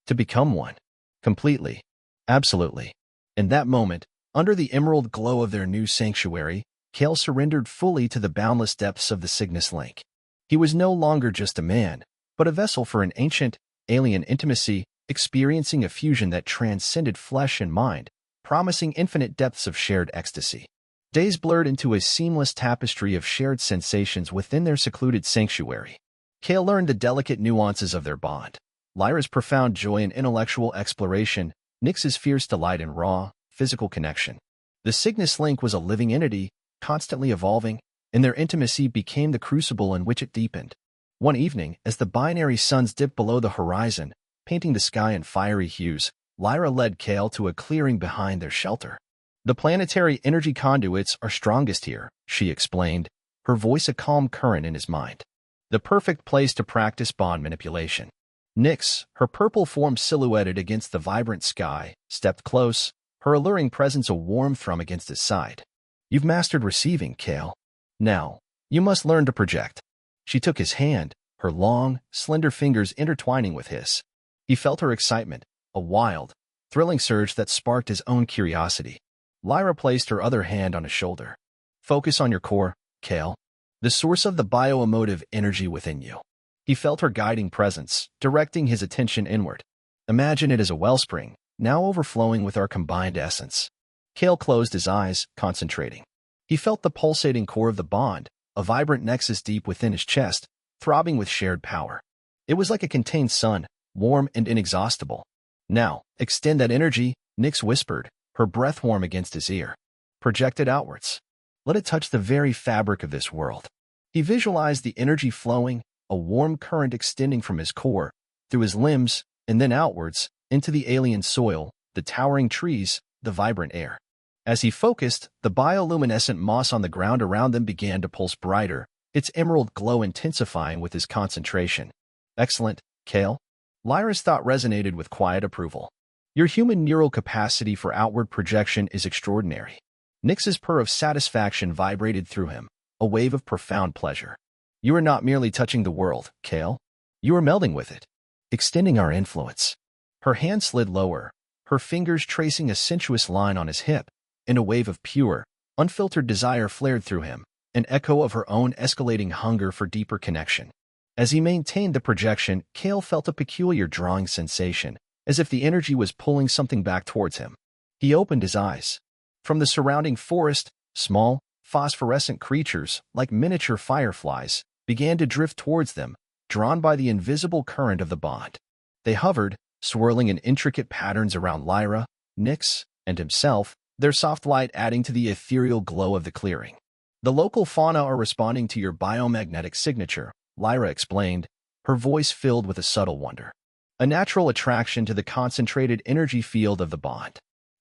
To become one. Completely. Absolutely. In that moment, under the emerald glow of their new sanctuary, Kael surrendered fully to the boundless depths of the Cygnus Link. He was no longer just a man, but a vessel for an ancient, alien intimacy, experiencing a fusion that transcended flesh and mind, promising infinite depths of shared ecstasy. Days blurred into a seamless tapestry of shared sensations within their secluded sanctuary. Kael learned the delicate nuances of their bond. Lyra's profound joy in intellectual exploration, Nyx's fierce delight in raw, physical connection. The Cygnus Link was a living entity, constantly evolving, and their intimacy became the crucible in which it deepened. One evening, as the binary suns dipped below the horizon, painting the sky in fiery hues, Lyra led Kael to a clearing behind their shelter. The planetary energy conduits are strongest here, she explained, her voice a calm current in his mind. The perfect place to practice bond manipulation. Nyx, her purple form silhouetted against the vibrant sky, stepped close, her alluring presence a warm thrum against his side. You've mastered receiving, Kael. Now, you must learn to project. She took his hand, her long, slender fingers intertwining with his. He felt her excitement, a wild, thrilling surge that sparked his own curiosity. Lyra placed her other hand on his shoulder. Focus on your core, Kael, the source of the bioemotive energy within you. He felt her guiding presence, directing his attention inward. Imagine it as a wellspring, now overflowing with our combined essence. Kael closed his eyes, concentrating. He felt the pulsating core of the bond, a vibrant nexus deep within his chest, throbbing with shared power. It was like a contained sun, warm and inexhaustible. Now, extend that energy, Nyx whispered, her breath warm against his ear. Project it outwards. Let it touch the very fabric of this world. He visualized the energy flowing, a warm current extending from his core, through his limbs, and then outwards, into the alien soil, the towering trees, the vibrant air. As he focused, the bioluminescent moss on the ground around them began to pulse brighter, its emerald glow intensifying with his concentration. Excellent, Kael. Lyra's thought resonated with quiet approval. Your human neural capacity for outward projection is extraordinary. Nyx's purr of satisfaction vibrated through him, a wave of profound pleasure. You are not merely touching the world, Kael. You are melding with it, extending our influence. Her hand slid lower, her fingers tracing a sensuous line on his hip, and a wave of pure, unfiltered desire flared through him, an echo of her own escalating hunger for deeper connection. As he maintained the projection, Kael felt a peculiar drawing sensation, as if the energy was pulling something back towards him. He opened his eyes. From the surrounding forest, small, phosphorescent creatures, like miniature fireflies, began to drift towards them, drawn by the invisible current of the bond. They hovered, swirling in intricate patterns around Lyra, Nyx, and himself, their soft light adding to the ethereal glow of the clearing. The local fauna are responding to your biomagnetic signature, Lyra explained, her voice filled with a subtle wonder. A natural attraction to the concentrated energy field of the bond.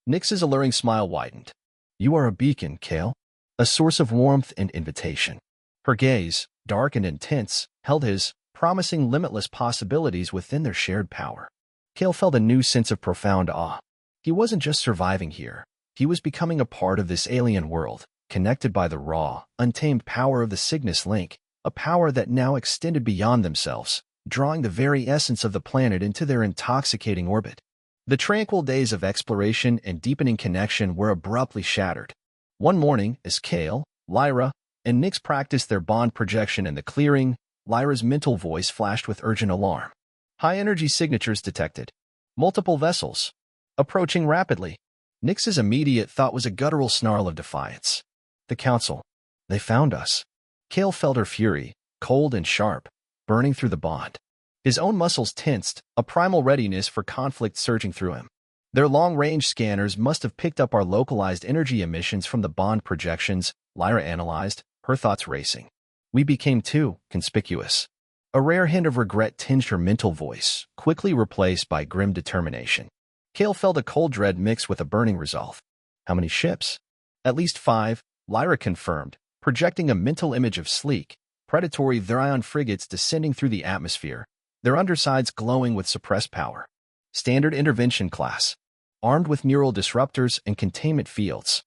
Nyx's alluring smile widened. You are a beacon, Kael, a source of warmth and invitation. Her gaze, dark and intense, held his, promising limitless possibilities within their shared power. Kael felt a new sense of profound awe. He wasn't just surviving here. He was becoming a part of this alien world, connected by the raw, untamed power of the Cygnus Link, a power that now extended beyond themselves, drawing the very essence of the planet into their intoxicating orbit. The tranquil days of exploration and deepening connection were abruptly shattered. One morning, as Kael, Lyra, and Nyx practiced their bond projection in the clearing, Lyra's mental voice flashed with urgent alarm. High-energy signatures detected. Multiple vessels. Approaching rapidly. Nyx's immediate thought was a guttural snarl of defiance. The Council. They found us. Kael felt her fury, cold and sharp, burning through the bond. His own muscles tensed, a primal readiness for conflict surging through him. Their long-range scanners must have picked up our localized energy emissions from the bond projections, Lyra analyzed, her thoughts racing. We became too conspicuous. A rare hint of regret tinged her mental voice, quickly replaced by grim determination. Kael felt a cold dread mix with a burning resolve. How many ships? At least 5, Lyra confirmed, projecting a mental image of sleek, predatory Therion frigates descending through the atmosphere, their undersides glowing with suppressed power. Standard intervention class, armed with neural disruptors and containment fields.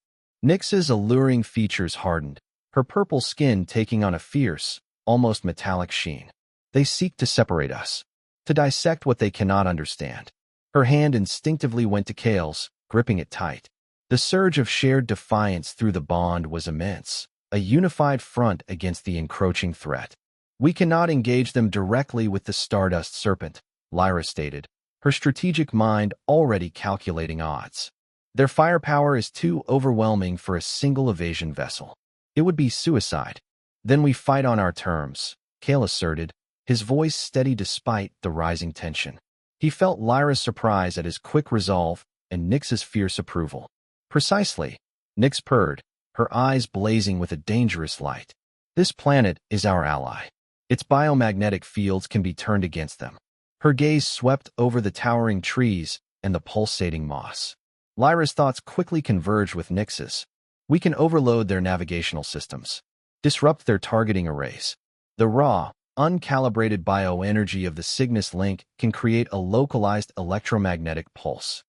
Nyx's alluring features hardened, her purple skin taking on a fierce, almost metallic sheen. They seek to separate us, to dissect what they cannot understand. Her hand instinctively went to Kael's, gripping it tight. The surge of shared defiance through the bond was immense, a unified front against the encroaching threat. We cannot engage them directly with the Stardust Serpent, Lyra stated, her strategic mind already calculating odds. Their firepower is too overwhelming for a single evasion vessel. It would be suicide. Then we fight on our terms, Kael asserted, his voice steady despite the rising tension. He felt Lyra's surprise at his quick resolve and Nyx's fierce approval. Precisely, Nyx purred, her eyes blazing with a dangerous light. This planet is our ally. Its biomagnetic fields can be turned against them. Her gaze swept over the towering trees and the pulsating moss. Lyra's thoughts quickly converged with Nyx's. We can overload their navigational systems, disrupt their targeting arrays. The raw, uncalibrated bioenergy of the Cygnus Link can create a localized electromagnetic pulse.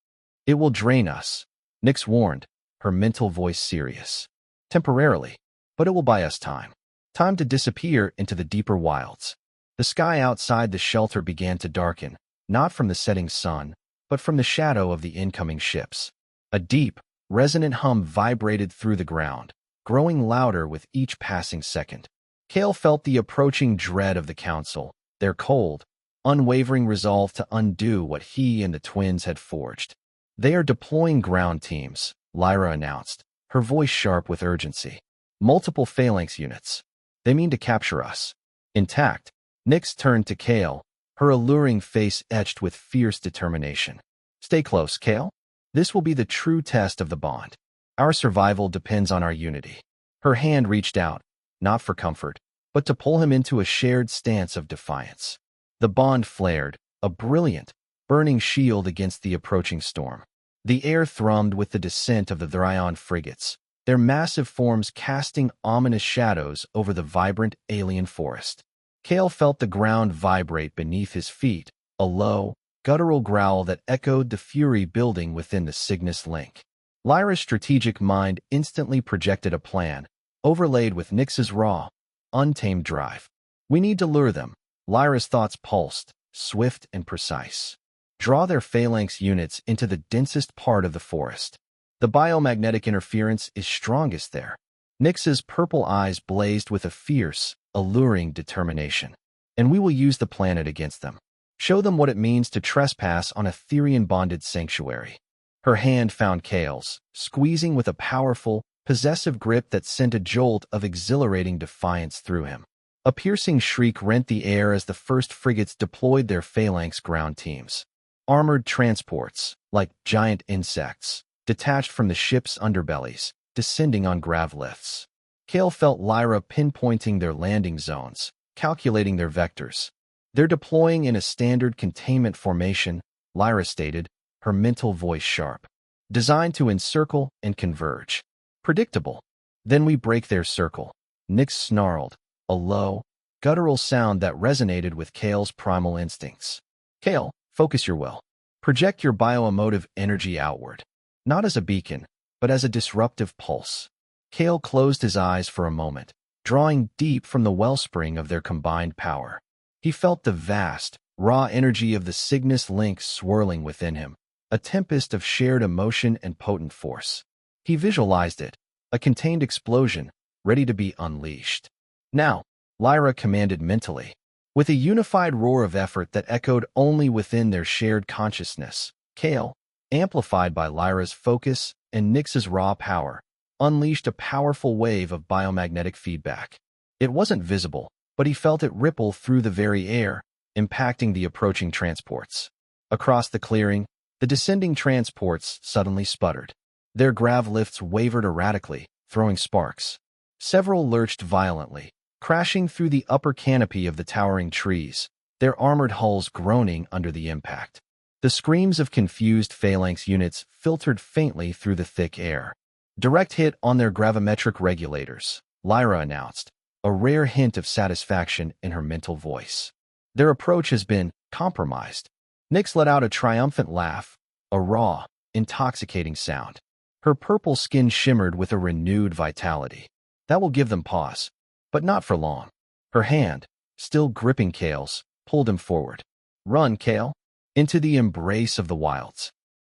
It will drain us, Nyx warned, her mental voice serious. Temporarily, but it will buy us time. Time to disappear into the deeper wilds. The sky outside the shelter began to darken, not from the setting sun, but from the shadow of the incoming ships. A deep, resonant hum vibrated through the ground, growing louder with each passing second. Kael felt the approaching dread of the Council, their cold, unwavering resolve to undo what he and the twins had forged. They are deploying ground teams, Lyra announced, her voice sharp with urgency. Multiple phalanx units. They mean to capture us. Intact, Nyx turned to Kael, her alluring face etched with fierce determination. Stay close, Kael. This will be the true test of the bond. Our survival depends on our unity. Her hand reached out, not for comfort, but to pull him into a shared stance of defiance. The bond flared, a brilliant, burning shield against the approaching storm. The air thrummed with the descent of the Therion frigates, their massive forms casting ominous shadows over the vibrant alien forest. Kael felt the ground vibrate beneath his feet, a low, guttural growl that echoed the fury building within the Cygnus Link. Lyra's strategic mind instantly projected a plan, overlaid with Nyx's raw, untamed drive. We need to lure them. Lyra's thoughts pulsed, swift and precise. Draw their phalanx units into the densest part of the forest. The biomagnetic interference is strongest there. Nyx's purple eyes blazed with a fierce, alluring determination. And we will use the planet against them. Show them what it means to trespass on a Therion-bonded sanctuary. Her hand found Kael's, squeezing with a powerful, possessive grip that sent a jolt of exhilarating defiance through him. A piercing shriek rent the air as the first frigates deployed their phalanx ground teams. Armored transports, like giant insects, detached from the ship's underbellies, descending on grav lifts. Kael felt Lyra pinpointing their landing zones, calculating their vectors. They're deploying in a standard containment formation, Lyra stated, her mental voice sharp. Designed to encircle and converge. Predictable. Then we break their circle. Nyx snarled, a low, guttural sound that resonated with Kael's primal instincts. Kael, focus your will. Project your bioemotive energy outward. Not as a beacon, but as a disruptive pulse. Kael closed his eyes for a moment, drawing deep from the wellspring of their combined power. He felt the vast, raw energy of the Cygnus Link swirling within him, a tempest of shared emotion and potent force. He visualized it, a contained explosion, ready to be unleashed. Now, Lyra commanded mentally. With a unified roar of effort that echoed only within their shared consciousness, Kael, amplified by Lyra's focus and Nyx's raw power, unleashed a powerful wave of biomagnetic feedback. It wasn't visible, but he felt it ripple through the very air, impacting the approaching transports. Across the clearing, the descending transports suddenly sputtered. Their grav lifts wavered erratically, throwing sparks. Several lurched violently, crashing through the upper canopy of the towering trees, their armored hulls groaning under the impact. The screams of confused phalanx units filtered faintly through the thick air. Direct hit on their gravimetric regulators, Lyra announced, a rare hint of satisfaction in her mental voice. Their approach has been compromised. Nyx let out a triumphant laugh, a raw, intoxicating sound. Her purple skin shimmered with a renewed vitality. That will give them pause, but not for long. Her hand, still gripping Kael's, pulled him forward. Run, Kael, into the embrace of the wilds.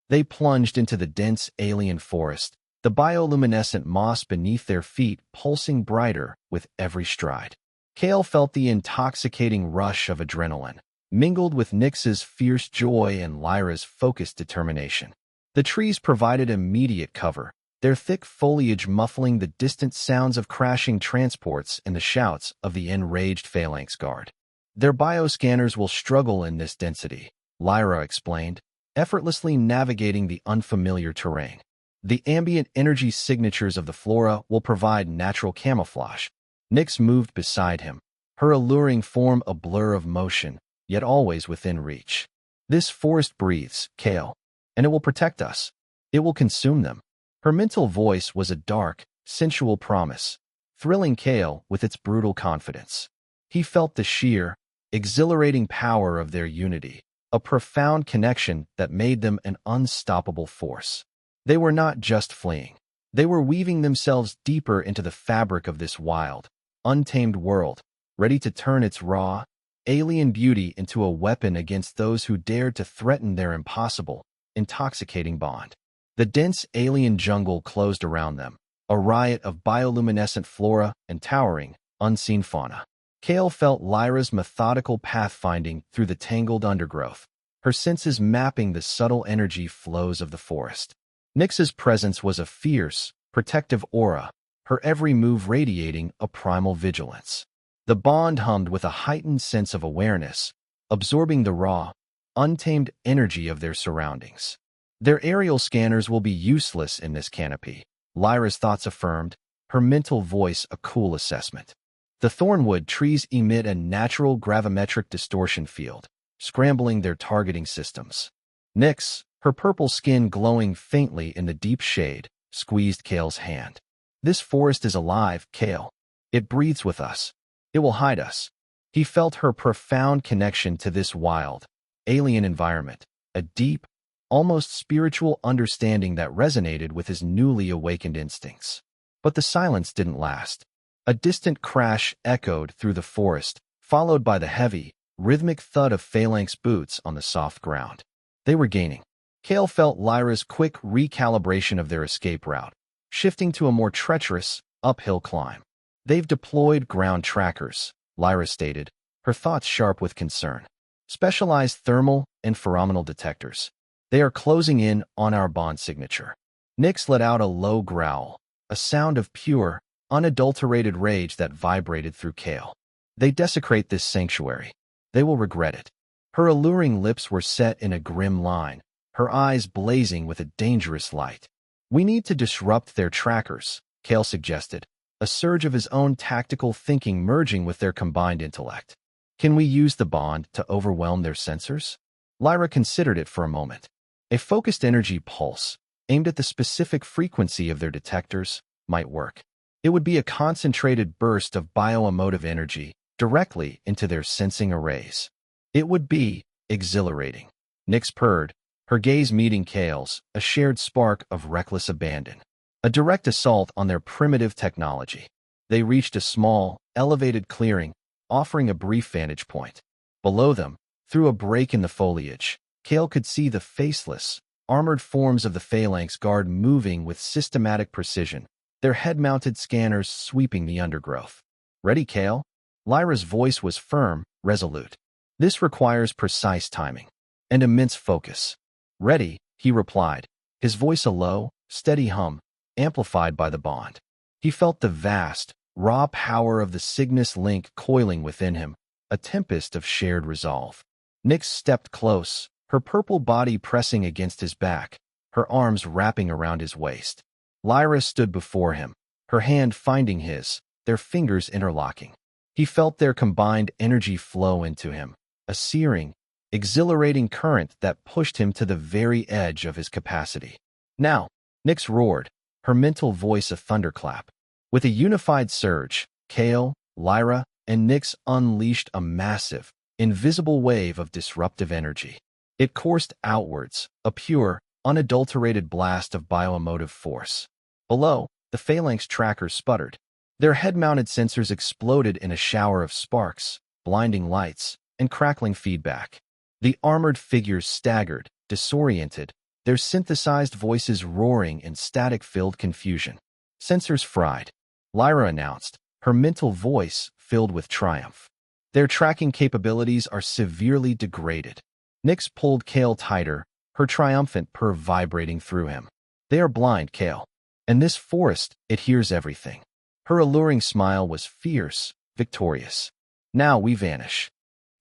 They plunged into the dense alien forest, the bioluminescent moss beneath their feet pulsing brighter with every stride. Kael felt the intoxicating rush of adrenaline, mingled with Nyx's fierce joy and Lyra's focused determination. The trees provided immediate cover, their thick foliage muffling the distant sounds of crashing transports and the shouts of the enraged phalanx guard. Their bioscanners will struggle in this density, Lyra explained, effortlessly navigating the unfamiliar terrain. The ambient energy signatures of the flora will provide natural camouflage. Nyx moved beside him, her alluring form a blur of motion, yet always within reach. This forest breathes, Kael, and it will protect us. It will consume them. Her mental voice was a dark, sensual promise, thrilling Kael with its brutal confidence. He felt the sheer, exhilarating power of their unity, a profound connection that made them an unstoppable force. They were not just fleeing. They were weaving themselves deeper into the fabric of this wild, untamed world, ready to turn its raw, alien beauty into a weapon against those who dared to threaten their impossible, intoxicating bond. The dense alien jungle closed around them, a riot of bioluminescent flora and towering, unseen fauna. Kael felt Lyra's methodical pathfinding through the tangled undergrowth, her senses mapping the subtle energy flows of the forest. Nyx's presence was a fierce, protective aura, her every move radiating a primal vigilance. The bond hummed with a heightened sense of awareness, absorbing the raw, untamed energy of their surroundings. Their aerial scanners will be useless in this canopy, Lyra's thoughts affirmed, her mental voice a cool assessment. The thornwood trees emit a natural gravimetric distortion field, scrambling their targeting systems. Nyx, her purple skin glowing faintly in the deep shade, squeezed Kael's hand. This forest is alive, Kael. It breathes with us. It will hide us. He felt her profound connection to this wild, alien environment, a deep, almost spiritual understanding that resonated with his newly awakened instincts. But the silence didn't last. A distant crash echoed through the forest, followed by the heavy, rhythmic thud of phalanx boots on the soft ground. They were gaining. Kael felt Lyra's quick recalibration of their escape route, shifting to a more treacherous, uphill climb. They've deployed ground trackers, Lyra stated, her thoughts sharp with concern. Specialized thermal and pheromonal detectors. They are closing in on our bond signature. Nyx let out a low growl, a sound of pure, unadulterated rage that vibrated through Kael. They desecrate this sanctuary. They will regret it. Her alluring lips were set in a grim line, her eyes blazing with a dangerous light. We need to disrupt their trackers, Kael suggested, a surge of his own tactical thinking merging with their combined intellect. Can we use the bond to overwhelm their sensors? Lyra considered it for a moment. A focused energy pulse, aimed at the specific frequency of their detectors, might work. It would be a concentrated burst of bioemotive energy directly into their sensing arrays. It would be exhilarating. Nyx purred, her gaze meeting Kael's, a shared spark of reckless abandon. A direct assault on their primitive technology. They reached a small, elevated clearing, offering a brief vantage point. Below them, through a break in the foliage, Kael could see the faceless, armored forms of the phalanx guard moving with systematic precision, their head-mounted scanners sweeping the undergrowth. Ready, Kael? Lyra's voice was firm, resolute. This requires precise timing and immense focus. Ready, he replied, his voice a low, steady hum, amplified by the bond. He felt the vast, raw power of the Cygnus Link coiling within him, a tempest of shared resolve. Nyx stepped close, her purple body pressing against his back, her arms wrapping around his waist. Lyra stood before him, her hand finding his, their fingers interlocking. He felt their combined energy flow into him, a searing, exhilarating current that pushed him to the very edge of his capacity. Now, Nyx roared, her mental voice a thunderclap. With a unified surge, Kael, Lyra, and Nyx unleashed a massive, invisible wave of disruptive energy. It coursed outwards, a pure, unadulterated blast of bioemotive force. Below, the phalanx trackers sputtered. Their head-mounted sensors exploded in a shower of sparks, blinding lights, and crackling feedback. The armored figures staggered, disoriented, their synthesized voices roaring in static-filled confusion. Sensors fried, Lyra announced, her mental voice filled with triumph. Their tracking capabilities are severely degraded. Nyx pulled Kael tighter, her triumphant purr vibrating through him. They are blind, Kael. And this forest, it hears everything. Her alluring smile was fierce, victorious. Now we vanish.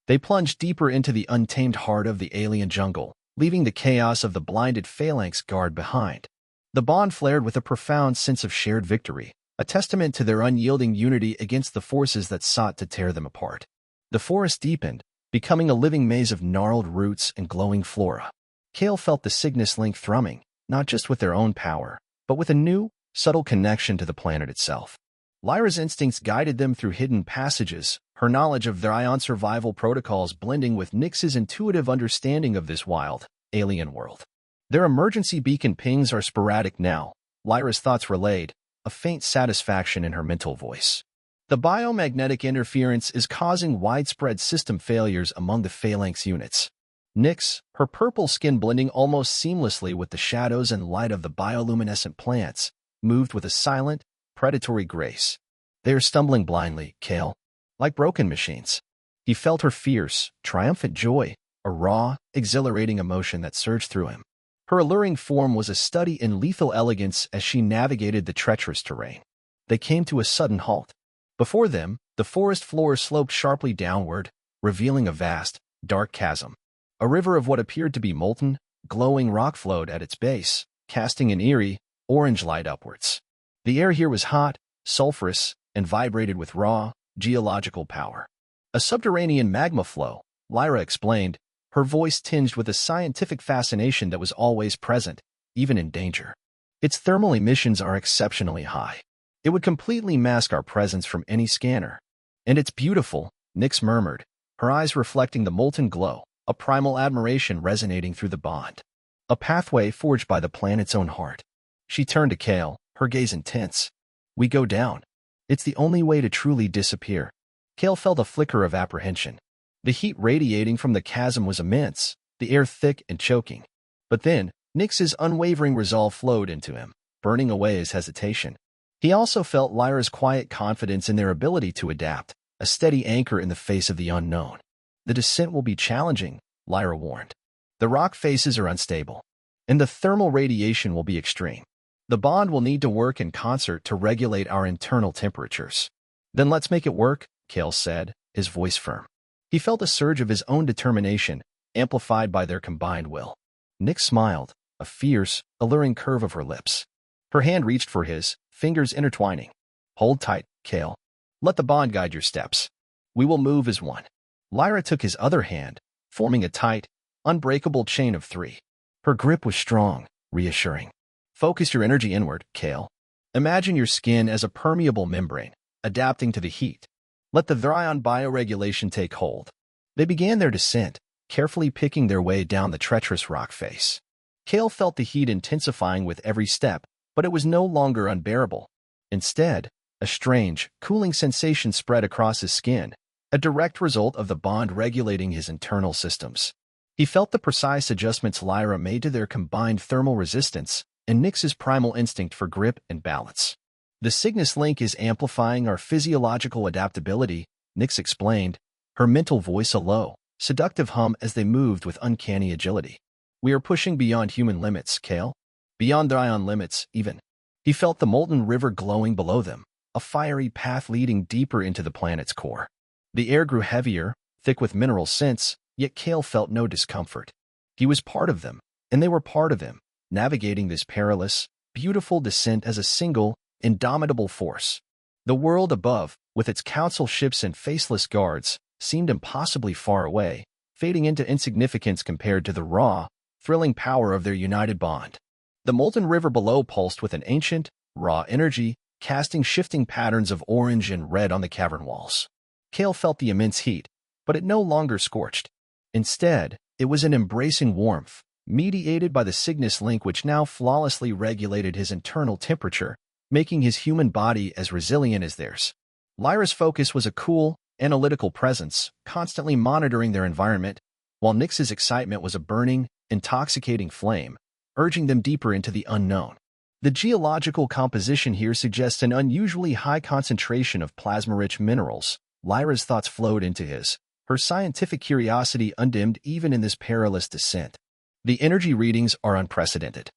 They plunged deeper into the untamed heart of the alien jungle, leaving the chaos of the blinded phalanx guard behind. The bond flared with a profound sense of shared victory, a testament to their unyielding unity against the forces that sought to tear them apart. The forest deepened, becoming a living maze of gnarled roots and glowing flora. Kael felt the Cygnus Link thrumming, not just with their own power, but with a new, subtle connection to the planet itself. Lyra's instincts guided them through hidden passages, her knowledge of their ion survival protocols blending with Nyx's intuitive understanding of this wild, alien world. Their emergency beacon pings are sporadic now, Lyra's thoughts relayed, a faint satisfaction in her mental voice. The biomagnetic interference is causing widespread system failures among the phalanx units. Nyx, her purple skin blending almost seamlessly with the shadows and light of the bioluminescent plants, moved with a silent, predatory grace. They are stumbling blindly, Kael, like broken machines. He felt her fierce, triumphant joy, a raw, exhilarating emotion that surged through him. Her alluring form was a study in lethal elegance as she navigated the treacherous terrain. They came to a sudden halt. Before them, the forest floor sloped sharply downward, revealing a vast, dark chasm. A river of what appeared to be molten, glowing rock flowed at its base, casting an eerie, orange light upwards. The air here was hot, sulfurous, and vibrated with raw, geological power. A subterranean magma flow, Lyra explained, her voice tinged with a scientific fascination that was always present, even in danger. Its thermal emissions are exceptionally high. It would completely mask our presence from any scanner. And it's beautiful, Nyx murmured, her eyes reflecting the molten glow, a primal admiration resonating through the bond. A pathway forged by the planet's own heart. She turned to Kael, her gaze intense. We go down. It's the only way to truly disappear. Kael felt a flicker of apprehension. The heat radiating from the chasm was immense, the air thick and choking. But then, Nyx's unwavering resolve flowed into him, burning away his hesitation. He also felt Lyra's quiet confidence in their ability to adapt, a steady anchor in the face of the unknown. The descent will be challenging, Lyra warned. The rock faces are unstable, and the thermal radiation will be extreme. The bond will need to work in concert to regulate our internal temperatures. Then let's make it work, Kael said, his voice firm. He felt a surge of his own determination, amplified by their combined will. Nyx smiled, a fierce, alluring curve of her lips. Her hand reached for his, fingers intertwining. Hold tight, Kael. Let the bond guide your steps. We will move as one. Lyra took his other hand, forming a tight, unbreakable chain of three. Her grip was strong, reassuring. Focus your energy inward, Kael. Imagine your skin as a permeable membrane, adapting to the heat. Let the Thrion bioregulation take hold. They began their descent, carefully picking their way down the treacherous rock face. Kael felt the heat intensifying with every step, but it was no longer unbearable. Instead, a strange, cooling sensation spread across his skin, a direct result of the bond regulating his internal systems. He felt the precise adjustments Lyra made to their combined thermal resistance and Nyx's primal instinct for grip and balance. The Cygnus Link is amplifying our physiological adaptability, Nyx explained, her mental voice a low, seductive hum as they moved with uncanny agility. We are pushing beyond human limits, Kael. Beyond their ion limits, even. He felt the molten river glowing below them, a fiery path leading deeper into the planet's core. The air grew heavier, thick with mineral scents, yet Kael felt no discomfort. He was part of them, and they were part of him, navigating this perilous, beautiful descent as a single, indomitable force. The world above, with its council ships and faceless guards, seemed impossibly far away, fading into insignificance compared to the raw, thrilling power of their united bond. The molten river below pulsed with an ancient, raw energy, casting shifting patterns of orange and red on the cavern walls. Kael felt the immense heat, but it no longer scorched. Instead, it was an embracing warmth, mediated by the Cygnus Link, which now flawlessly regulated his internal temperature, making his human body as resilient as theirs. Lyra's focus was a cool, analytical presence, constantly monitoring their environment, while Nyx's excitement was a burning, intoxicating flame, urging them deeper into the unknown. The geological composition here suggests an unusually high concentration of plasma-rich minerals. Lyra's thoughts flowed into his, her scientific curiosity undimmed even in this perilous descent. The energy readings are unprecedented.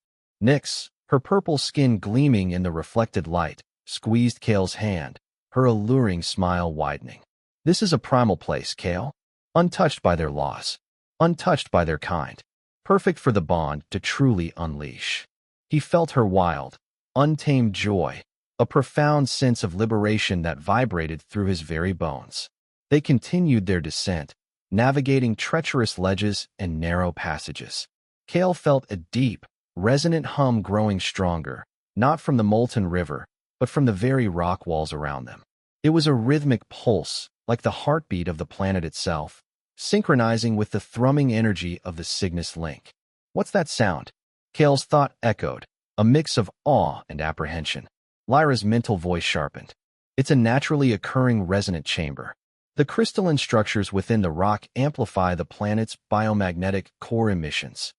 Nyx, her purple skin gleaming in the reflected light, squeezed Kael's hand, her alluring smile widening. This is a primal place, Kael, untouched by their laws, untouched by their kind, perfect for the bond to truly unleash. He felt her wild, untamed joy, a profound sense of liberation that vibrated through his very bones. They continued their descent, navigating treacherous ledges and narrow passages. Kael felt a deep, resonant hum growing stronger, not from the molten river, but from the very rock walls around them. It was a rhythmic pulse, like the heartbeat of the planet itself, synchronizing with the thrumming energy of the Cygnus Link. What's that sound? Kael's thought echoed, a mix of awe and apprehension. Lyra's mental voice sharpened. It's a naturally occurring resonant chamber. The crystalline structures within the rock amplify the planet's biomagnetic core emissions.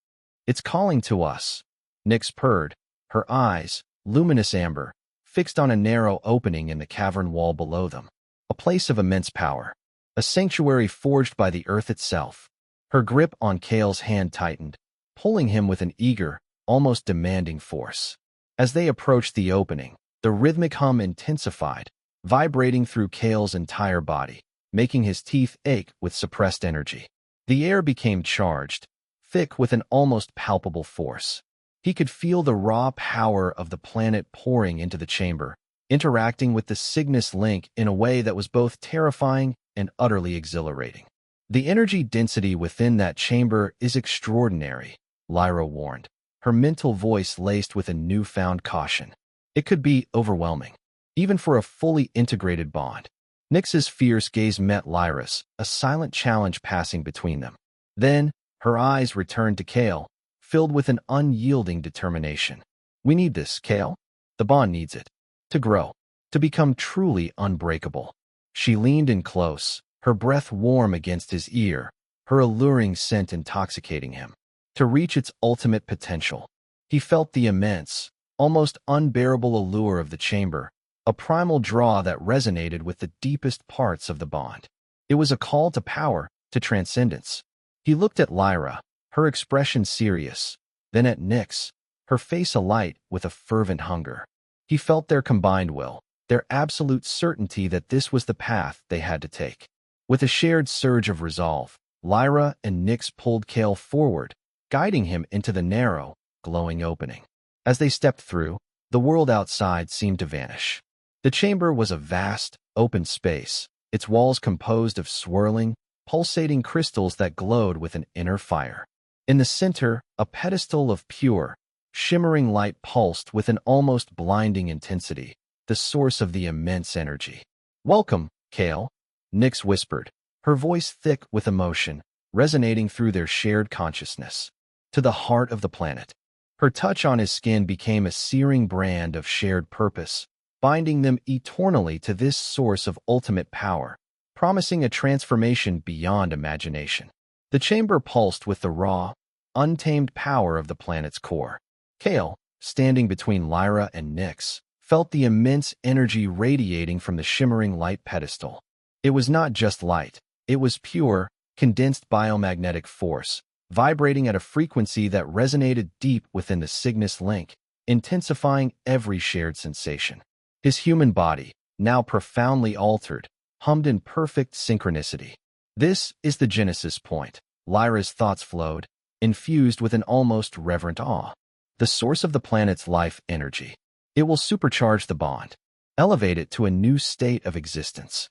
It's calling to us. Nyx purred, her eyes, luminous amber, fixed on a narrow opening in the cavern wall below them. A place of immense power. A sanctuary forged by the earth itself. Her grip on Kael's hand tightened, pulling him with an eager, almost demanding force. As they approached the opening, the rhythmic hum intensified, vibrating through Kael's entire body, making his teeth ache with suppressed energy. The air became charged, thick with an almost palpable force. He could feel the raw power of the planet pouring into the chamber, interacting with the Cygnus Link in a way that was both terrifying and utterly exhilarating. The energy density within that chamber is extraordinary, Lyra warned, her mental voice laced with a newfound caution. It could be overwhelming, even for a fully integrated bond. Nyx's fierce gaze met Lyra's, a silent challenge passing between them. Then, her eyes returned to Kael, filled with an unyielding determination. We need this, Kael. The bond needs it. To grow. To become truly unbreakable. She leaned in close, her breath warm against his ear, her alluring scent intoxicating him. To reach its ultimate potential. He felt the immense, almost unbearable allure of the chamber, a primal draw that resonated with the deepest parts of the bond. It was a call to power, to transcendence. He looked at Lyra, her expression serious, then at Nyx, her face alight with a fervent hunger. He felt their combined will, their absolute certainty that this was the path they had to take. With a shared surge of resolve, Lyra and Nyx pulled Kael forward, guiding him into the narrow, glowing opening. As they stepped through, the world outside seemed to vanish. The chamber was a vast, open space, its walls composed of swirling, pulsating crystals that glowed with an inner fire. In the center, a pedestal of pure, shimmering light pulsed with an almost blinding intensity, the source of the immense energy. "Welcome, Kael," Nyx whispered, her voice thick with emotion, resonating through their shared consciousness. To the heart of the planet. Her touch on his skin became a searing brand of shared purpose, binding them eternally to this source of ultimate power, promising a transformation beyond imagination. The chamber pulsed with the raw, untamed power of the planet's core. Kael, standing between Lyra and Nyx, felt the immense energy radiating from the shimmering light pedestal. It was not just light, it was pure, condensed biomagnetic force, vibrating at a frequency that resonated deep within the Cygnus Link, intensifying every shared sensation. His human body, now profoundly altered, hummed in perfect synchronicity. This is the genesis point, Lyra's thoughts flowed, infused with an almost reverent awe. The source of the planet's life energy. It will supercharge the bond, elevate it to a new state of existence.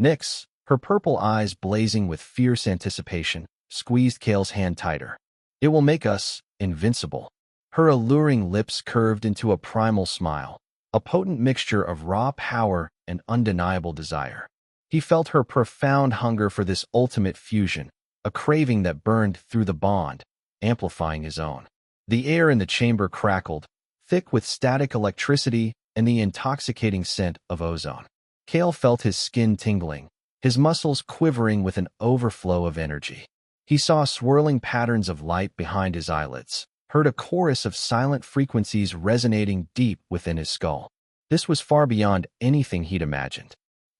Nyx, her purple eyes blazing with fierce anticipation, squeezed Kael's hand tighter. "It will make us invincible." Her alluring lips curved into a primal smile, a potent mixture of raw power and undeniable desire. He felt her profound hunger for this ultimate fusion, a craving that burned through the bond, amplifying his own. The air in the chamber crackled, thick with static electricity and the intoxicating scent of ozone. Kael felt his skin tingling, his muscles quivering with an overflow of energy. He saw swirling patterns of light behind his eyelids, heard a chorus of silent frequencies resonating deep within his skull. This was far beyond anything he'd imagined.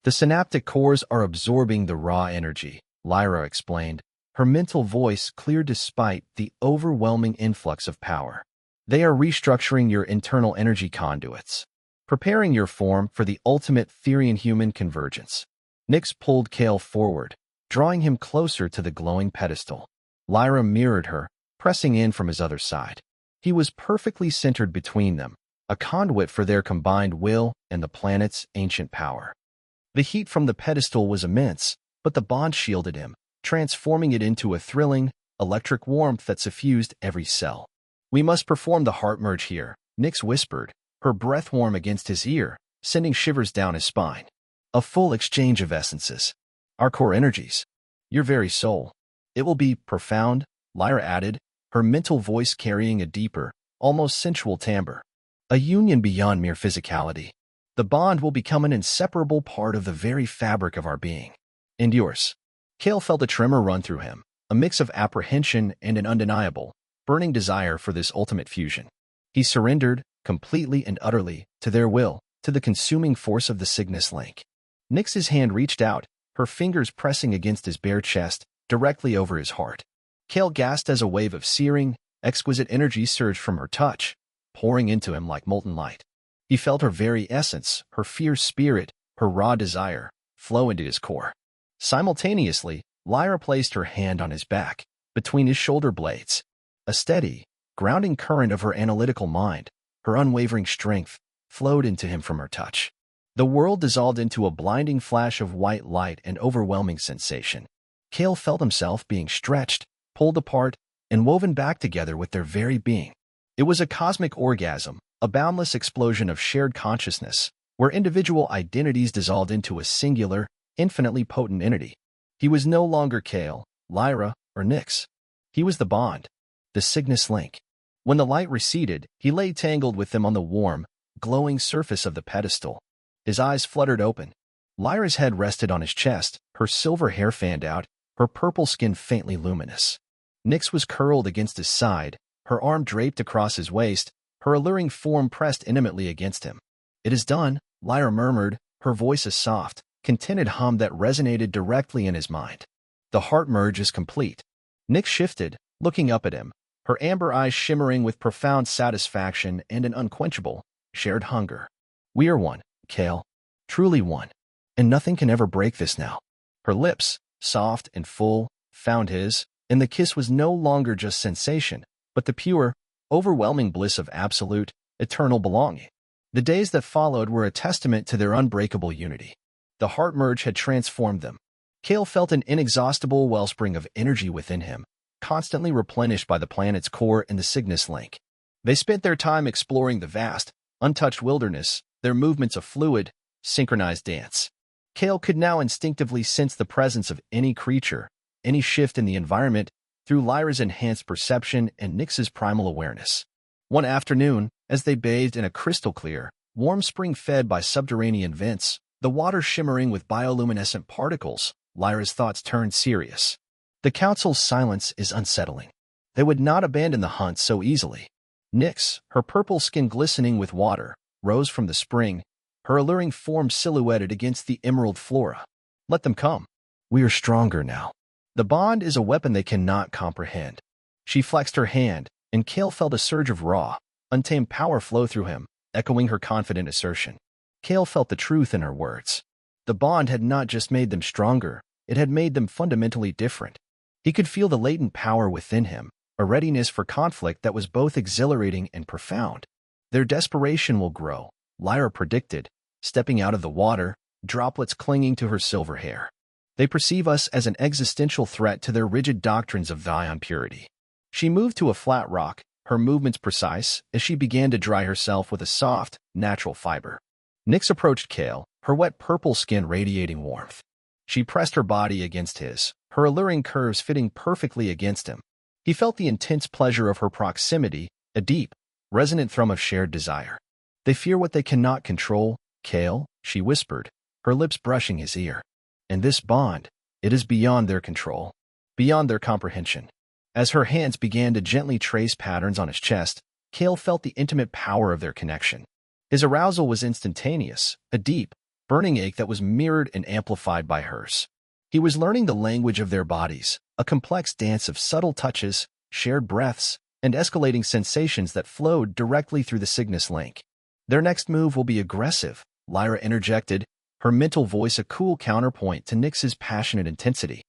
"The synaptic cores are absorbing the raw energy," Lyra explained, her mental voice clear despite the overwhelming influx of power. "They are restructuring your internal energy conduits, preparing your form for the ultimate Therian-human convergence." Nyx pulled Kael forward, drawing him closer to the glowing pedestal. Lyra mirrored her, pressing in from his other side. He was perfectly centered between them, a conduit for their combined will and the planet's ancient power. The heat from the pedestal was immense, but the bond shielded him, transforming it into a thrilling, electric warmth that suffused every cell. "We must perform the heart merge here," Nyx whispered, her breath warm against his ear, sending shivers down his spine. "A full exchange of essences. Our core energies. Your very soul. It will be profound," Lyra added, her mental voice carrying a deeper, almost sensual timbre. "A union beyond mere physicality. The bond will become an inseparable part of the very fabric of our being. And yours." Kael felt a tremor run through him, a mix of apprehension and an undeniable, burning desire for this ultimate fusion. He surrendered, completely and utterly, to their will, to the consuming force of the Cygnus Link. Nyx's hand reached out, her fingers pressing against his bare chest, directly over his heart. Kael gasped as a wave of searing, exquisite energy surged from her touch, pouring into him like molten light. He felt her very essence, her fierce spirit, her raw desire, flow into his core. Simultaneously, Lyra placed her hand on his back, between his shoulder blades. A steady, grounding current of her analytical mind, her unwavering strength, flowed into him from her touch. The world dissolved into a blinding flash of white light and overwhelming sensation. Kael felt himself being stretched, pulled apart, and woven back together with their very being. It was a cosmic orgasm, a boundless explosion of shared consciousness, where individual identities dissolved into a singular, infinitely potent entity. He was no longer Kael, Lyra, or Nyx. He was the bond, the Cygnus Link. When the light receded, he lay tangled with them on the warm, glowing surface of the pedestal. His eyes fluttered open. Lyra's head rested on his chest, her silver hair fanned out, her purple skin faintly luminous. Nyx was curled against his side, her arm draped across his waist, her alluring form pressed intimately against him. "It is done," Lyra murmured, her voice a soft, contented hum that resonated directly in his mind. "The heart merge is complete." Nyx shifted, looking up at him, her amber eyes shimmering with profound satisfaction and an unquenchable, shared hunger. "We are one, Kael. Truly one. And nothing can ever break this now." Her lips, soft and full, found his, and the kiss was no longer just sensation, but the pure, overwhelming bliss of absolute, eternal belonging. The days that followed were a testament to their unbreakable unity. The heart merge had transformed them. Kael felt an inexhaustible wellspring of energy within him, constantly replenished by the planet's core and the Cygnus Link. They spent their time exploring the vast, untouched wilderness, their movements a fluid, synchronized dance. Kael could now instinctively sense the presence of any creature, any shift in the environment, through Lyra's enhanced perception and Nyx's primal awareness. One afternoon, as they bathed in a crystal-clear, warm spring fed by subterranean vents, the water shimmering with bioluminescent particles, Lyra's thoughts turned serious. The council's silence is unsettling. They would not abandon the hunt so easily. Nyx, her purple skin glistening with water, rose from the spring, her alluring form silhouetted against the emerald flora. "Let them come. We are stronger now. The bond is a weapon they cannot comprehend." She flexed her hand, and Kael felt a surge of raw, untamed power flow through him, echoing her confident assertion. Kael felt the truth in her words. The bond had not just made them stronger, it had made them fundamentally different. He could feel the latent power within him, a readiness for conflict that was both exhilarating and profound. "Their desperation will grow," Lyra predicted, stepping out of the water, droplets clinging to her silver hair. They perceive us as an existential threat to their rigid doctrines of ion purity. She moved to a flat rock, her movements precise, as she began to dry herself with a soft, natural fiber. Nyx approached Kael, her wet purple skin radiating warmth. She pressed her body against his, her alluring curves fitting perfectly against him. He felt the intense pleasure of her proximity, a deep, resonant thrum of shared desire. They fear what they cannot control, Kael, she whispered, her lips brushing his ear. And this bond, it is beyond their control, beyond their comprehension. As her hands began to gently trace patterns on his chest, Kael felt the intimate power of their connection. His arousal was instantaneous, a deep, burning ache that was mirrored and amplified by hers. He was learning the language of their bodies, a complex dance of subtle touches, shared breaths, and escalating sensations that flowed directly through the Cygnus Link. Their next move will be aggressive, Lyra interjected, her mental voice a cool counterpoint to Nyx's passionate intensity.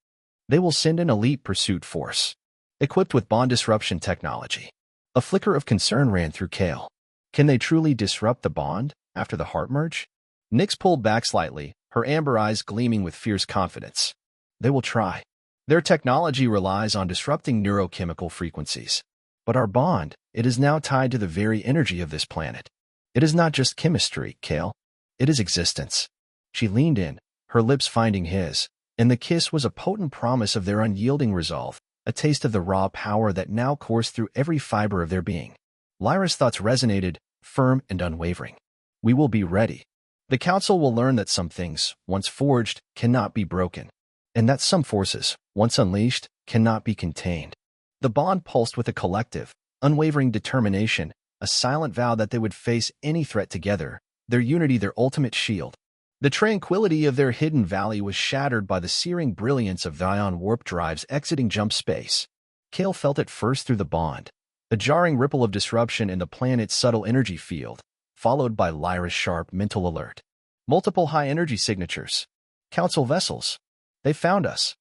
They will send an elite pursuit force, equipped with bond disruption technology. A flicker of concern ran through Kael. Can they truly disrupt the bond after the heart merge? Nyx pulled back slightly, her amber eyes gleaming with fierce confidence. They will try. Their technology relies on disrupting neurochemical frequencies. But our bond, it is now tied to the very energy of this planet. It is not just chemistry, Kael. It is existence. She leaned in, her lips finding his, and the kiss was a potent promise of their unyielding resolve, a taste of the raw power that now coursed through every fiber of their being. Lyra's thoughts resonated, firm and unwavering. We will be ready. The Council will learn that some things, once forged, cannot be broken, and that some forces, once unleashed, cannot be contained. The bond pulsed with a collective, unwavering determination, a silent vow that they would face any threat together, their unity their ultimate shield. The tranquility of their hidden valley was shattered by the searing brilliance of the ion warp drives exiting jump space. Kael felt it first through the bond, a jarring ripple of disruption in the planet's subtle energy field, followed by Lyra's sharp mental alert. Multiple high-energy signatures. Council vessels. They found us.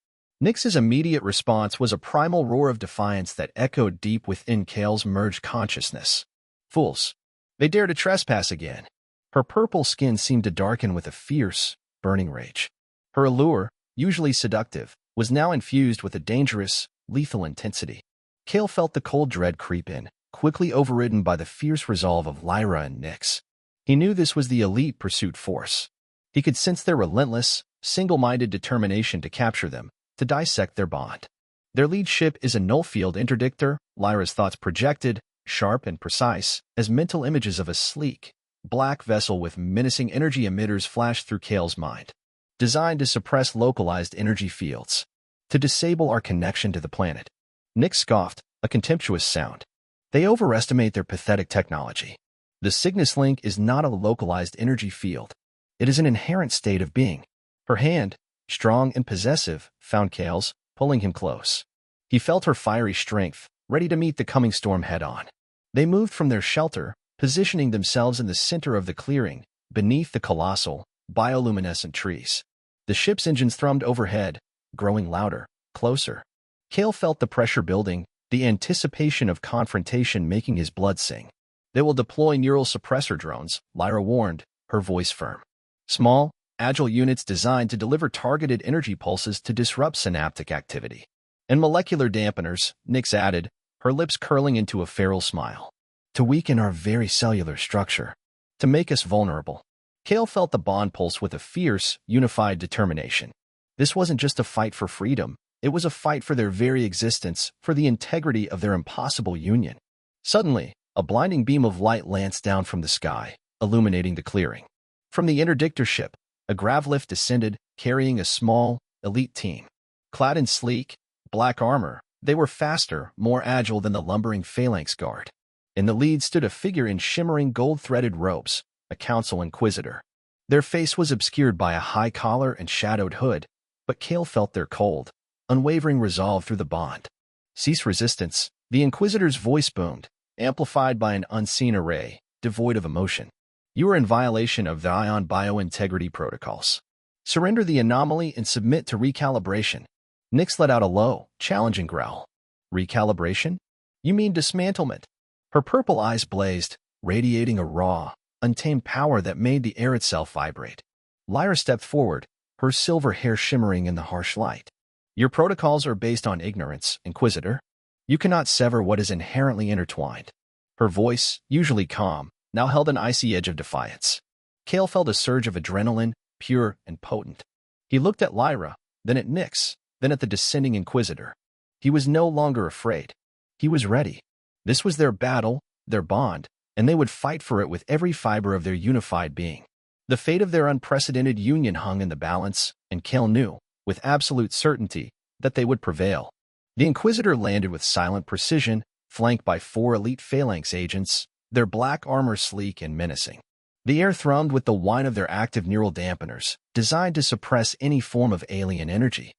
Nyx's immediate response was a primal roar of defiance that echoed deep within Kael's merged consciousness. Fools. They dare to trespass again. Her purple skin seemed to darken with a fierce, burning rage. Her allure, usually seductive, was now infused with a dangerous, lethal intensity. Kael felt the cold dread creep in, quickly overridden by the fierce resolve of Lyra and Nyx. He knew this was the elite pursuit force. He could sense their relentless, single-minded determination to capture them, to dissect their bond. Their lead ship is a null-field interdictor, Lyra's thoughts projected, sharp and precise, as mental images of a sleek, black vessel with menacing energy emitters flashed through Kael's mind. Designed to suppress localized energy fields, to disable our connection to the planet. Nyx scoffed, a contemptuous sound. They overestimate their pathetic technology. The Cygnus Link is not a localized energy field. It is an inherent state of being. Her hand, strong and possessive, found Kael's, pulling him close. He felt her fiery strength, ready to meet the coming storm head-on. They moved from their shelter, positioning themselves in the center of the clearing, beneath the colossal, bioluminescent trees. The ship's engines thrummed overhead, growing louder, closer. Kael felt the pressure building, the anticipation of confrontation making his blood sing. They will deploy neural suppressor drones, Lyra warned, her voice firm. Small, agile units designed to deliver targeted energy pulses to disrupt synaptic activity. And molecular dampeners, Nyx added, her lips curling into a feral smile. To weaken our very cellular structure. To make us vulnerable. Kael felt the bond pulse with a fierce, unified determination. This wasn't just a fight for freedom, it was a fight for their very existence, for the integrity of their impossible union. Suddenly, a blinding beam of light lanced down from the sky, illuminating the clearing. From the interdictor ship, a gravlift descended, carrying a small, elite team. Clad in sleek, black armor, they were faster, more agile than the lumbering phalanx guard. In the lead stood a figure in shimmering gold-threaded robes, a council inquisitor. Their face was obscured by a high collar and shadowed hood, but Kael felt their cold, unwavering resolve through the bond. Cease resistance, the inquisitor's voice boomed, amplified by an unseen array, devoid of emotion. You are in violation of the ion biointegrity protocols. Surrender the anomaly and submit to recalibration. Nyx let out a low, challenging growl. Recalibration? You mean dismantlement? Her purple eyes blazed, radiating a raw, untamed power that made the air itself vibrate. Lyra stepped forward, her silver hair shimmering in the harsh light. Your protocols are based on ignorance, Inquisitor. You cannot sever what is inherently intertwined. Her voice, usually calm, now held an icy edge of defiance. Kael felt a surge of adrenaline, pure and potent. He looked at Lyra, then at Nyx, then at the descending Inquisitor. He was no longer afraid. He was ready. This was their battle, their bond, and they would fight for it with every fiber of their unified being. The fate of their unprecedented union hung in the balance, and Kael knew, with absolute certainty, that they would prevail. The Inquisitor landed with silent precision, flanked by 4 elite phalanx agents, their black armor sleek and menacing. The air thrummed with the whine of their active neural dampeners, designed to suppress any form of alien energy.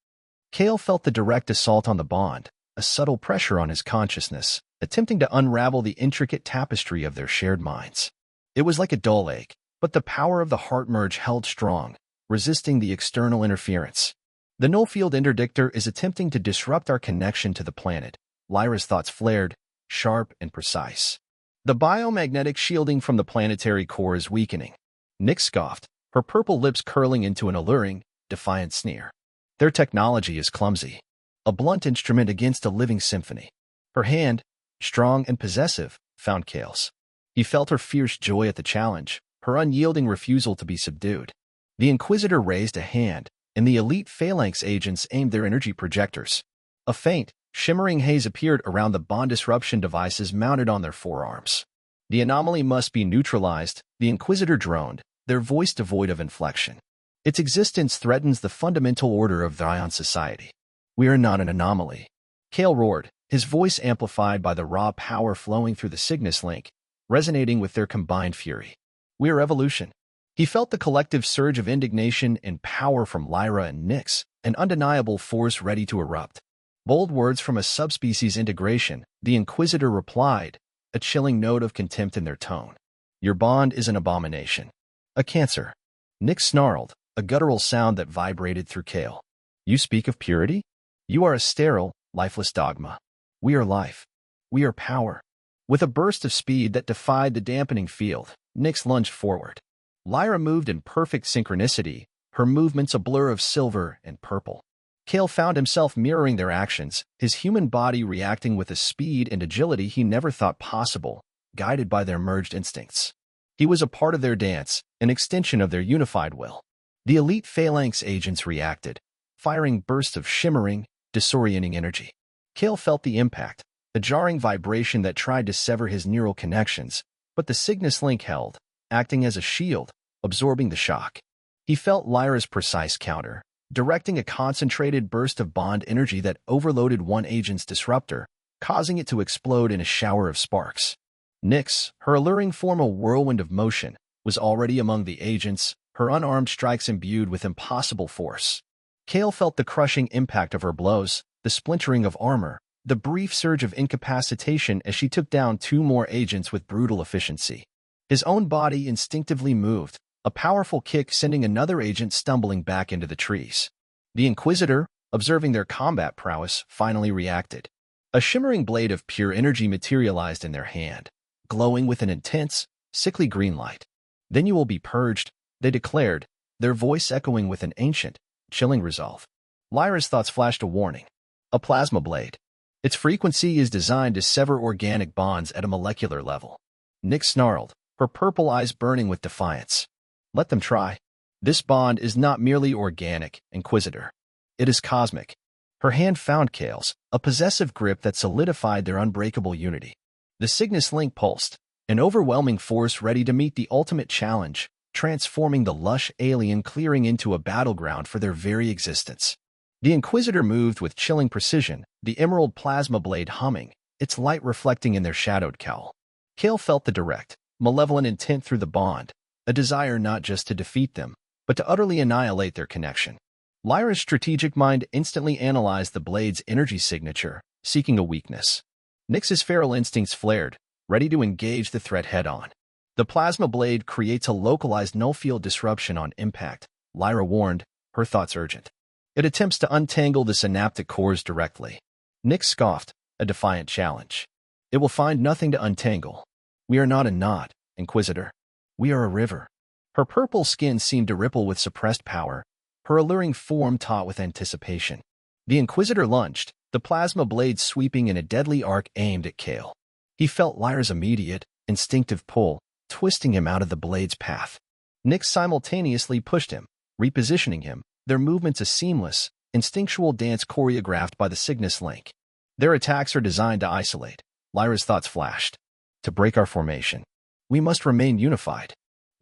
Kael felt the direct assault on the bond, a subtle pressure on his consciousness, attempting to unravel the intricate tapestry of their shared minds. It was like a dull ache, but the power of the heart merge held strong, resisting the external interference. The null-field interdictor is attempting to disrupt our connection to the planet. Lyra's thoughts flared, sharp and precise. The biomagnetic shielding from the planetary core is weakening. Nyx scoffed, her purple lips curling into an alluring, defiant sneer. Their technology is clumsy. A blunt instrument against a living symphony. Her hand, strong and possessive, found Kael's. He felt her fierce joy at the challenge, her unyielding refusal to be subdued. The Inquisitor raised a hand, and the elite phalanx agents aimed their energy projectors. A faint, shimmering haze appeared around the bond disruption devices mounted on their forearms. The anomaly must be neutralized, the Inquisitor droned, their voice devoid of inflection. Its existence threatens the fundamental order of the Ion society. We are not an anomaly. Kael roared, his voice amplified by the raw power flowing through the Cygnus Link, resonating with their combined fury. We are evolution. He felt the collective surge of indignation and power from Lyra and Nyx, an undeniable force ready to erupt. Bold words from a subspecies integration, the Inquisitor replied, a chilling note of contempt in their tone. Your bond is an abomination. A cancer. Nyx snarled, a guttural sound that vibrated through Kael. You speak of purity? You are a sterile, lifeless dogma. We are life. We are power. With a burst of speed that defied the dampening field, Nyx lunged forward. Lyra moved in perfect synchronicity, her movements a blur of silver and purple. Kael found himself mirroring their actions, his human body reacting with a speed and agility he never thought possible, guided by their merged instincts. He was a part of their dance, an extension of their unified will. The elite phalanx agents reacted, firing bursts of shimmering, disorienting energy. Kael felt the impact, a jarring vibration that tried to sever his neural connections, but the Cygnus Link held, acting as a shield, absorbing the shock. He felt Lyra's precise counter, directing a concentrated burst of bond energy that overloaded one agent's disruptor, causing it to explode in a shower of sparks. Nyx, her alluring form a whirlwind of motion, was already among the agents, her unarmed strikes imbued with impossible force. Kael felt the crushing impact of her blows, the splintering of armor, the brief surge of incapacitation as she took down 2 more agents with brutal efficiency. His own body instinctively moved, a powerful kick sending another agent stumbling back into the trees. The Inquisitor, observing their combat prowess, finally reacted. A shimmering blade of pure energy materialized in their hand, glowing with an intense, sickly green light. Then you will be purged, they declared, their voice echoing with an ancient, chilling resolve. Lyra's thoughts flashed a warning. A plasma blade. Its frequency is designed to sever organic bonds at a molecular level. Nyx snarled, her purple eyes burning with defiance. Let them try. This bond is not merely organic, Inquisitor. It is cosmic. Her hand found Kael's, a possessive grip that solidified their unbreakable unity. The Cygnus Link pulsed, an overwhelming force ready to meet the ultimate challenge, transforming the lush alien clearing into a battleground for their very existence. The Inquisitor moved with chilling precision, the emerald plasma blade humming, its light reflecting in their shadowed cowl. Kael felt the direct, malevolent intent through the bond, a desire not just to defeat them, but to utterly annihilate their connection. Lyra's strategic mind instantly analyzed the blade's energy signature, seeking a weakness. Nyx's feral instincts flared, ready to engage the threat head-on. The plasma blade creates a localized null-field disruption on impact, Lyra warned, her thoughts urgent. It attempts to untangle the synaptic cores directly. Nyx scoffed, a defiant challenge. It will find nothing to untangle. We are not a knot, Inquisitor. We are a river. Her purple skin seemed to ripple with suppressed power, her alluring form taut with anticipation. The Inquisitor lunged, the plasma blade sweeping in a deadly arc aimed at Kael. He felt Lyra's immediate, instinctive pull, twisting him out of the blade's path. Nyx simultaneously pushed him, repositioning him, their movements a seamless, instinctual dance choreographed by the Cygnus Link. Their attacks are designed to isolate. Lyra's thoughts flashed. To break our formation, we must remain unified.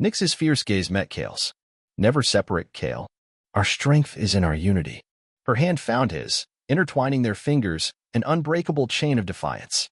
Nyx's fierce gaze met Kael's. Never separate, Kael. Our strength is in our unity. Her hand found his, intertwining their fingers, an unbreakable chain of defiance.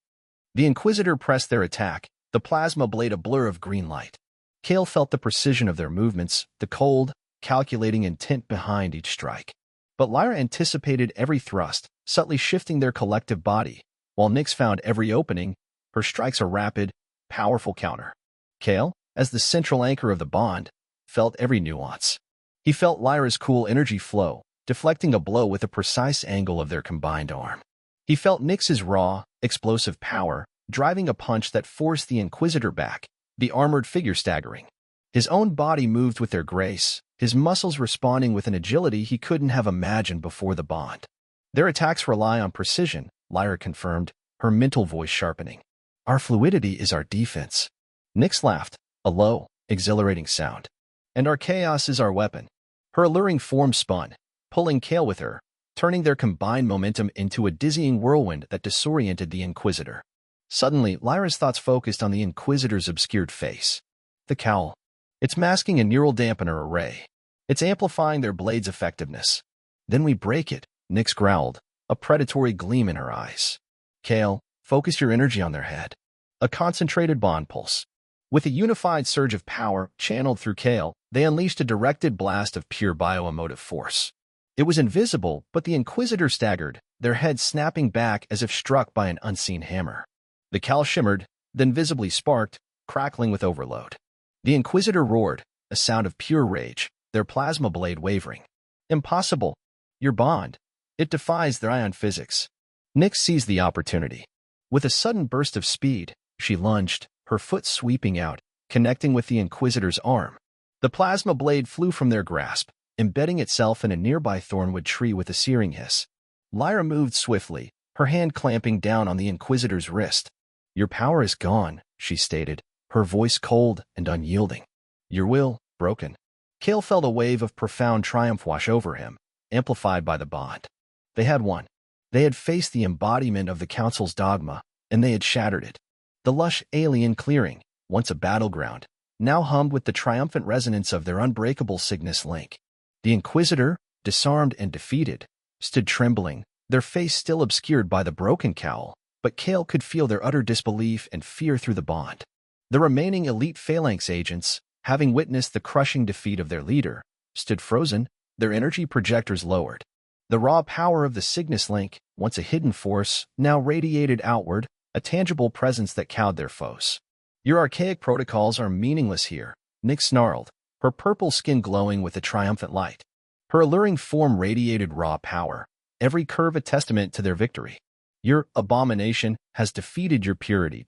The Inquisitor pressed their attack, the plasma blade a blur of green light. Kael felt the precision of their movements, the cold, calculating intent behind each strike. But Lyra anticipated every thrust, subtly shifting their collective body, while Nyx found every opening, her strikes a rapid, powerful counter. Kael, as the central anchor of the bond, felt every nuance. He felt Lyra's cool energy flow, deflecting a blow with a precise angle of their combined arm. He felt Nyx's raw, explosive power, driving a punch that forced the Inquisitor back, the armored figure staggering. His own body moved with their grace, his muscles responding with an agility he couldn't have imagined before the bond. Their attacks rely on precision, Lyra confirmed, her mental voice sharpening. Our fluidity is our defense. Nyx laughed, a low, exhilarating sound. And our chaos is our weapon. Her alluring form spun, pulling Kael with her, turning their combined momentum into a dizzying whirlwind that disoriented the Inquisitor. Suddenly, Lyra's thoughts focused on the Inquisitor's obscured face. The cowl. It's masking a neural dampener array. It's amplifying their blade's effectiveness. Then we break it, Nyx growled, a predatory gleam in her eyes. Kael, focus your energy on their head. A concentrated bond pulse. With a unified surge of power channeled through Kael, they unleashed a directed blast of pure bioemotive force. It was invisible, but the Inquisitor staggered, their heads snapping back as if struck by an unseen hammer. The cowl shimmered, then visibly sparked, crackling with overload. The Inquisitor roared, a sound of pure rage, their plasma blade wavering. Impossible. Your bond. It defies their ion physics. Nyx seized the opportunity. With a sudden burst of speed, she lunged, her foot sweeping out, connecting with the Inquisitor's arm. The plasma blade flew from their grasp, embedding itself in a nearby thornwood tree with a searing hiss. Lyra moved swiftly, her hand clamping down on the Inquisitor's wrist. Your power is gone, she stated, her voice cold and unyielding. Your will, broken. Kael felt a wave of profound triumph wash over him, amplified by the bond. They had won. They had faced the embodiment of the Council's dogma, and they had shattered it. The lush alien clearing, once a battleground, now hummed with the triumphant resonance of their unbreakable Cygnus Link. The Inquisitor, disarmed and defeated, stood trembling, their face still obscured by the broken cowl, but Kael could feel their utter disbelief and fear through the bond. The remaining elite phalanx agents, having witnessed the crushing defeat of their leader, stood frozen, their energy projectors lowered. The raw power of the Cygnus Link, once a hidden force, now radiated outward, a tangible presence that cowed their foes. Your archaic protocols are meaningless here, Nyx snarled, her purple skin glowing with a triumphant light. Her alluring form radiated raw power, every curve a testament to their victory. Your abomination has defeated your purity.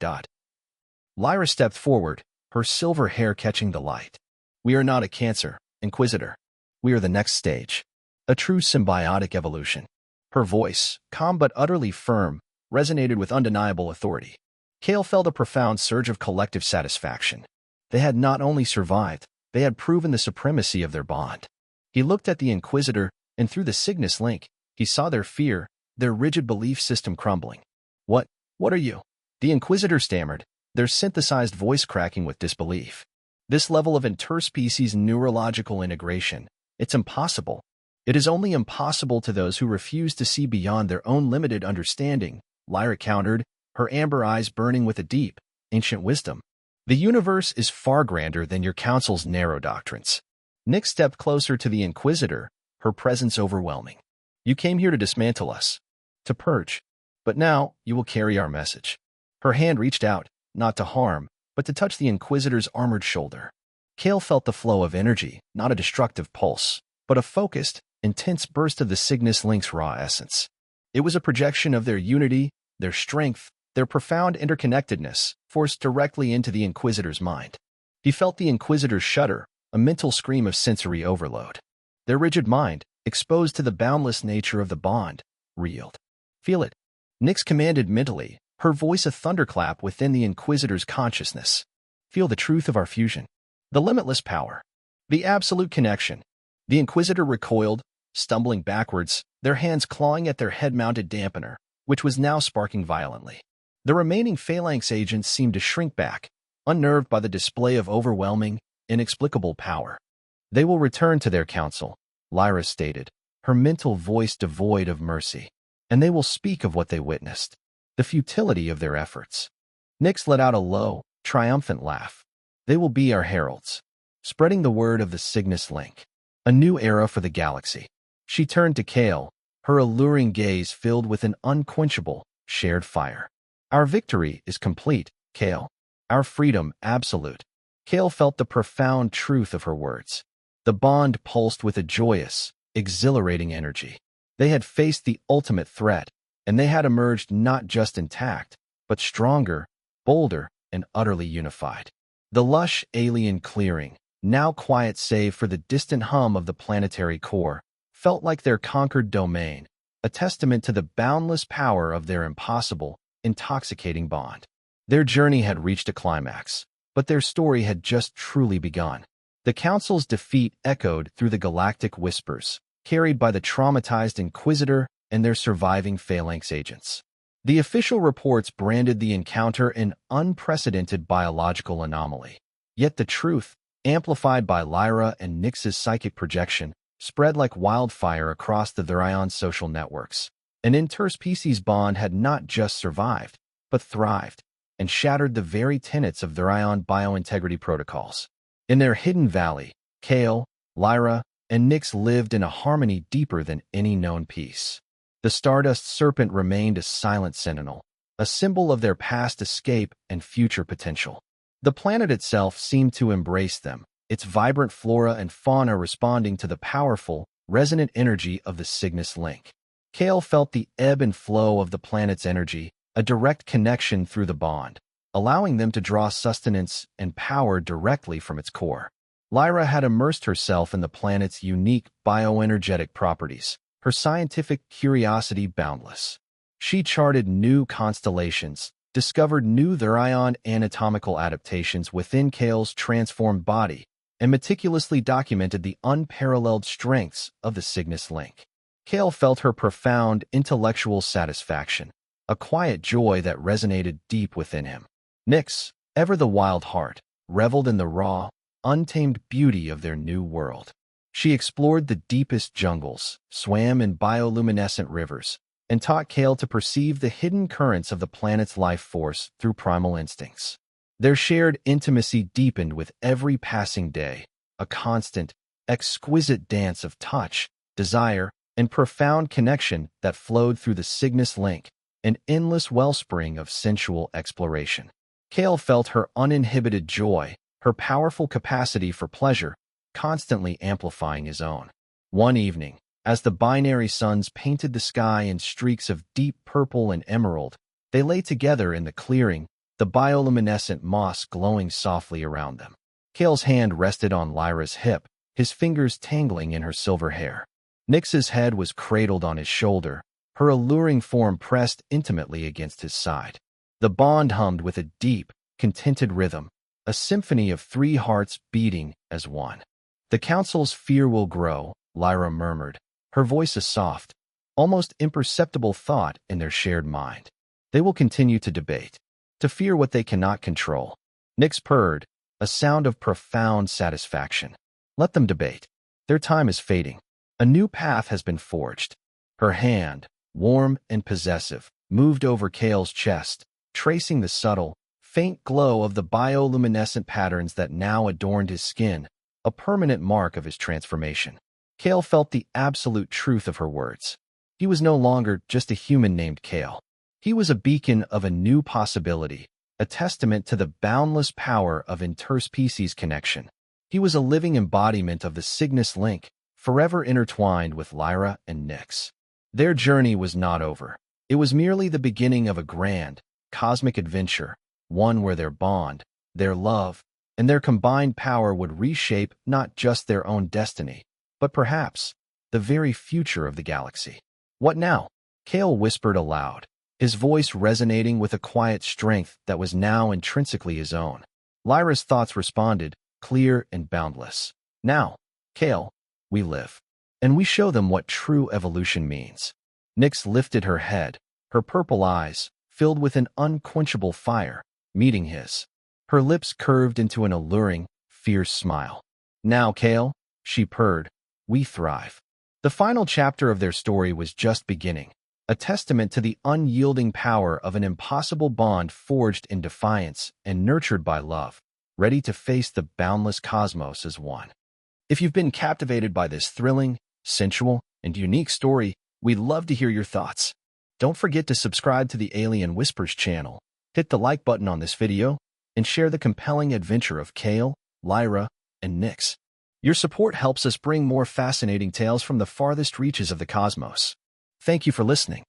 Lyra stepped forward, her silver hair catching the light. We are not a cancer, Inquisitor. We are the next stage. A true symbiotic evolution. Her voice, calm but utterly firm, resonated with undeniable authority. Kael felt a profound surge of collective satisfaction. They had not only survived, they had proven the supremacy of their bond. He looked at the Inquisitor, and through the Cygnus Link, he saw their fear, their rigid belief system crumbling. What are you? The Inquisitor stammered, their synthesized voice cracking with disbelief. This level of interspecies neurological integration, it's impossible. It is only impossible to those who refuse to see beyond their own limited understanding, Lyra countered, her amber eyes burning with a deep, ancient wisdom. The universe is far grander than your council's narrow doctrines. Nyx stepped closer to the Inquisitor, her presence overwhelming. You came here to dismantle us, to purge. But now, you will carry our message. Her hand reached out, not to harm, but to touch the Inquisitor's armored shoulder. Kael felt the flow of energy, not a destructive pulse, but a focused, intense burst of the Cygnus Link's raw essence. It was a projection of their unity, their strength, their profound interconnectedness, forced directly into the Inquisitor's mind. He felt the Inquisitor shudder, a mental scream of sensory overload. Their rigid mind, exposed to the boundless nature of the bond, reeled. Feel it. Nyx commanded mentally, her voice a thunderclap within the Inquisitor's consciousness. Feel the truth of our fusion. The limitless power. The absolute connection. The Inquisitor recoiled, stumbling backwards, their hands clawing at their head-mounted dampener, which was now sparking violently. The remaining phalanx agents seemed to shrink back, unnerved by the display of overwhelming, inexplicable power. They will return to their council, Lyra stated, her mental voice devoid of mercy, and they will speak of what they witnessed, the futility of their efforts. Nyx let out a low, triumphant laugh. They will be our heralds, spreading the word of the Cygnus Link, a new era for the galaxy. She turned to Kael, her alluring gaze filled with an unquenchable, shared fire. Our victory is complete, Kael. Our freedom absolute. Kael felt the profound truth of her words. The bond pulsed with a joyous, exhilarating energy. They had faced the ultimate threat, and they had emerged not just intact, but stronger, bolder, and utterly unified. The lush alien clearing, now quiet save for the distant hum of the planetary core, felt like their conquered domain, a testament to the boundless power of their impossible, intoxicating bond. Their journey had reached a climax, but their story had just truly begun. The Council's defeat echoed through the galactic whispers, carried by the traumatized Inquisitor and their surviving phalanx agents. The official reports branded the encounter an unprecedented biological anomaly. Yet the truth, amplified by Lyra and Nyx's psychic projection, spread like wildfire across the Therion social networks. An interspecies bond had not just survived, but thrived, and shattered the very tenets of Therion biointegrity protocols. In their hidden valley, Kael, Lyra, and Nyx lived in a harmony deeper than any known peace. The Stardust Serpent remained a silent sentinel, a symbol of their past escape and future potential. The planet itself seemed to embrace them, its vibrant flora and fauna responding to the powerful, resonant energy of the Cygnus Link. Kael felt the ebb and flow of the planet's energy, a direct connection through the bond, allowing them to draw sustenance and power directly from its core. Lyra had immersed herself in the planet's unique bioenergetic properties, her scientific curiosity boundless. She charted new constellations, discovered new Therion anatomical adaptations within Kael's transformed body, and meticulously documented the unparalleled strengths of the Cygnus Link. Kael felt her profound intellectual satisfaction, a quiet joy that resonated deep within him. Nyx, ever the wild heart, reveled in the raw, untamed beauty of their new world. She explored the deepest jungles, swam in bioluminescent rivers, and taught Kael to perceive the hidden currents of the planet's life force through primal instincts. Their shared intimacy deepened with every passing day, a constant, exquisite dance of touch, desire, and profound connection that flowed through the Cygnus Link, an endless wellspring of sensual exploration. Kael felt her uninhibited joy, her powerful capacity for pleasure, constantly amplifying his own. One evening, as the binary suns painted the sky in streaks of deep purple and emerald, they lay together in the clearing, the bioluminescent moss glowing softly around them. Kael's hand rested on Lyra's hip, his fingers tangling in her silver hair. Nyx's head was cradled on his shoulder, her alluring form pressed intimately against his side. The bond hummed with a deep, contented rhythm, a symphony of three hearts beating as one. The Council's fear will grow, Lyra murmured, her voice a soft, almost imperceptible thought in their shared mind. They will continue to debate, to fear what they cannot control. Nyx purred, a sound of profound satisfaction. Let them debate. Their time is fading. A new path has been forged. Her hand, warm and possessive, moved over Kael's chest, tracing the subtle, faint glow of the bioluminescent patterns that now adorned his skin, a permanent mark of his transformation. Kael felt the absolute truth of her words. He was no longer just a human named Kael. He was a beacon of a new possibility, a testament to the boundless power of interspecies connection. He was a living embodiment of the Cygnus Link, forever intertwined with Lyra and Nyx. Their journey was not over. It was merely the beginning of a grand, cosmic adventure, one where their bond, their love, and their combined power would reshape not just their own destiny, but perhaps the very future of the galaxy. What now? Kael whispered aloud, his voice resonating with a quiet strength that was now intrinsically his own. Lyra's thoughts responded, clear and boundless. Now, Kael, we live. And we show them what true evolution means. Nyx lifted her head, her purple eyes, filled with an unquenchable fire, meeting his. Her lips curved into an alluring, fierce smile. Now, Kael, she purred, we thrive. The final chapter of their story was just beginning, a testament to the unyielding power of an impossible bond forged in defiance and nurtured by love, ready to face the boundless cosmos as one. If you've been captivated by this thrilling, sensual, and unique story, we'd love to hear your thoughts. Don't forget to subscribe to the Alien Whispers channel, hit the like button on this video, and share the compelling adventure of Kael, Lyra, and Nyx. Your support helps us bring more fascinating tales from the farthest reaches of the cosmos. Thank you for listening.